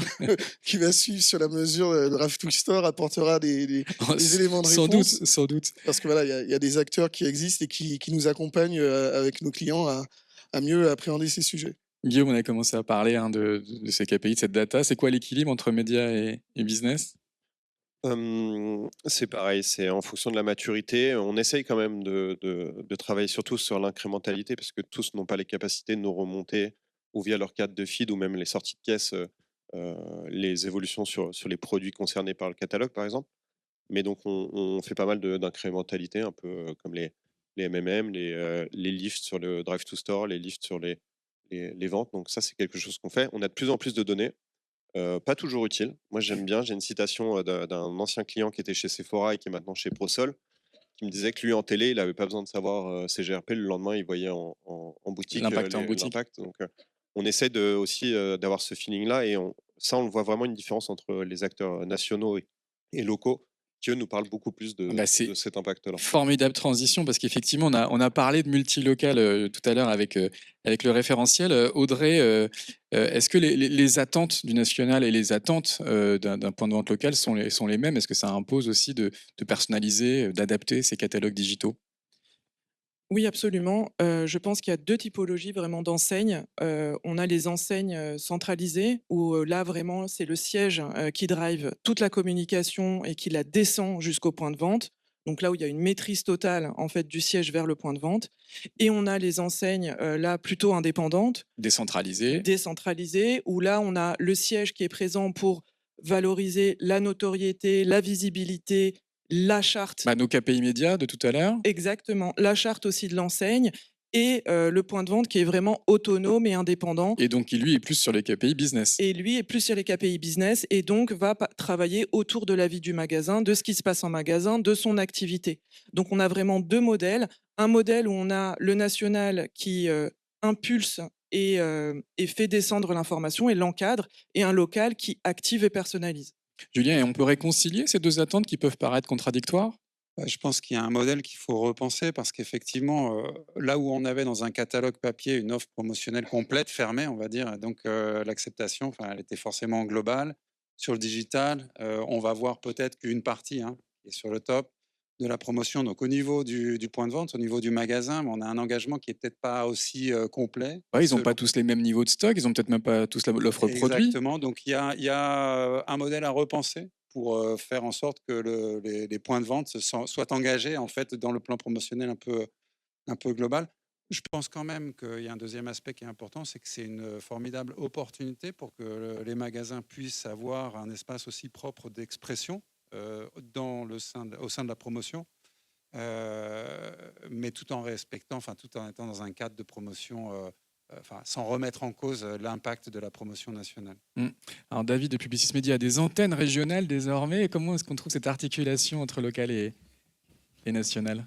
qui va suivre sur la mesure Drive to Store apportera des éléments de réponse. Sans doute, sans doute. Parce que voilà, il y a des acteurs qui existent et qui nous accompagnent avec nos clients à mieux appréhender ces sujets. Guillaume, on a commencé à parler de ces KPI, de cette data. C'est quoi l'équilibre entre médias et business? C'est pareil, c'est en fonction de la maturité. On essaye quand même de travailler surtout sur l'incrémentalité parce que tous n'ont pas les capacités de nous remonter ou via leur cadre de feed ou même les sorties de caisse, les évolutions sur les produits concernés par le catalogue, par exemple. Mais donc, on fait pas mal d'incrémentalité, un peu comme les MMM, les lifts sur le Drive to Store, les lifts sur les ventes. Donc ça, c'est quelque chose qu'on fait. On a de plus en plus de données. Pas toujours utile. Moi, j'aime bien. J'ai une citation d'un ancien client qui était chez Sephora et qui est maintenant chez ProSol, qui me disait que lui, en télé, il n'avait pas besoin de savoir ses GRP. Le lendemain, il voyait en boutique L'impact en boutique. l'impact. Donc, on essaie aussi d'avoir ce feeling-là. Et ça, on voit vraiment une différence entre les acteurs nationaux et locaux qui, eux, nous parlent beaucoup plus de cet impact-là. Formidable transition, parce qu'effectivement, on a parlé de multilocal tout à l'heure avec le référentiel. Audrey, est-ce que les attentes du national et les attentes d'un point de vente local sont les mêmes? Est-ce que ça impose aussi de personnaliser, d'adapter ces catalogues digitaux? Oui, absolument. Je pense qu'il y a 2 typologies vraiment d'enseignes. On a les enseignes centralisées où là vraiment c'est le siège qui drive toute la communication et qui la descend jusqu'au point de vente. Donc là où il y a une maîtrise totale en fait du siège vers le point de vente. Et on a les enseignes là plutôt indépendantes, décentralisées, où là on a le siège qui est présent pour valoriser la notoriété, la visibilité, la charte. Nos KPI médias de tout à l'heure. Exactement, la charte aussi de l'enseigne et le point de vente qui est vraiment autonome et indépendant. Et donc, qui lui est plus sur les KPI business. Et lui est plus sur les KPI business et donc va travailler autour de la vie du magasin, de ce qui se passe en magasin, de son activité. Donc on a vraiment deux modèles. Un modèle où on a le national qui impulse et fait descendre l'information et l'encadre, et un local qui active et personnalise. Julien, et on peut réconcilier ces deux attentes qui peuvent paraître contradictoires? Je pense qu'il y a un modèle qu'il faut repenser parce qu'effectivement, là où on avait dans un catalogue papier une offre promotionnelle complète, fermée, on va dire, et donc l'acceptation, enfin, elle était forcément globale. Sur le digital, on va voir peut-être qu'une partie qui est sur le top de la promotion. Donc au niveau du point de vente, au niveau du magasin, on a un engagement qui est peut-être pas aussi complet. Ouais, ils n'ont selon- pas tous les mêmes niveaux de stock, ils ont peut-être même pas tous l'offre produit. Exactement. Donc il y a un modèle à repenser pour faire en sorte que les points de vente soient engagés en fait dans le plan promotionnel un peu global. Je pense quand même qu'il y a un deuxième aspect qui est important, c'est que c'est une formidable opportunité pour que les magasins puissent avoir un espace aussi propre d'expression au sein de la promotion, mais tout en respectant, enfin tout en étant dans un cadre de promotion, sans remettre en cause l'impact de la promotion nationale. Alors David de Publicis Media a des antennes régionales désormais. Comment est-ce qu'on trouve cette articulation entre local et national?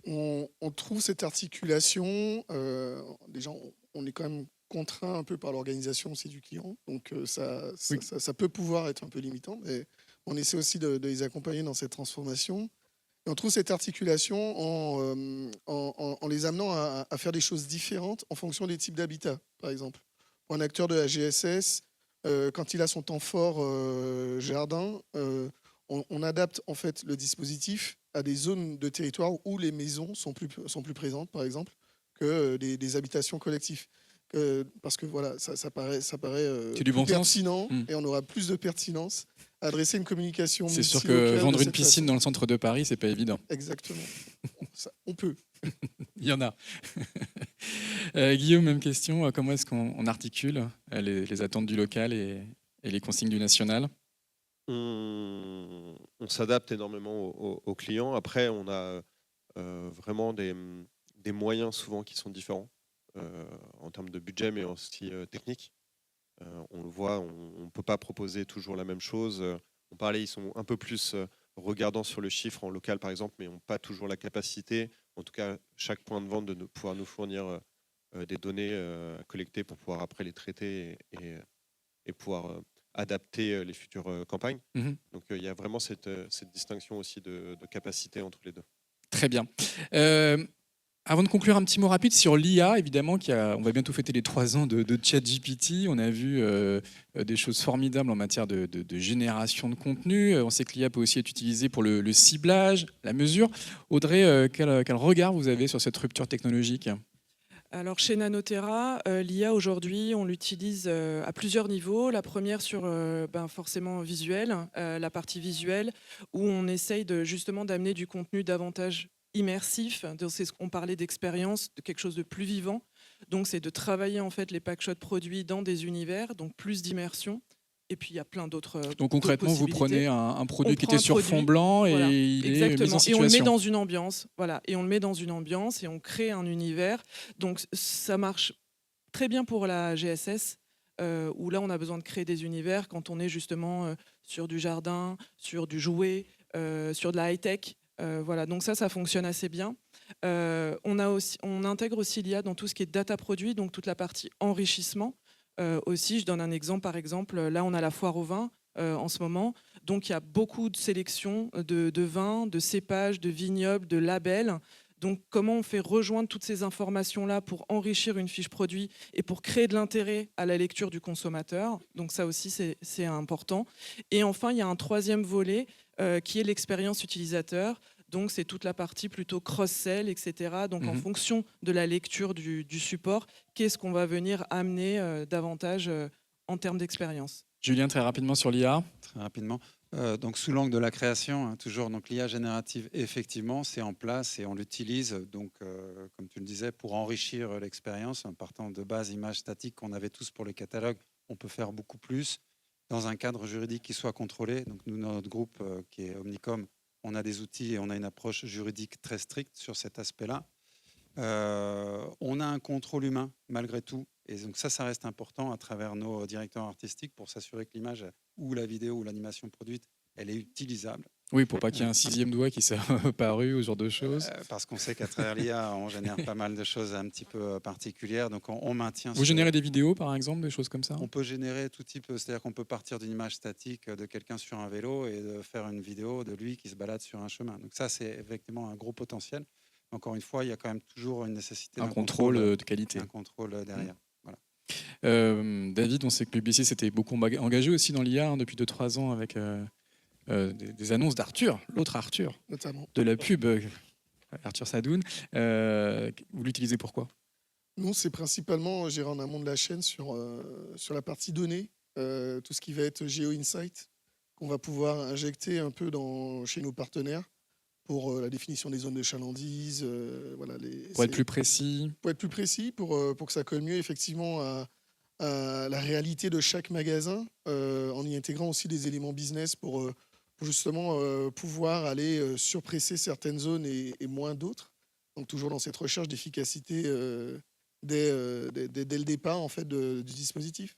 On trouve cette articulation. Déjà, on est quand même contraint un peu par l'organisation aussi du client. Donc, ça peut pouvoir être un peu limitant, mais on essaie aussi de les accompagner dans cette transformation. Et on trouve cette articulation en les amenant à faire des choses différentes en fonction des types d'habitat, par exemple. Pour un acteur de la GSS, quand il a son temps fort jardin, on adapte en fait le dispositif à des zones de territoire où les maisons sont plus présentes, par exemple, que des habitations collectives. Parce que voilà, ça paraît C'est du plus bon sens. pertinent et on aura plus de pertinence à adresser une communication. C'est sûr que multilocale vendre de une cette piscine façon. dans le centre de Paris, c'est pas évident. Exactement. On peut. Il y en a. Guillaume, même question. Comment est-ce qu'on articule les attentes du local et les consignes du national? On s'adapte énormément aux clients. Après, on a vraiment des moyens souvent qui sont différents en termes de budget, mais aussi technique. On le voit, on ne peut pas proposer toujours la même chose. On parlait, ils sont un peu plus regardants sur le chiffre en local, par exemple, mais n'ont pas toujours la capacité, en tout cas chaque point de vente, de pouvoir nous fournir des données collectées pour pouvoir après les traiter et pouvoir adapter les futures campagnes. Donc il y a vraiment cette distinction aussi de capacité entre les deux. Très bien. Avant de conclure, un petit mot rapide sur l'IA, évidemment, on va bientôt fêter les 3 ans de ChatGPT. On a vu des choses formidables en matière de génération de contenu. On sait que l'IA peut aussi être utilisée pour le ciblage, la mesure. Audrey, quel regard vous avez sur cette rupture technologique ? Alors chez Nanoterra, l'IA aujourd'hui, on l'utilise à plusieurs niveaux. La première sur forcément visuel, la partie visuelle, où on essaye justement d'amener du contenu davantage immersif. C'est ce qu'on parlait d'expérience, de quelque chose de plus vivant. Donc c'est de travailler en fait les packshots produits dans des univers, donc plus d'immersion. Et puis il y a plein d'autres. Donc concrètement, vous prenez un produit qui était sur fond blanc et voilà, il est exactement. mis en situation. Et on le met dans une ambiance, voilà. Et on le met dans une ambiance et on crée un univers. Donc ça marche très bien pour la GSS, où là on a besoin de créer des univers quand on est justement sur du jardin, sur du jouet, sur de la high tech. Voilà, donc ça fonctionne assez bien. On intègre aussi l'IA dans tout ce qui est data produit, donc toute la partie enrichissement. Aussi, je donne un exemple, par exemple, là on a la foire au vin en ce moment, donc il y a beaucoup de sélections de vins, de cépages, de vignobles, de labels. Donc comment on fait rejoindre toutes ces informations-là pour enrichir une fiche produit et pour créer de l'intérêt à la lecture du consommateur. Donc ça aussi c'est important. Et enfin, il y a un troisième volet qui est l'expérience utilisateur. Donc c'est toute la partie plutôt cross-sell, etc. Donc en fonction de la lecture du support, qu'est-ce qu'on va venir amener davantage en termes d'expérience. Julien, très rapidement sur l'IA. Très rapidement. Donc sous l'angle de la création, toujours, donc l'IA générative, effectivement, c'est en place et on l'utilise, donc, comme tu le disais, pour enrichir l'expérience. En partant de base images statiques qu'on avait tous pour les catalogues, on peut faire beaucoup plus dans un cadre juridique qui soit contrôlé. Donc nous, dans notre groupe qui est Omnicom, on a des outils et on a une approche juridique très stricte sur cet aspect-là. On a un contrôle humain malgré tout. Et donc ça reste important à travers nos directeurs artistiques pour s'assurer que l'image ou la vidéo ou l'animation produite, elle est utilisable. Oui, pour pas qu'il y ait un sixième doigt qui s'est apparu ou ce genre de choses. Parce qu'on sait qu'à travers l'IA, on génère pas mal de choses un petit peu particulières. Donc on maintient. Vous générez des vidéos, par exemple, des choses comme ça? On peut générer tout type, c'est-à-dire qu'on peut partir d'une image statique de quelqu'un sur un vélo et de faire une vidéo de lui qui se balade sur un chemin. Donc ça, c'est effectivement un gros potentiel. Encore une fois, il y a quand même toujours une nécessité Un contrôle de qualité. Un contrôle derrière. Voilà. David, on sait que Publicis s'était beaucoup engagé aussi dans l'IA depuis 2-3 ans avec des annonces d'Arthur, l'autre Arthur, Notamment. de la pub, Arthur Sadoun. Vous l'utilisez pourquoi? Nous, c'est principalement gérer en amont de la chaîne sur la partie données, tout ce qui va être Geo-Insight, qu'on va pouvoir injecter un peu chez nos partenaires pour la définition des zones de chalandise. Voilà, pour être plus précis. Pour être plus précis, pour que ça colle mieux effectivement à la réalité de chaque magasin, en y intégrant aussi des éléments business pour justement pouvoir aller surpresser certaines zones et moins d'autres. Donc toujours dans cette recherche d'efficacité dès le départ en fait, du dispositif.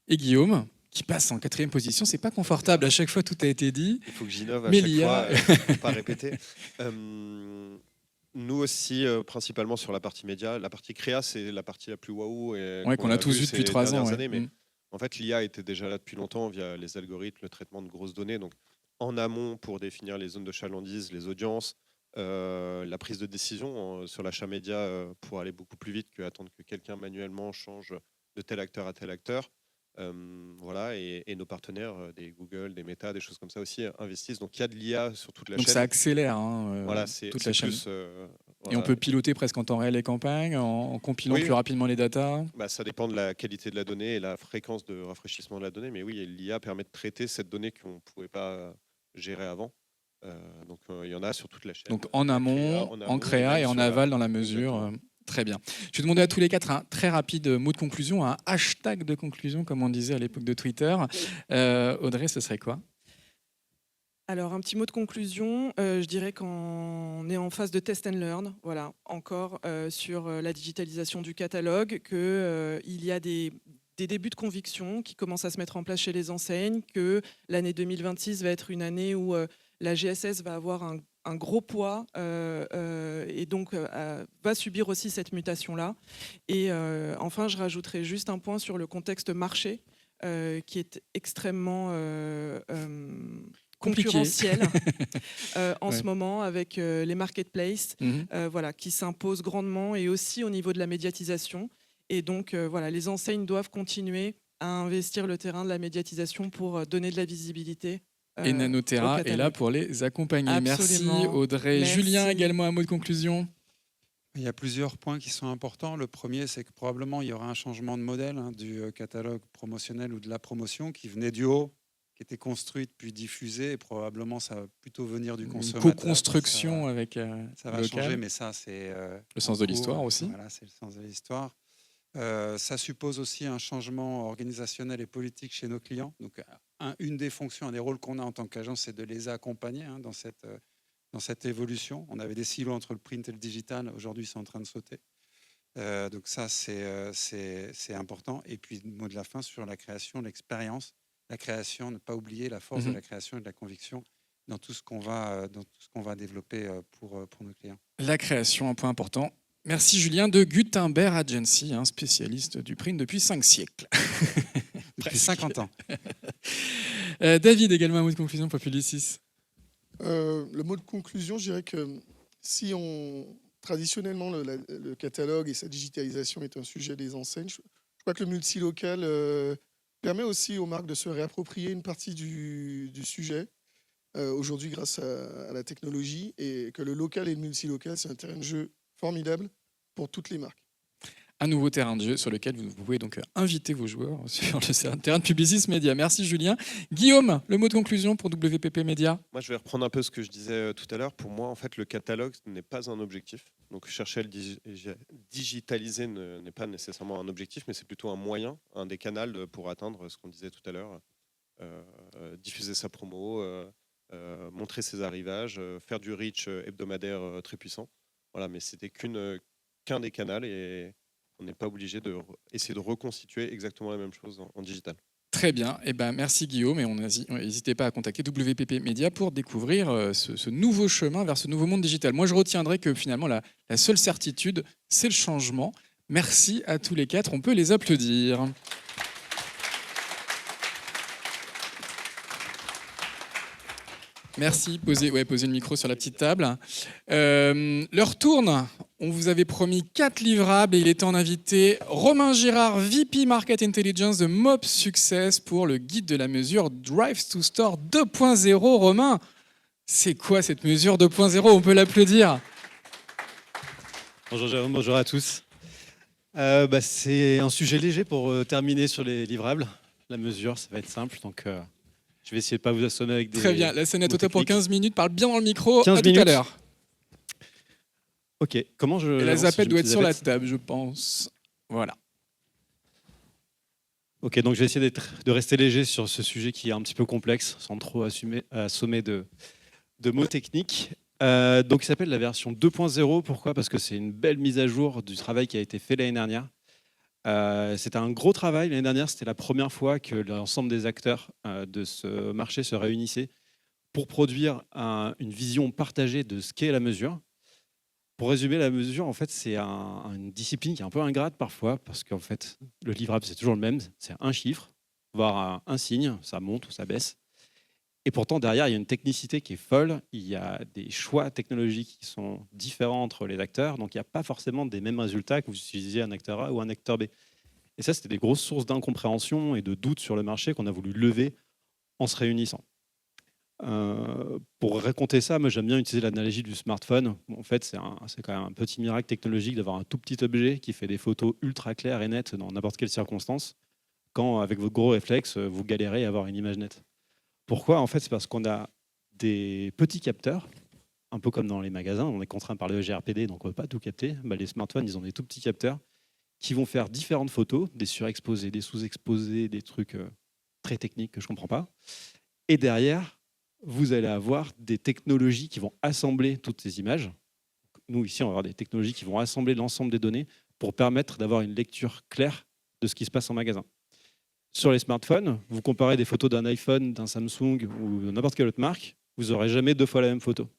Et Guillaume, qui passe en 4e position, c'est pas confortable. À chaque fois, tout a été dit. Il faut que j'innove à Mais chaque l'IA... fois, pour pas répéter. Nous aussi, principalement sur la partie média. La partie créa, c'est la partie la plus waouh. Ouais, qu'on a tous vu depuis 3 ans. Années, mais en fait, l'IA était déjà là depuis longtemps via les algorithmes, le traitement de grosses données. Donc, en amont, pour définir les zones de chalandise, les audiences, la prise de décision sur l'achat média pour aller beaucoup plus vite qu'attendre que quelqu'un manuellement change de tel acteur à tel acteur. Voilà, et nos partenaires, des Google, des Meta, des choses comme ça aussi, investissent. Donc il y a de l'IA sur toute la chaîne. Donc ça accélère voilà, toute la chaîne. Plus, et on peut piloter presque en temps réel les campagnes, en compilant plus rapidement les datas. Bah, ça dépend de la qualité de la donnée et la fréquence de rafraîchissement de la donnée. Mais oui, l'IA permet de traiter cette donnée qu'on ne pouvait pas gérer avant. Donc il y en a sur toute la chaîne. Donc en amont, en créa et en aval dans la mesure. Très bien. Je vais demander à tous les quatre un très rapide mot de conclusion, un hashtag de conclusion, comme on disait à l'époque de Twitter. Audrey, ce serait quoi? Alors, un petit mot de conclusion, je dirais qu'on est en phase de test and learn, voilà, encore sur la digitalisation du catalogue, qu'il y a des débuts de conviction qui commencent à se mettre en place chez les enseignes, que l'année 2026 va être une année où la GSS va avoir un gros poids et donc va subir aussi cette mutation-là. Et enfin, je rajouterai juste un point sur le contexte marché qui est extrêmement concurrentiel en ce moment avec les marketplaces voilà, qui s'imposent grandement et aussi au niveau de la médiatisation. Et donc, voilà, les enseignes doivent continuer à investir le terrain de la médiatisation pour donner de la visibilité. Et Nanotera est là pour les accompagner. Absolument. Merci Audrey. Merci. Julien, également un mot de conclusion. Il y a plusieurs points qui sont importants. Le premier, c'est que probablement il y aura un changement de modèle du catalogue promotionnel ou de la promotion qui venait du haut, qui était construite puis diffusée. Et probablement, ça va plutôt venir du consommateur. Une co-construction avec ça va changer, mais ça, c'est le sens de l'histoire aussi. Voilà, c'est le sens de l'histoire. Ça suppose aussi un changement organisationnel et politique chez nos clients. Donc, une des fonctions, un des rôles qu'on a en tant qu'agence, c'est de les accompagner dans cette évolution. On avait des silos entre le print et le digital. Aujourd'hui, c'est en train de sauter. Donc ça, c'est important. Et puis, le mot de la fin sur la création, l'expérience. La création, ne pas oublier la force de la création et de la conviction dans tout ce qu'on va développer pour nos clients. La création, un point important. Merci Julien de Gutenberg Agency, spécialiste du print depuis 5 siècles. Depuis 50 ans. David, également un mot de conclusion pour Publicis. Le mot de conclusion, je dirais que si traditionnellement le catalogue et sa digitalisation est un sujet des enseignes, je crois que le multilocal permet aussi aux marques de se réapproprier une partie du sujet aujourd'hui grâce à la technologie, et que le local et le multilocal, c'est un terrain de jeu formidable pour toutes les marques. Un nouveau terrain de jeu sur lequel vous pouvez donc inviter vos joueurs sur le terrain de Publicis Média. Merci Julien. Guillaume, le mot de conclusion pour WPP Média. Moi, je vais reprendre un peu ce que je disais tout à l'heure. Pour moi, en fait, le catalogue n'est pas un objectif. Donc, chercher à le digitaliser n'est pas nécessairement un objectif, mais c'est plutôt un moyen, un des canaux pour atteindre ce qu'on disait tout à l'heure. Diffuser sa promo, montrer ses arrivages, faire du reach hebdomadaire très puissant. Voilà, mais c'était qu'un des canaux et on n'est pas obligé essayer de reconstituer exactement la même chose en digital. Très bien. Eh ben, merci Guillaume. Et n'hésitez pas à contacter WPP Media pour découvrir ce nouveau chemin vers ce nouveau monde digital. Moi, je retiendrai que finalement, la seule certitude, c'est le changement. Merci à tous les quatre. On peut les applaudir. Merci. Posez le micro sur la petite table. L'heure tourne. On vous avait promis 4 livrables et il est temps d'inviter Romain Girard, VP Market Intelligence de Mob Success pour le guide de la mesure Drive to Store 2.0. Romain, c'est quoi cette mesure 2.0? On peut l'applaudir. Bonjour Jérôme, bonjour à tous. C'est un sujet léger pour terminer sur les livrables. La mesure, ça va être simple, donc je vais essayer de ne pas vous assommer avec des... Très bien, la scène est au top pour 15 minutes. Parle bien dans le micro, 15 à minutes. tout à l'heure. Ok, comment je... Et la zapette doit être sur la table. table, je pense. Voilà. Ok, donc je vais essayer de rester léger sur ce sujet qui est un petit peu complexe, sans trop assommer de mots techniques. Donc il s'appelle la version 2.0. Pourquoi? Parce que c'est une belle mise à jour du travail qui a été fait l'année dernière. C'était un gros travail. L'année dernière, c'était la première fois que l'ensemble des acteurs de ce marché se réunissaient pour produire une vision partagée de ce qu'est la mesure. Pour résumer, la mesure, en fait, c'est une discipline qui est un peu ingrate parfois, parce qu'en fait, le livrable, c'est toujours le même. C'est un chiffre, voire un signe, ça monte ou ça baisse. Et pourtant, derrière, il y a une technicité qui est folle. Il y a des choix technologiques qui sont différents entre les acteurs. Donc, il n'y a pas forcément des mêmes résultats que vous utilisiez un acteur A ou un acteur B. Et ça, c'était des grosses sources d'incompréhension et de doutes sur le marché qu'on a voulu lever en se réunissant. Pour raconter ça, moi, j'aime bien utiliser l'analogie du smartphone. En fait, c'est quand même un petit miracle technologique d'avoir un tout petit objet qui fait des photos ultra claires et nettes dans n'importe quelle circonstance, quand, avec vos gros réflexes, vous galérez à avoir une image nette. Pourquoi? En fait, c'est parce qu'on a des petits capteurs, un peu comme dans les magasins, on est contraint par le GRPD, donc on ne peut pas tout capter. Les smartphones, ils ont des tout petits capteurs qui vont faire différentes photos, des surexposés, des sous-exposés, des trucs très techniques que je ne comprends pas. Et derrière, vous allez avoir des technologies qui vont assembler toutes ces images. Nous, ici, on va avoir des technologies qui vont assembler l'ensemble des données pour permettre d'avoir une lecture claire de ce qui se passe en magasin. Sur les smartphones, vous comparez des photos d'un iPhone, d'un Samsung ou de n'importe quelle autre marque, vous n'aurez jamais 2 fois la même photo.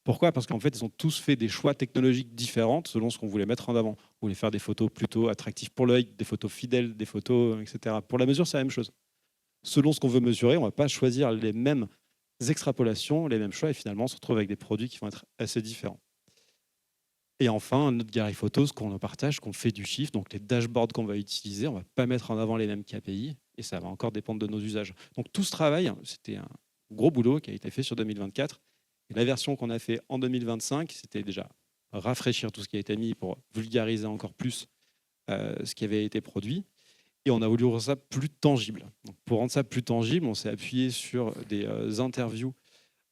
Pourquoi? Parce qu'en fait, ils ont tous fait des choix technologiques différents selon ce qu'on voulait mettre en avant. On voulait faire des photos plutôt attractives pour l'œil, des photos fidèles, des photos, etc. Pour la mesure, c'est la même chose. Selon ce qu'on veut mesurer, on ne va pas choisir les mêmes extrapolations, les mêmes choix, et finalement, on se retrouve avec des produits qui vont être assez différents. Et enfin, notre Gary Photo, ce qu'on partage, qu'on fait du chiffre, donc les dashboards qu'on va utiliser, on ne va pas mettre en avant les mêmes KPI, et ça va encore dépendre de nos usages. Donc tout ce travail, c'était un gros boulot qui a été fait sur 2024. Et la version qu'on a fait en 2025, c'était déjà rafraîchir tout ce qui a été mis pour vulgariser encore plus ce qui avait été produit. Et on a voulu rendre ça plus tangible. Donc, pour rendre ça plus tangible, on s'est appuyé sur des interviews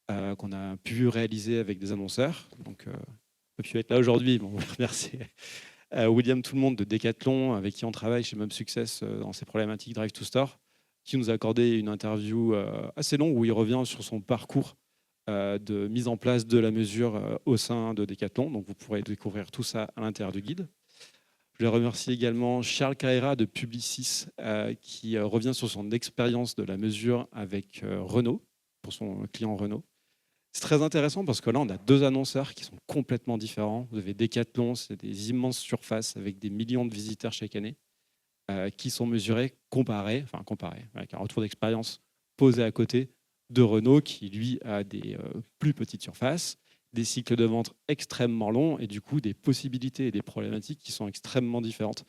qu'on a pu réaliser avec des annonceurs. Donc, on peut plus être là aujourd'hui, mais on va remercier William Tout-le-Monde de Decathlon, avec qui on travaille chez Mob Success dans ces problématiques Drive to Store, qui nous a accordé une interview assez longue où il revient sur son parcours de mise en place de la mesure au sein de Decathlon. Donc, vous pourrez découvrir tout ça à l'intérieur du guide. Je remercie également Charles Carrera de Publicis qui revient sur son expérience de la mesure avec Renault, pour son client Renault. C'est très intéressant parce que là, on a 2 annonceurs qui sont complètement différents. Vous avez Decathlon, c'est des immenses surfaces avec des millions de visiteurs chaque année qui sont mesurés, comparés, avec un retour d'expérience posé à côté de Renault qui, lui, a des plus petites surfaces, des cycles de vente extrêmement longs et du coup des possibilités et des problématiques qui sont extrêmement différentes.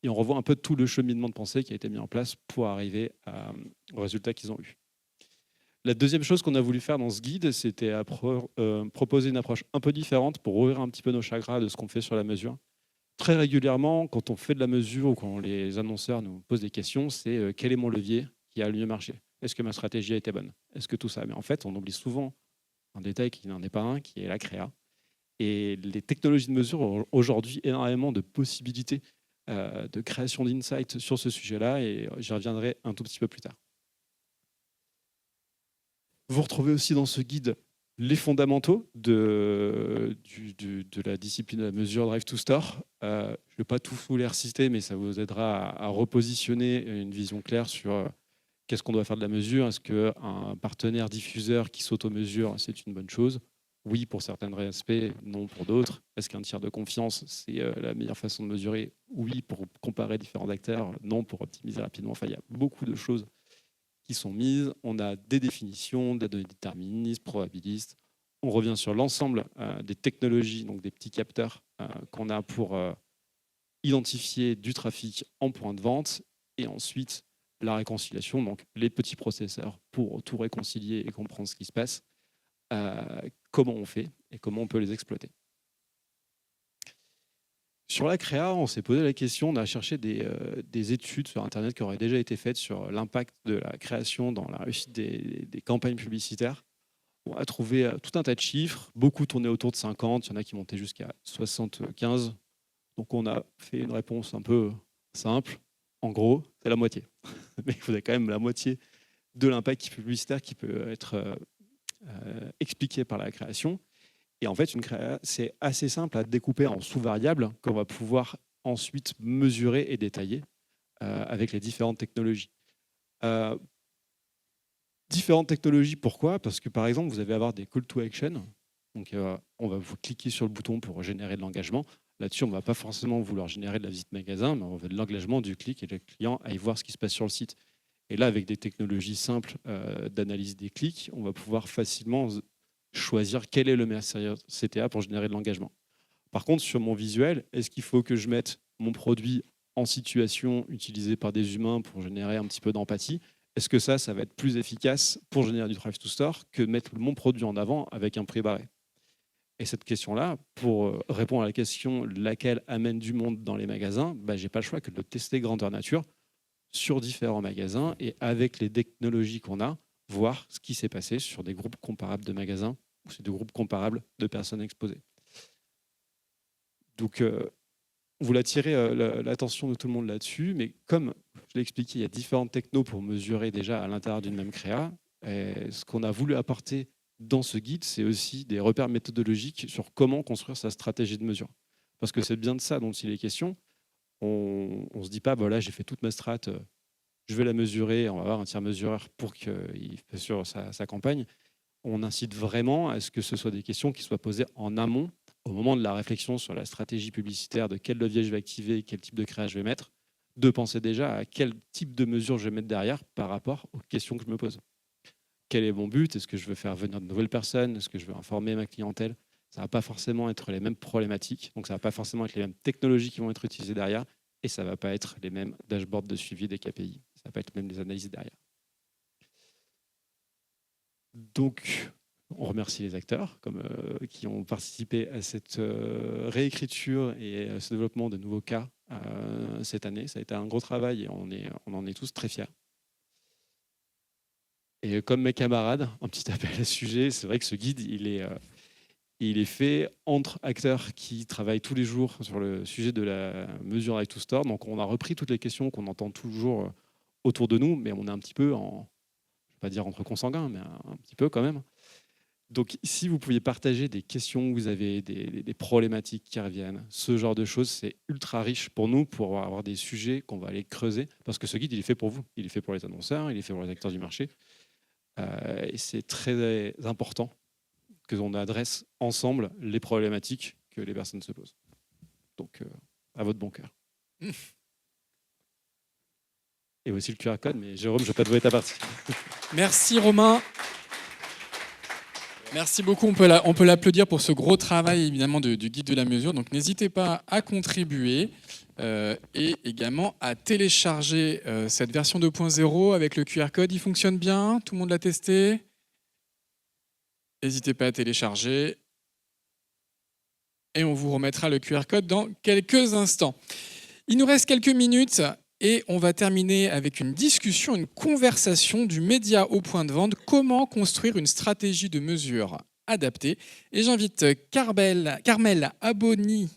Et on revoit un peu tout le cheminement de pensée qui a été mis en place pour arriver aux résultats qu'ils ont eus. La deuxième chose qu'on a voulu faire dans ce guide, c'était proposer une approche un peu différente pour ouvrir un petit peu nos chakras de ce qu'on fait sur la mesure. Très régulièrement, quand on fait de la mesure ou quand les annonceurs nous posent des questions, c'est quel est mon levier qui a le mieux marché? Est-ce que ma stratégie a été bonne? Est-ce que tout ça? Mais en fait, on oublie souvent un détail qui n'en est pas un, qui est la créa. Et les technologies de mesure ont aujourd'hui énormément de possibilités de création d'insights sur ce sujet-là, et j'y reviendrai un tout petit peu plus tard. Vous retrouvez aussi dans ce guide les fondamentaux de la discipline de la mesure Drive to Store. Je ne vais pas tous vous les reciter, mais ça vous aidera à repositionner une vision claire sur qu'est-ce qu'on doit faire de la mesure. Est-ce qu'un partenaire diffuseur qui s'auto-mesure, c'est une bonne chose? Oui, pour certains aspects, non pour d'autres. Est-ce qu'un tiers de confiance, c'est la meilleure façon de mesurer? Oui, pour comparer différents acteurs, non, pour optimiser rapidement. Enfin, il y a beaucoup de choses qui sont mises. On a des définitions, des données déterministes, probabilistes. On revient sur l'ensemble des technologies, donc des petits capteurs qu'on a pour identifier du trafic en point de vente. Et ensuite, la réconciliation, donc les petits processeurs pour tout réconcilier et comprendre ce qui se passe. Comment on fait et comment on peut les exploiter. Sur la créa, on s'est posé la question, on a cherché des études sur Internet qui auraient déjà été faites sur l'impact de la création dans la réussite des campagnes publicitaires. On a trouvé tout un tas de chiffres, beaucoup tournaient autour de 50, il y en a qui montaient jusqu'à 75. Donc on a fait une réponse un peu simple. En gros, c'est la moitié. Mais il faudrait quand même la moitié de l'impact publicitaire qui peut être expliqué par la création. Et en fait, une créa, c'est assez simple à découper en sous-variables qu'on va pouvoir ensuite mesurer et détailler avec les différentes technologies. Différentes technologies, pourquoi? Parce que par exemple, vous allez avoir des call to action. Donc, on va vous cliquer sur le bouton pour générer de l'engagement. Là-dessus, on ne va pas forcément vouloir générer de la visite magasin, mais on veut de l'engagement du clic et le client aille voir ce qui se passe sur le site. Et là, avec des technologies simples d'analyse des clics, on va pouvoir facilement choisir quel est le meilleur CTA pour générer de l'engagement. Par contre, sur mon visuel, est-ce qu'il faut que je mette mon produit en situation utilisée par des humains pour générer un petit peu d'empathie? Est-ce que ça va être plus efficace pour générer du Drive to Store que de mettre mon produit en avant avec un prix barré? Et cette question-là, pour répondre à la question laquelle amène du monde dans les magasins, je n'ai pas le choix que de le tester grandeur nature sur différents magasins et avec les technologies qu'on a, voir ce qui s'est passé sur des groupes comparables de magasins ou sur des groupes comparables de personnes exposées. Donc, on voulait attirer l'attention de tout le monde là-dessus, mais comme je l'ai expliqué, il y a différentes technos pour mesurer déjà à l'intérieur d'une même créa. Et ce qu'on a voulu apporter dans ce guide, c'est aussi des repères méthodologiques sur comment construire sa stratégie de mesure. Parce que c'est bien de ça dont il est question. On ne se dit pas, voilà, j'ai fait toute ma strat, je vais la mesurer, on va avoir un tiers mesureur pour qu'il fasse sur sa campagne. On incite vraiment à ce que ce soit des questions qui soient posées en amont, au moment de la réflexion sur la stratégie publicitaire, de quel levier je vais activer, quel type de créa je vais mettre, de penser déjà à quel type de mesure je vais mettre derrière par rapport aux questions que je me pose. Quel est mon but? Est-ce que je veux faire venir de nouvelles personnes? Est-ce que je veux informer ma clientèle? Ça ne va pas forcément être les mêmes problématiques, donc ça ne va pas forcément être les mêmes technologies qui vont être utilisées derrière, et ça ne va pas être les mêmes dashboards de suivi des KPI. Ça ne va pas être même des analyses derrière. Donc, on remercie les acteurs qui ont participé à cette réécriture et à ce développement de nouveaux cas cette année. Ça a été un gros travail et on en est tous très fiers. Et comme mes camarades, un petit appel à ce sujet, c'est vrai que ce guide, il est fait entre acteurs qui travaillent tous les jours sur le sujet de la mesure Drive to Store. Donc, on a repris toutes les questions qu'on entend toujours autour de nous, mais on est un petit peu je ne vais pas dire entre consanguins, mais un petit peu quand même. Donc, si vous pouviez partager des questions que vous avez, des problématiques qui reviennent, ce genre de choses, c'est ultra riche pour nous, pour avoir des sujets qu'on va aller creuser. Parce que ce guide, il est fait pour vous. Il est fait pour les annonceurs, il est fait pour les acteurs du marché. Et c'est très important qu'on adresse ensemble les problématiques que les personnes se posent. Donc, à votre bon cœur. Et aussi le QR code, mais Jérôme, je ne vais pas te jouer ta partie. Merci Romain. Merci beaucoup. On peut l'applaudir pour ce gros travail évidemment du guide de la mesure. Donc n'hésitez pas à contribuer et également à télécharger cette version 2.0 avec le QR code. Il fonctionne bien? Tout le monde l'a testé? N'hésitez pas à télécharger. Et on vous remettra le QR code dans quelques instants. Il nous reste quelques minutes. Et on va terminer avec une discussion, une conversation du média au point de vente. Comment construire une stratégie de mesure adaptée? Et j'invite Carmel Aboni-Mana,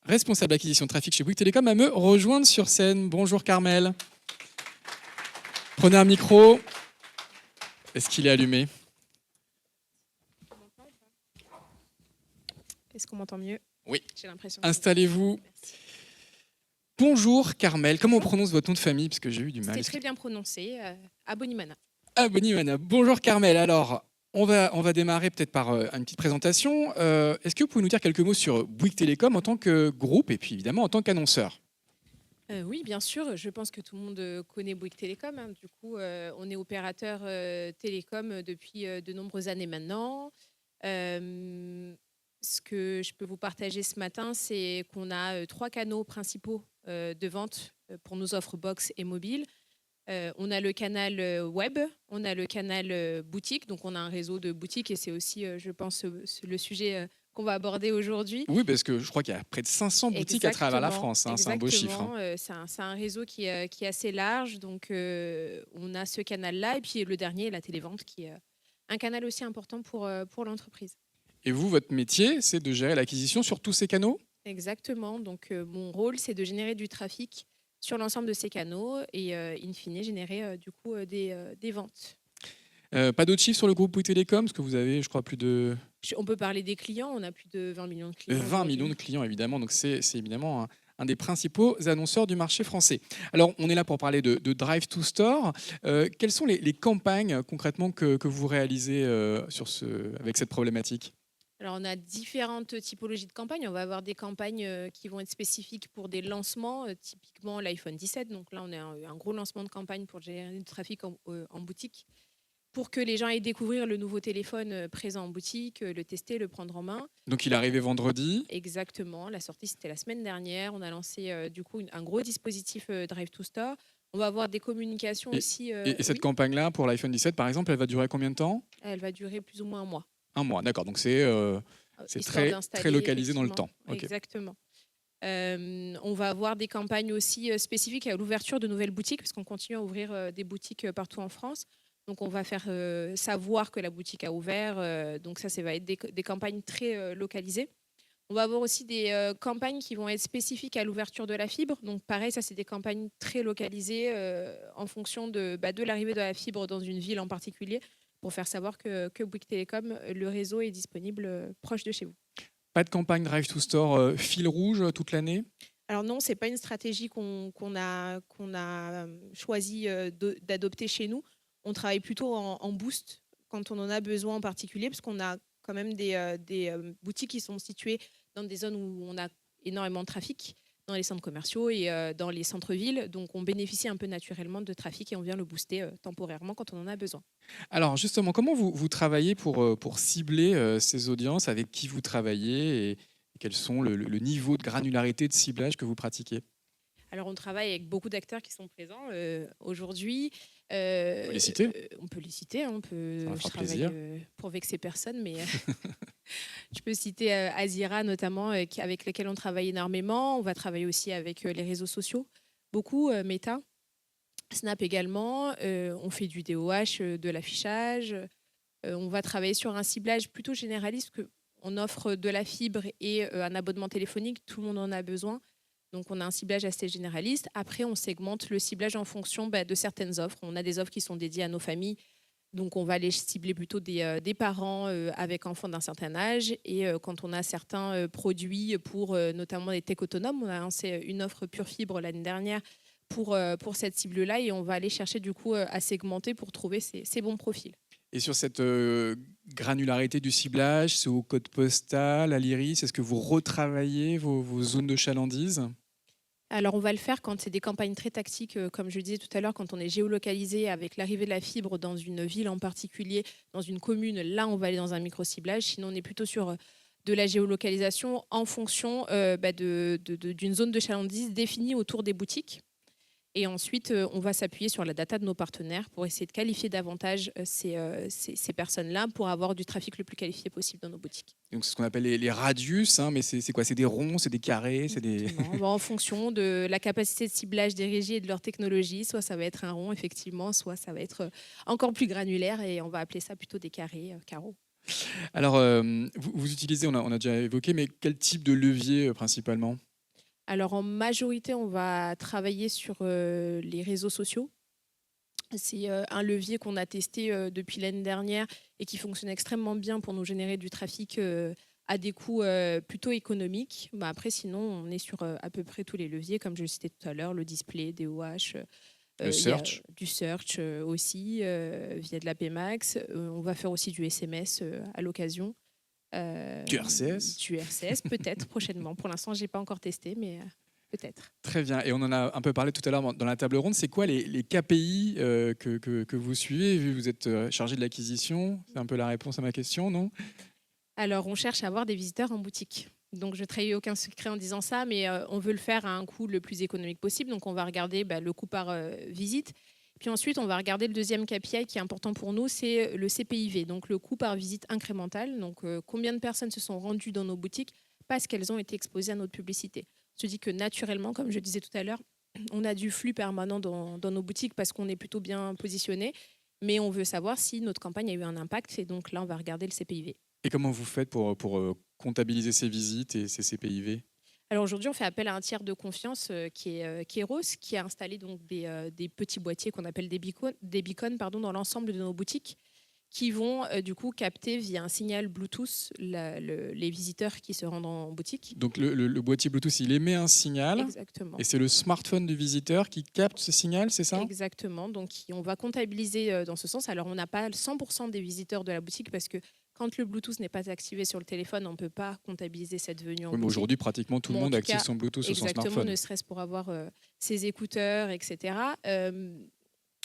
responsable acquisition trafic chez Bouygues Télécom, à me rejoindre sur scène. Bonjour Carmel. Prenez un micro. Est-ce qu'il est allumé? Est-ce qu'on m'entend mieux? Oui. J'ai l'impression. Installez-vous. Merci. Bonjour Carmel, comment on prononce votre nom de famille? Parce que j'ai eu du mal. C'était très bien prononcé. Abonimana. Bonimana. Bonjour Carmel. Alors, on va démarrer peut-être par une petite présentation. Est-ce que vous pouvez nous dire quelques mots sur Bouygues Télécom en tant que groupe et puis évidemment en tant qu'annonceur? Oui, bien sûr. Je pense que tout le monde connaît Bouygues Télécom, hein. Du coup, on est opérateur télécom depuis de nombreuses années maintenant. Ce que je peux vous partager ce matin, c'est qu'on a 3 canaux principaux de vente pour nos offres box et mobile. On a le canal web, on a le canal boutique, donc on a un réseau de boutiques et c'est aussi, je pense, le sujet qu'on va aborder aujourd'hui. Oui, parce que je crois qu'il y a près de 500 boutiques à travers la France, hein, c'est un beau chiffre. Hein. C'est un réseau qui est assez large, donc on a ce canal-là et puis le dernier, la télévente, qui est un canal aussi important pour l'entreprise. Et vous, votre métier, c'est de gérer l'acquisition sur tous ces canaux? Exactement, donc mon rôle, c'est de générer du trafic sur l'ensemble de ces canaux et in fine générer du coup des ventes. Pas d'autres chiffres sur le groupe Bouygues Télécom, parce que vous avez, je crois, plus de... On peut parler des clients, on a plus de 20 millions de clients. 20 millions de clients, évidemment, donc c'est évidemment un des principaux annonceurs du marché français. Alors, on est là pour parler de Drive to Store. Quelles sont les campagnes concrètement que vous réalisez avec cette problématique? Alors, on a différentes typologies de campagnes. On va avoir des campagnes qui vont être spécifiques pour des lancements, typiquement l'iPhone 17. Donc là, on a un gros lancement de campagne pour générer du trafic en boutique, pour que les gens aillent découvrir le nouveau téléphone présent en boutique, le tester, le prendre en main. Donc il est arrivé vendredi? Exactement. La sortie, c'était la semaine dernière. On a lancé du coup un gros dispositif Drive to Store. On va avoir des communications aussi. Et cette campagne-là, pour l'iPhone 17, par exemple, elle va durer combien de temps? Elle va durer plus ou moins un mois. Un mois, d'accord. Donc c'est très localisé dans le temps. Okay. Exactement. On va avoir des campagnes aussi spécifiques à l'ouverture de nouvelles boutiques, parce qu'on continue à ouvrir des boutiques partout en France. Donc on va faire savoir que la boutique a ouvert. Donc ça va être des campagnes très localisées. On va avoir aussi des campagnes qui vont être spécifiques à l'ouverture de la fibre. Donc pareil, ça c'est des campagnes très localisées en fonction de l'arrivée de la fibre dans une ville en particulier, pour faire savoir que Bouygues Télécom, le réseau est disponible proche de chez vous. Pas de campagne Drive to Store fil rouge toute l'année? Alors non, ce n'est pas une stratégie qu'on a choisi d'adopter chez nous. On travaille plutôt en boost quand on en a besoin en particulier, parce qu'on a quand même des boutiques qui sont situées dans des zones où on a énormément de trafic, dans les centres commerciaux et dans les centres-villes. Donc, on bénéficie un peu naturellement de trafic et on vient le booster temporairement quand on en a besoin. Alors, justement, comment vous travaillez pour cibler ces audiences? Avec qui vous travaillez et quels sont le niveau de granularité de ciblage que vous pratiquez? Alors, on travaille avec beaucoup d'acteurs qui sont présents aujourd'hui. On peut les citer? On peut les citer. On peut, ça fera je travaille plaisir. pour vexer personne, mais je peux citer Azira notamment, avec lesquels on travaille énormément. On va travailler aussi avec les réseaux sociaux, beaucoup, Meta, Snap également. On fait du DOH, de l'affichage. On va travailler sur un ciblage plutôt généraliste, parce qu'on offre de la fibre et un abonnement téléphonique. Tout le monde en a besoin. Donc, on a un ciblage assez généraliste. Après, on segmente le ciblage en fonction de certaines offres. On a des offres qui sont dédiées à nos familles. Donc, on va les cibler plutôt des parents avec enfants d'un certain âge. Et quand on a certains produits pour notamment les tech autonomes, on a lancé une offre pure fibre l'année dernière pour cette cible-là. Et on va aller chercher du coup à segmenter pour trouver ces bons profils. Et sur cette granularité du ciblage, c'est au code postal, à l'iris, est-ce que vous retravaillez vos zones de chalandise? Alors, on va le faire quand c'est des campagnes très tactiques, comme je le disais tout à l'heure, quand on est géolocalisé avec l'arrivée de la fibre dans une ville en particulier, dans une commune, là, on va aller dans un micro-ciblage. Sinon, on est plutôt sur de la géolocalisation en fonction d'une zone de chalandise définie autour des boutiques. Et ensuite, on va s'appuyer sur la data de nos partenaires pour essayer de qualifier davantage ces personnes-là pour avoir du trafic le plus qualifié possible dans nos boutiques. Donc, c'est ce qu'on appelle les radius, hein, mais c'est quoi? C'est des ronds, c'est des carrés, c'est des... En fonction de la capacité de ciblage des régies et de leur technologie, soit ça va être un rond, effectivement, soit ça va être encore plus granulaire et on va appeler ça plutôt des carrés, carreaux. Alors, vous utilisez, on a déjà évoqué, mais quel type de levier principalement? Alors, en majorité, on va travailler sur les réseaux sociaux. C'est un levier qu'on a testé depuis l'année dernière et qui fonctionne extrêmement bien pour nous générer du trafic à des coûts plutôt économiques. Bah, après, sinon, on est sur à peu près tous les leviers, comme je le citais tout à l'heure, le display, DOH, Le il y a search. du search aussi via de la PMAX. On va faire aussi du SMS à l'occasion. Du RCS. Du RCS, peut-être prochainement. Pour l'instant, je n'ai pas encore testé, mais peut-être. Très bien. Et on en a un peu parlé tout à l'heure dans la table ronde. C'est quoi les KPI que vous suivez, vu que vous êtes chargé de l'acquisition? C'est un peu la réponse à ma question, non? Alors, on cherche à avoir des visiteurs en boutique. Donc, je ne trahis aucun secret en disant ça, mais on veut le faire à un coût le plus économique possible. Donc, on va regarder le coût par visite. Puis ensuite, on va regarder le deuxième KPI qui est important pour nous, c'est le CPIV, donc le coût par visite incrémental. Donc, combien de personnes se sont rendues dans nos boutiques parce qu'elles ont été exposées à notre publicité. Je dis que naturellement, comme je disais tout à l'heure, on a du flux permanent dans nos boutiques parce qu'on est plutôt bien positionné, mais on veut savoir si notre campagne a eu un impact. Et donc là, on va regarder le CPIV. Et comment vous faites pour comptabiliser ces visites et ces CPIV? Alors aujourd'hui, on fait appel à un tiers de confiance qui est Kairos, qui a installé donc des petits boîtiers qu'on appelle des beacons dans l'ensemble de nos boutiques, qui vont du coup capter via un signal Bluetooth les visiteurs qui se rendent en boutique. Donc le boîtier Bluetooth, il émet un signal. Exactement. Et c'est le smartphone du visiteur qui capte ce signal, c'est ça? Exactement. Donc on va comptabiliser dans ce sens. Alors on n'a pas 100% des visiteurs de la boutique parce que quand le Bluetooth n'est pas activé sur le téléphone, on ne peut pas comptabiliser cette venue en Oui, mais boutique. aujourd'hui, pratiquement tout le monde active son Bluetooth sur son Exactement, smartphone. ne serait-ce pour avoir ses écouteurs, etc.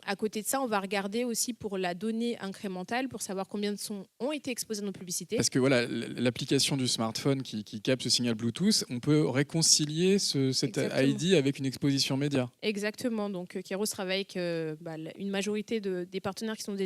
À côté de ça, on va regarder aussi pour la donnée incrémentale, pour savoir combien de sons ont été exposés à nos publicités. Parce que voilà, l'application du smartphone qui capte ce signal Bluetooth, on peut réconcilier cet ID avec une exposition média. Exactement. Donc, Kairos travaille avec une majorité des partenaires qui sont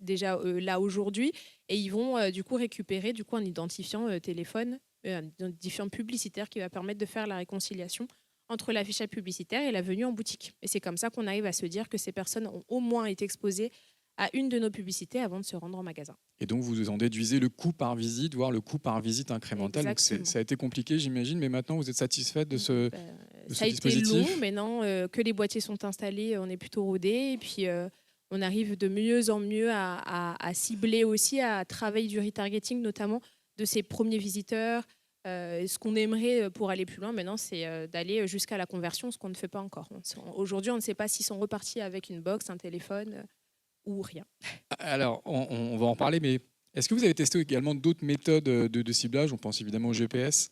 déjà là aujourd'hui, et ils vont du coup récupérer un identifiant téléphone, un identifiant publicitaire qui va permettre de faire la réconciliation entre l'affichage publicitaire et la venue en boutique. Et c'est comme ça qu'on arrive à se dire que ces personnes ont au moins été exposées à une de nos publicités avant de se rendre en magasin. Et donc, vous en déduisez le coût par visite, voire le coût par visite incrémental. Donc, ça a été compliqué, j'imagine, mais maintenant, vous êtes satisfaite de ce Ça a été long, mais non, que les boîtiers sont installés, on est plutôt rodés. Et puis, on arrive de mieux en mieux à cibler aussi, à travailler du retargeting, notamment de ces premiers visiteurs. Ce qu'on aimerait pour aller plus loin maintenant, c'est d'aller jusqu'à la conversion, ce qu'on ne fait pas encore. Aujourd'hui, on ne sait pas s'ils sont repartis avec une box, un téléphone ou rien. Alors, on va en parler, mais est-ce que vous avez testé également d'autres méthodes de ciblage? On pense évidemment au GPS.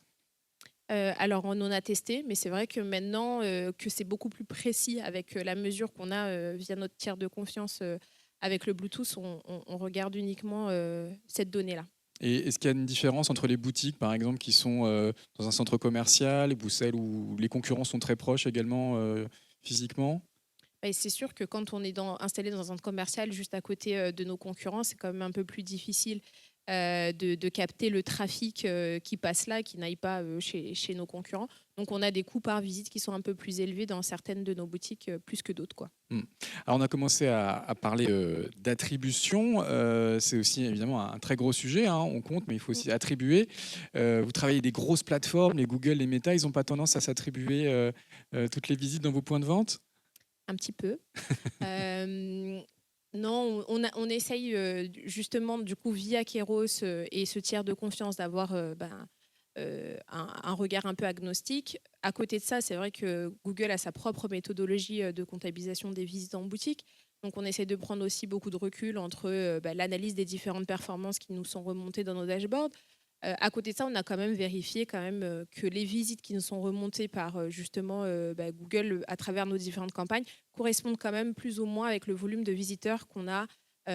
Alors, on en a testé, mais c'est vrai que maintenant que c'est beaucoup plus précis avec la mesure qu'on a via notre tiers de confiance avec le Bluetooth, on regarde uniquement cette donnée-là. Et est-ce qu'il y a une différence entre les boutiques, par exemple, qui sont dans un centre commercial, ou celles où les concurrents sont très proches également physiquement? Et c'est sûr que quand on est installé dans un centre commercial juste à côté de nos concurrents, c'est quand même un peu plus difficile de capter le trafic qui passe là, qui n'aille pas chez nos concurrents. Donc on a des coûts par visite qui sont un peu plus élevés dans certaines de nos boutiques, plus que d'autres, quoi. Alors on a commencé à parler d'attribution. C'est aussi évidemment un très gros sujet, hein, on compte, mais il faut aussi attribuer. Vous travaillez des grosses plateformes, les Google, les Meta, ils n'ont pas tendance à s'attribuer toutes les visites dans vos points de vente? Un petit peu. Non, on essaye justement, du coup, via Kairos et ce tiers de confiance, d'avoir un regard un peu agnostique. À côté de ça, c'est vrai que Google a sa propre méthodologie de comptabilisation des visites en boutique. Donc, on essaie de prendre aussi beaucoup de recul entre l'analyse des différentes performances qui nous sont remontées dans nos dashboards. À côté de ça, on a quand même vérifié que les visites qui nous sont remontées par justement Google à travers nos différentes campagnes correspondent quand même plus ou moins avec le volume de visiteurs qu'on a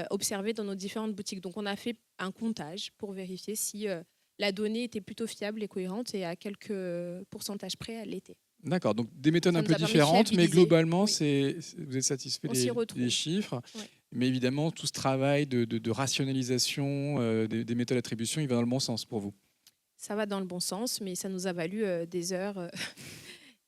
observé dans nos différentes boutiques. Donc, on a fait un comptage pour vérifier si la donnée était plutôt fiable et cohérente, et à quelques pourcentages près, elle l'était. D'accord, donc des méthodes Ça un nous peu a permis de différentes, mais fiabiliser. globalement, Oui. vous êtes satisfait On s'y des retrouve. chiffres. Ouais. Mais évidemment, tout ce travail de rationalisation des méthodes d'attribution, il va dans le bon sens pour vous. Ça va dans le bon sens, mais ça nous a valu des heures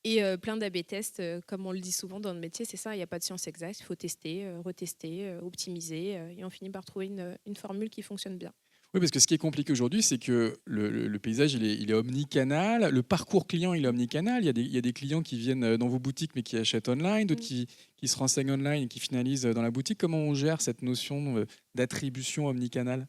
et plein d'A/B tests. Comme on le dit souvent dans le métier, c'est ça, il n'y a pas de science exacte. Il faut tester, retester, optimiser, et on finit par trouver une formule qui fonctionne bien. Oui, parce que ce qui est compliqué aujourd'hui, c'est que le paysage, il est omnicanal. Le parcours client, il est omnicanal. Il y a des clients qui viennent dans vos boutiques, mais qui achètent online, d'autres qui se renseignent online et qui finalisent dans la boutique. Comment on gère cette notion d'attribution omnicanal?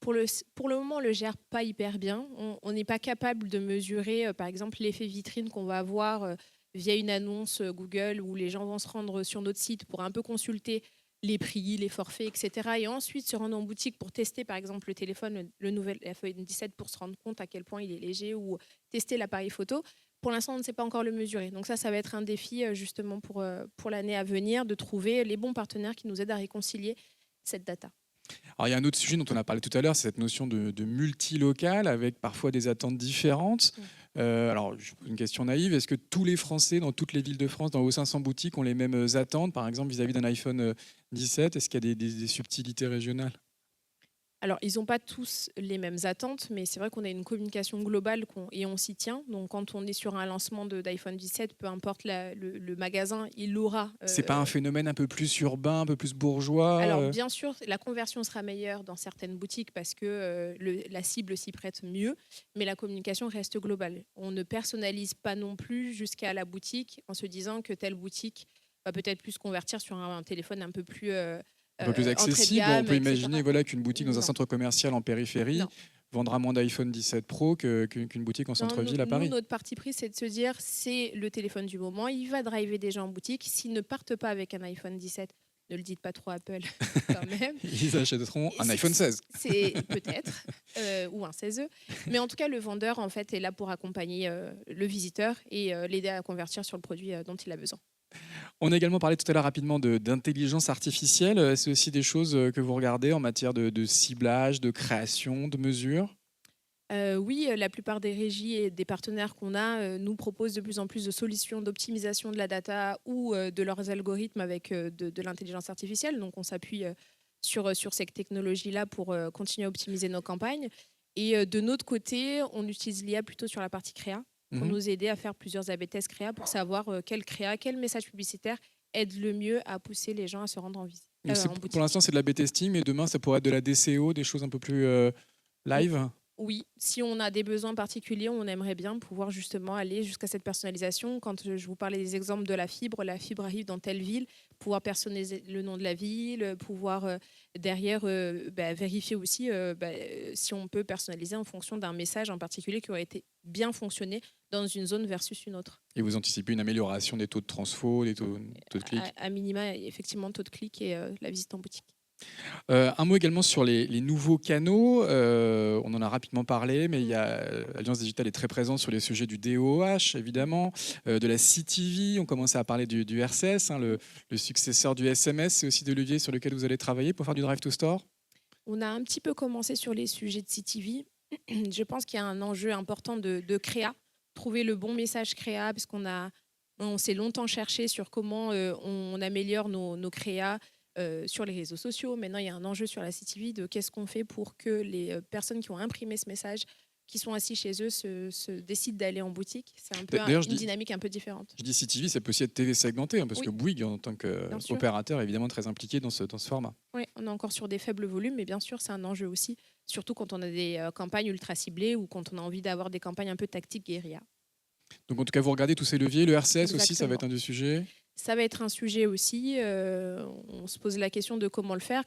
pour le moment, on le gère pas hyper bien. On n'est pas capable de mesurer, par exemple, l'effet vitrine qu'on va avoir via une annonce Google où les gens vont se rendre sur notre site pour un peu consulter les prix, les forfaits, etc. Et ensuite se rendre en boutique pour tester, par exemple, le téléphone, le nouvel iPhone 17 pour se rendre compte à quel point il est léger ou tester l'appareil photo. Pour l'instant, on ne sait pas encore le mesurer. Donc ça va être un défi justement pour l'année à venir de trouver les bons partenaires qui nous aident à réconcilier cette data. Alors, il y a un autre sujet dont on a parlé tout à l'heure, c'est cette notion de multilocal avec parfois des attentes différentes. Alors, je pose une question naïve, est-ce que tous les Français dans toutes les villes de France, dans vos 500 boutiques, ont les mêmes attentes, par exemple vis-à-vis d'un iPhone 17? Est-ce qu'il y a des subtilités régionales? Alors, ils n'ont pas tous les mêmes attentes, mais c'est vrai qu'on a une communication globale et on s'y tient. Donc, quand on est sur un lancement d'iPhone 17, peu importe le magasin, il l'aura. C'est pas un phénomène un peu plus urbain, un peu plus bourgeois? Alors, bien sûr, la conversion sera meilleure dans certaines boutiques parce que la cible s'y prête mieux, mais la communication reste globale. On ne personnalise pas non plus jusqu'à la boutique en se disant que telle boutique va peut-être plus convertir sur un téléphone un peu plus... un peu plus accessible. gamme, On peut etc. imaginer voilà, qu'une boutique dans un Non. centre commercial en périphérie Non. vendra moins d'iPhone 17 Pro qu'une boutique en Non, centre-ville à Paris. Nous, notre parti pris, c'est de se dire c'est le téléphone du moment, il va driver des gens en boutique. S'ils ne partent pas avec un iPhone 17, ne le dites pas trop à Apple quand même. Ils achèteront un iPhone 16. C'est peut-être, ou un 16e. Mais en tout cas, le vendeur en fait, est là pour accompagner le visiteur et l'aider à convertir sur le produit dont il a besoin. On a également parlé tout à l'heure rapidement d'intelligence artificielle. C'est aussi des choses que vous regardez en matière de ciblage, de création, de mesure? Oui, la plupart des régies et des partenaires qu'on a nous proposent de plus en plus de solutions d'optimisation de la data ou de leurs algorithmes avec de l'intelligence artificielle. Donc, on s'appuie sur cette technologie-là pour continuer à optimiser nos campagnes. Et de notre côté, on utilise l'IA plutôt sur la partie créa pour nous aider à faire plusieurs A/B tests créa pour savoir quel créa, quel message publicitaire aide le mieux à pousser les gens à se rendre en visite. Pour l'instant, c'est de la B-testing, mais demain, ça pourrait être de la DCO, des choses un peu plus live? Oui, si on a des besoins particuliers, on aimerait bien pouvoir justement aller jusqu'à cette personnalisation. Quand je vous parlais des exemples de la fibre arrive dans telle ville, pouvoir personnaliser le nom de la ville, pouvoir derrière vérifier aussi si on peut personnaliser en fonction d'un message en particulier qui aurait été bien fonctionné dans une zone versus une autre. Et vous anticipez une amélioration des taux de transfo, des taux de clic? À minima, effectivement, taux de clic et la visite en boutique. Un mot également sur les nouveaux canaux. On en a rapidement parlé, mais Alliance Digitale est très présente sur les sujets du DOH, évidemment, de la CTV. On commençait à parler du RCS, le successeur du SMS. C'est aussi des leviers sur lesquels vous allez travailler pour faire du Drive to Store? On a un petit peu commencé sur les sujets de CTV. Je pense qu'il y a un enjeu important de créa, trouver le bon message créa, parce on s'est longtemps cherché sur comment on améliore nos créas sur les réseaux sociaux. Maintenant, il y a un enjeu sur la CTV de qu'est-ce qu'on fait pour que les personnes qui ont imprimé ce message, qui sont assis chez eux, se décident d'aller en boutique. C'est un peu une dynamique un peu différente. Je dis CTV, ça peut aussi être TV segmenté, parce que Bouygues, en tant qu'opérateur, est évidemment très impliqué dans ce format. Oui, on est encore sur des faibles volumes, mais bien sûr, c'est un enjeu aussi, surtout quand on a des campagnes ultra ciblées ou quand on a envie d'avoir des campagnes un peu tactiques guérilla. Donc, en tout cas, vous regardez tous ces leviers. Le RCS aussi, ça va être un des sujets? Ça va être un sujet aussi. On se pose la question de comment le faire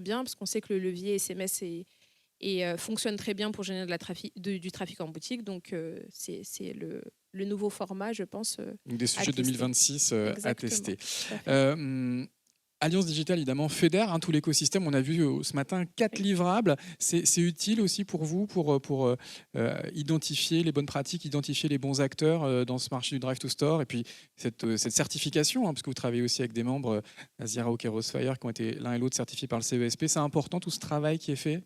bien, parce qu'on sait que le levier SMS fonctionne très bien pour générer du trafic en boutique. Donc, c'est le nouveau format, je pense. Donc des sujets 2026 à tester. Alliance Digitale, évidemment, fédère tout l'écosystème. On a vu ce matin 4 livrables. C'est utile aussi pour vous, pour identifier les bonnes pratiques, identifier les bons acteurs dans ce marché du Drive to Store. Et puis cette certification, parce que vous travaillez aussi avec des membres, Azira ou Crossfire, qui ont été l'un et l'autre certifiés par le CESP. C'est important tout ce travail qui est fait?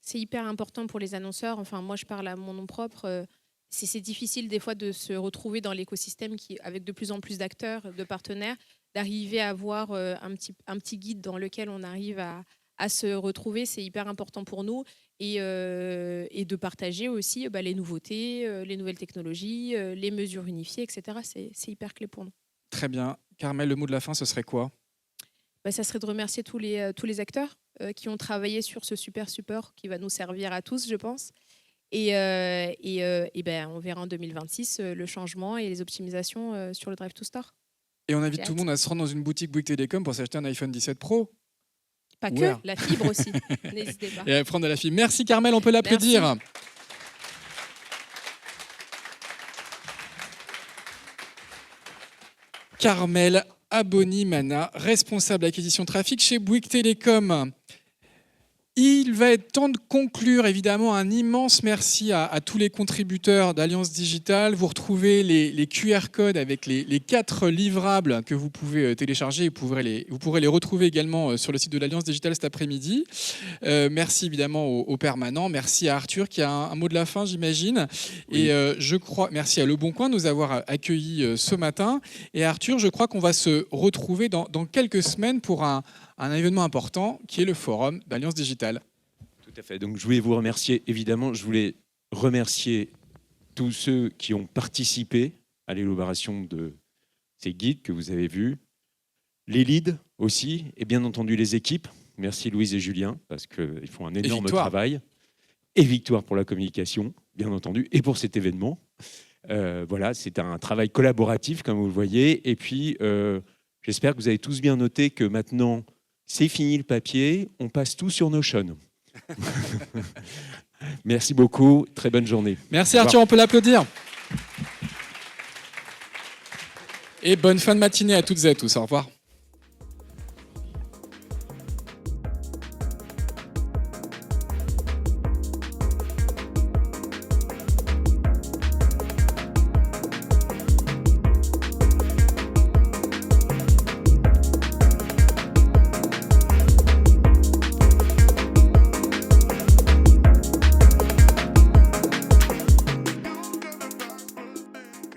C'est hyper important pour les annonceurs. Enfin, moi, je parle à mon nom propre. C'est difficile des fois de se retrouver dans l'écosystème avec de plus en plus d'acteurs, de partenaires, d'arriver à avoir un petit guide dans lequel on arrive à se retrouver. C'est hyper important pour nous et de partager aussi les nouveautés, les nouvelles technologies, les mesures unifiées, etc. C'est hyper clé pour nous. Très bien. Carmel, le mot de la fin, ce serait quoi? Ça serait de remercier tous les acteurs qui ont travaillé sur ce super support qui va nous servir à tous, je pense. Et on verra en 2026 le changement et les optimisations sur le Drive to Store. Et on invite tout le monde à se rendre dans une boutique Bouygues Télécom pour s'acheter un iPhone 17 Pro. Pas que, Ouais. la fibre aussi. N'hésitez pas. Et à prendre de la fibre. Merci Carmel, on peut l'applaudir. Merci. Carmel Aboni-Mana, responsable acquisition trafic chez Bouygues Télécom. Il va être temps de conclure. Évidemment, un immense merci à tous les contributeurs d'Alliance Digitale. Vous retrouvez les QR codes avec les 4 livrables que vous pouvez télécharger. Vous pourrez les retrouver également sur le site de l'Alliance Digitale cet après-midi. Merci évidemment aux permanents. Merci à Arthur qui a un mot de la fin, j'imagine. Oui. Et je crois, merci à Le Bon Coin de nous avoir accueillis ce matin. Et Arthur, je crois qu'on va se retrouver dans quelques semaines pour un événement important qui est le forum d'Alliance Digitale. Tout à fait. Donc, je voulais vous remercier. Évidemment, je voulais remercier tous ceux qui ont participé à l'élaboration de ces guides que vous avez vus, les leads aussi, et bien entendu les équipes. Merci Louise et Julien, parce qu'ils font un énorme travail. Et victoire pour la communication, bien entendu, et pour cet événement. Voilà, c'est un travail collaboratif, comme vous le voyez. Et puis, j'espère que vous avez tous bien noté que maintenant, c'est fini le papier, on passe tout sur Notion. Merci beaucoup, très bonne journée. Merci Arthur, on peut l'applaudir. Et bonne fin de matinée à toutes et à tous. Au revoir.